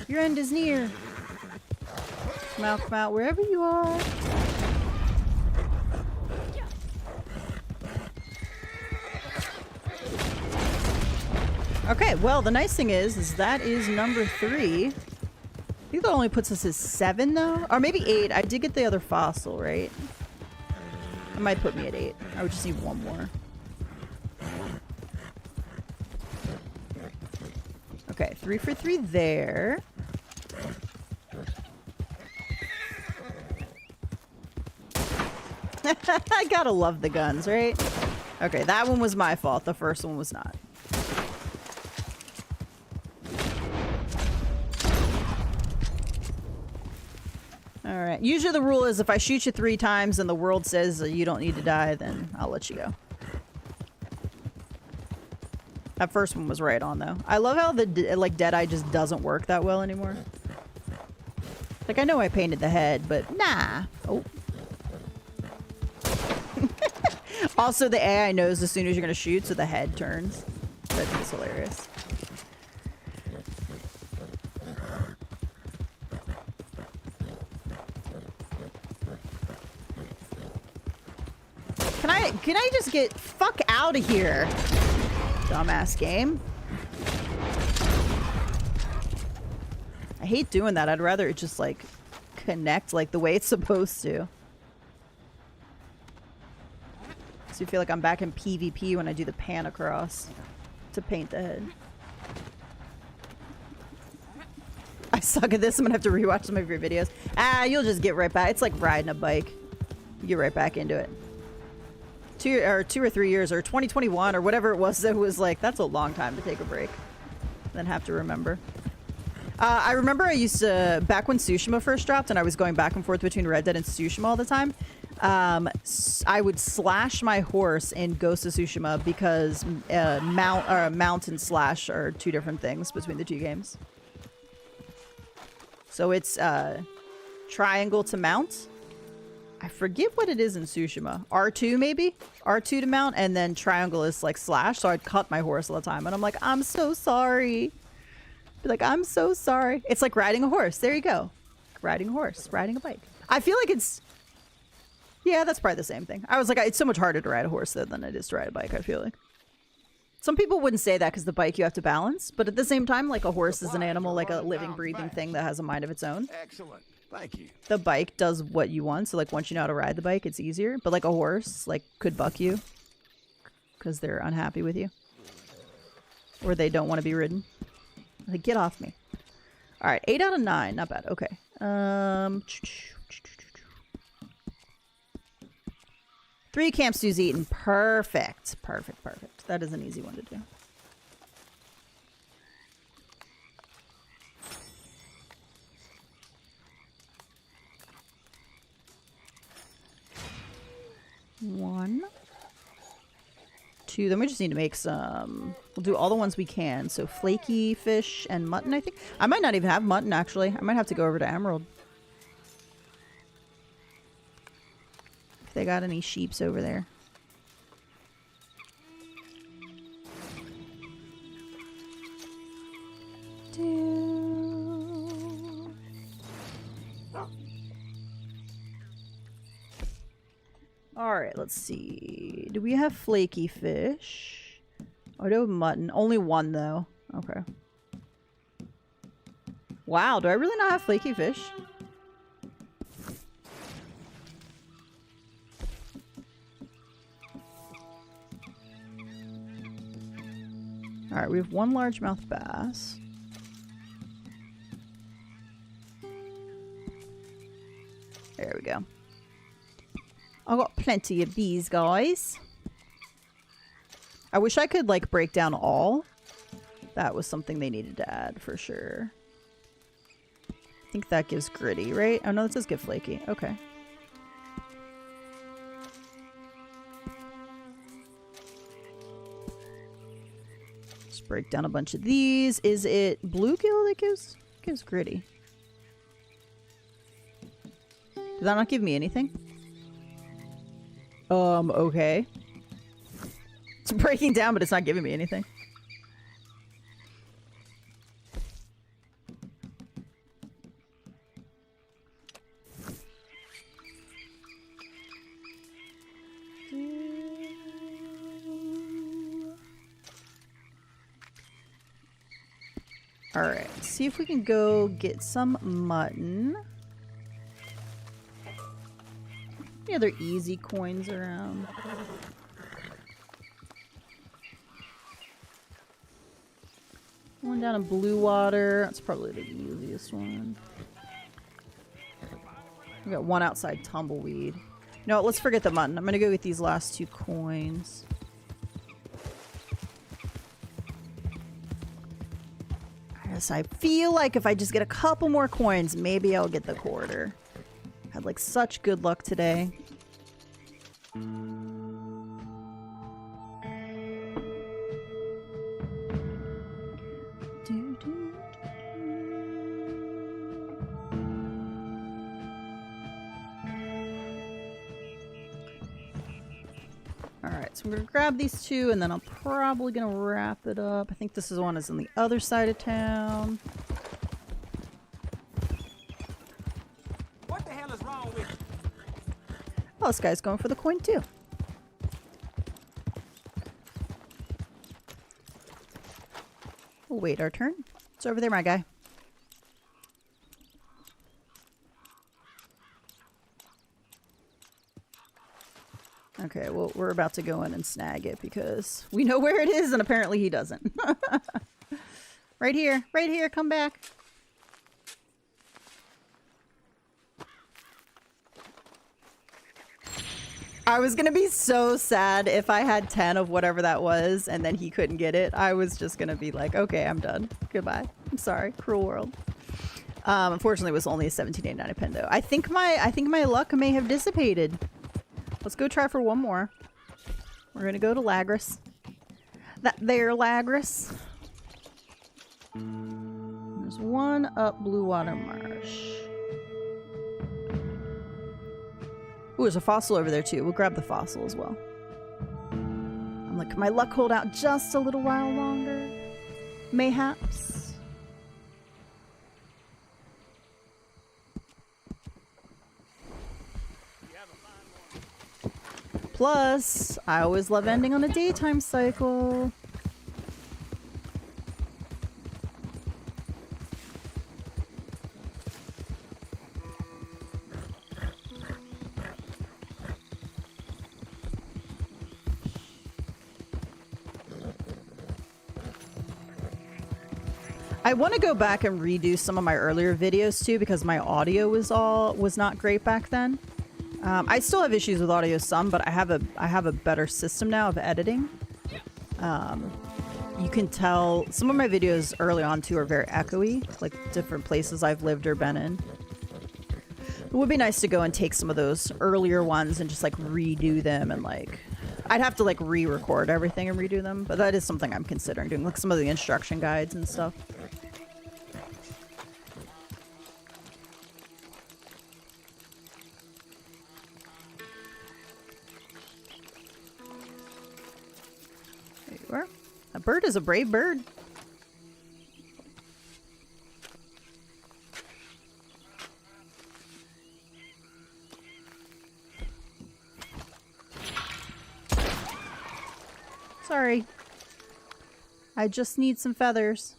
Your end is near. Come out, wherever you are. Okay, well, the nice thing is that is number 3. I think that only puts us as 7, though. Or maybe 8. I did get the other fossil, right? It might put me at 8. I would just need one more. Okay, 3 for 3 there. I gotta love the guns, right? Okay, that one was my fault. The first one was not. Alright. Usually the rule is if I shoot you 3 times and the world says you don't need to die, then I'll let you go. That first one was right on, though. I love how the like Deadeye just doesn't work that well anymore. Like, I know I painted the head, but nah. Oh. Also, the AI knows as soon as you're going to shoot, so the head turns. That is hilarious. Can I just get fuck out of here? Dumbass game. I hate doing that. I'd rather it just like connect like the way it's supposed to. So you feel like I'm back in PvP when I do the pan across to paint the head. I suck at this. I'm gonna have to rewatch some of your videos. Ah, you'll just get right back. It's like riding a bike. You get right back into it. 2 or 3 years or 2021 or whatever it was that was like, that's a long time to take a break. Then have to remember. I remember I used to, back when Tsushima first dropped and I was going back and forth between Red Dead and Tsushima all the time, I would slash my horse in Ghost of Tsushima because mount and slash are 2 different things between the 2 games. So it's triangle to mount. I forget what it is in Tsushima. R2 maybe? R2 to mount, and then triangle is like slash, so I'd cut my horse all the time. And I'm like, I'm so sorry. Be like, I'm so sorry. It's like riding a horse. There you go. Riding a horse. Riding a bike. I feel like it's... Yeah, that's probably the same thing. I was like, it's so much harder to ride a horse than it is to ride a bike, I feel like. Some people wouldn't say that because the bike you have to balance, but at the same time, like a horse is an animal, like a living, breathing thing that has a mind of its own. Excellent. Thank you. The bike does what you want, so like once you know how to ride the bike, it's easier. But like a horse, like could buck you because they're unhappy with you, or they don't want to be ridden. Like, get off me. All right, 8 out of 9, not bad. Okay. 3 camp stews eaten. Perfect. Perfect. Perfect. That is an easy one to do. One, 2. Then we just need to make some. We'll do all the ones we can. So flaky fish and mutton, I think. I might not even have mutton, actually. I might have to go over to Emerald. If they got any sheeps over there. Alright, let's see. Do we have flaky fish? Oh, I do have mutton. Only one, though. Okay. Wow, do I really not have flaky fish? Alright, we have one largemouth bass. There we go. I've got plenty of these guys. I wish I could, like, break down all. That was something they needed to add for sure. I think that gives gritty, right? Oh, no, that does give flaky. Okay. Just break down a bunch of these. Is it bluegill that gives gritty? Did that not give me anything? Okay. It's breaking down, but it's not giving me anything. Alright, see if we can go get some mutton. Any other easy coins around? One down in Blue Water. That's probably the easiest one. We got one outside Tumbleweed. No, let's forget the mutton. I'm gonna go get these last 2 coins. Yes, I feel like if I just get a couple more coins, maybe I'll get the quarter. Had like such good luck today. Alright, so I'm gonna grab these 2 and then I'm probably gonna wrap it up. I think this is one is on the other side of town. What the hell is wrong with you? Oh, this guy's going for the coin too. We'll wait our turn. It's over there, my guy. Okay, well, we're about to go in and snag it because we know where it is and apparently he doesn't. Right here, come back. I was gonna be so sad if I had 10 of whatever that was and then he couldn't get it. I was just gonna be like, okay, I'm done. Goodbye. I'm sorry. Cruel world. Unfortunately, it was only a 17.89 pen though. I think my luck may have dissipated. Let's go try for one more. We're gonna go to Lagris. That there, Lagris. There's one up Blue Water Marsh. Ooh, there's a fossil over there too. We'll grab the fossil as well. I'm like, can my luck hold out just a little while longer? Mayhaps. Plus, I always love ending on a daytime cycle. I want to go back and redo some of my earlier videos too because my audio was not great back then. I still have issues with audio some, but I have a better system now of editing. You can tell some of my videos early on too are very echoey, like different places I've lived or been in. It would be nice to go and take some of those earlier ones and just like redo them and like I'd have to like re-record everything and redo them, but that is something I'm considering doing, like some of the instruction guides and stuff. There you are. That bird is a brave bird. Sorry. I just need some feathers.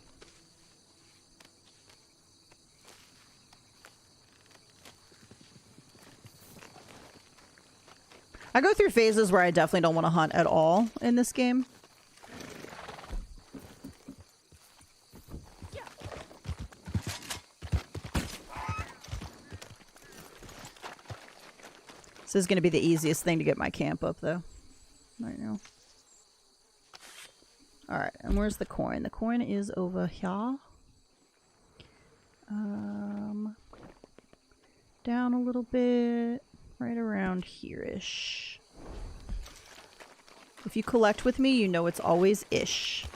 I go through phases where I definitely don't want to hunt at all in this game. This is going to be the easiest thing to get my camp up, though. Right now. Alright, and where's the coin? The coin is over here. Down a little bit. Right around here-ish. If you collect with me, you know it's always ish.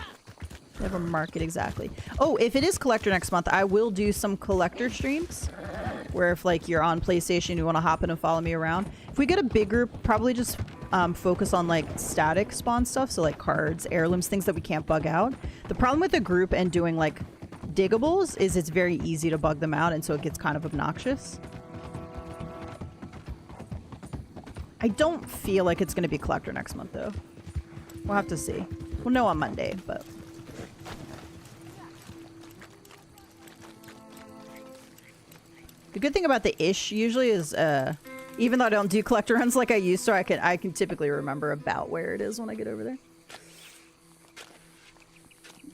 Never mark it exactly. Oh, if it is collector next month, I will do some collector streams. Where if like you're on PlayStation, you want to hop in and follow me around. If we get a big group, probably just focus on like static spawn stuff. So like cards, heirlooms, things that we can't bug out. The problem with a group and doing like diggables is it's very easy to bug them out. And so it gets kind of obnoxious. I don't feel like it's going to be collector next month, though. We'll have to see. We'll know on Monday, but... The good thing about the ish usually is, even though I don't do collector runs like I used to, I can typically remember about where it is when I get over there.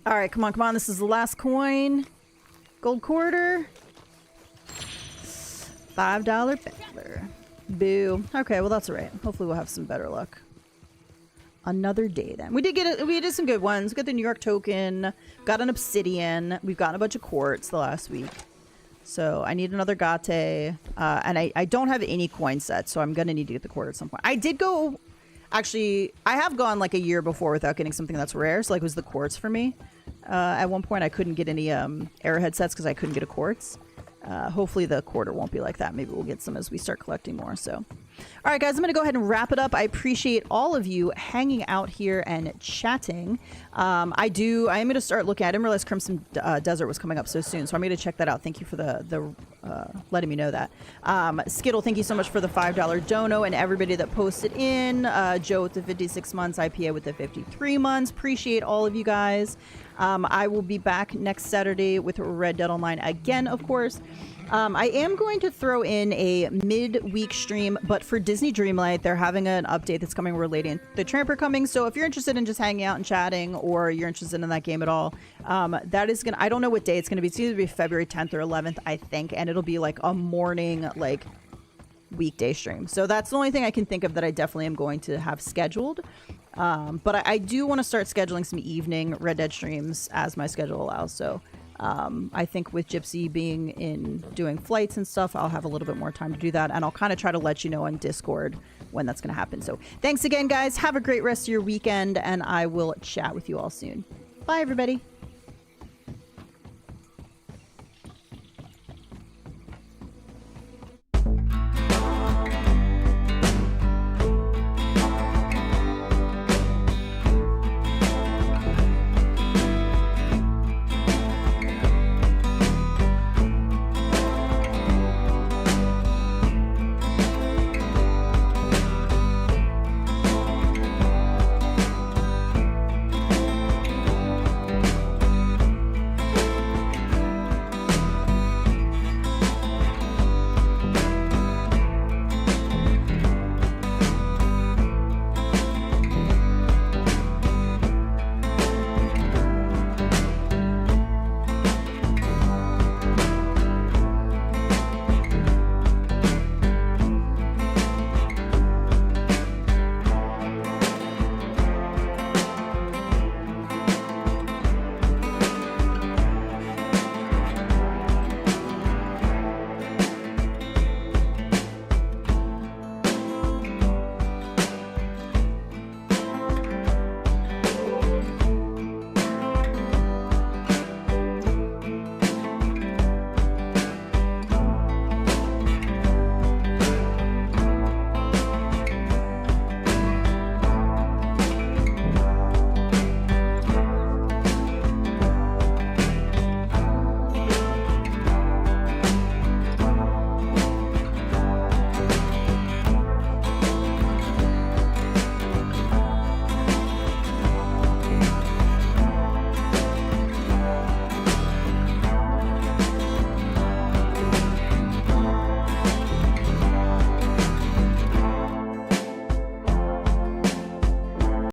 Alright, come on, come on. This is the last coin. Gold quarter. $5 battler. Boo. Okay, well that's alright. Hopefully we'll have some better luck. Another day then. We did some good ones. We got the New York token. Got an obsidian. We've gotten a bunch of quartz the last week. So I need another gate. And I don't have any coin sets, so I'm gonna need to get the quarter at some point. I did go... Actually, I have gone like a year before without getting something that's rare. So like it was the quartz for me. At one point I couldn't get any arrowhead sets because I couldn't get a quartz. Hopefully the quarter won't be like that. Maybe we'll get some as we start collecting more. So, all right, guys, I'm going to go ahead and wrap it up. I appreciate all of you hanging out here and chatting. I am going to start looking. I didn't realize Crimson Desert was coming up so soon, so I'm going to check that out. Thank you for the letting me know that. Skittle, thank you so much for the $5 dono and everybody that posted in. Joe with the 56 months, IPA with the 53 months. Appreciate all of you guys. I will be back next Saturday with Red Dead Online again, of course. I am going to throw in a mid-week stream, but for Disney Dreamlight, they're having an update that's coming relating the Tramper coming. So if you're interested in just hanging out and chatting, or you're interested in that game at all, that is gonna, I don't know what day it's gonna be. It's either be February 10th or 11th, I think, and it'll be like a morning, like weekday stream. So that's the only thing I can think of that I definitely am going to have scheduled. But I do want to start scheduling some evening Red Dead streams as my schedule allows. So I think with Gypsy being in doing flights and stuff, I'll have a little bit more time to do that. And I'll kind of try to let you know on Discord when that's going to happen. So thanks again, guys. Have a great rest of your weekend, and I will chat with you all soon. Bye, everybody.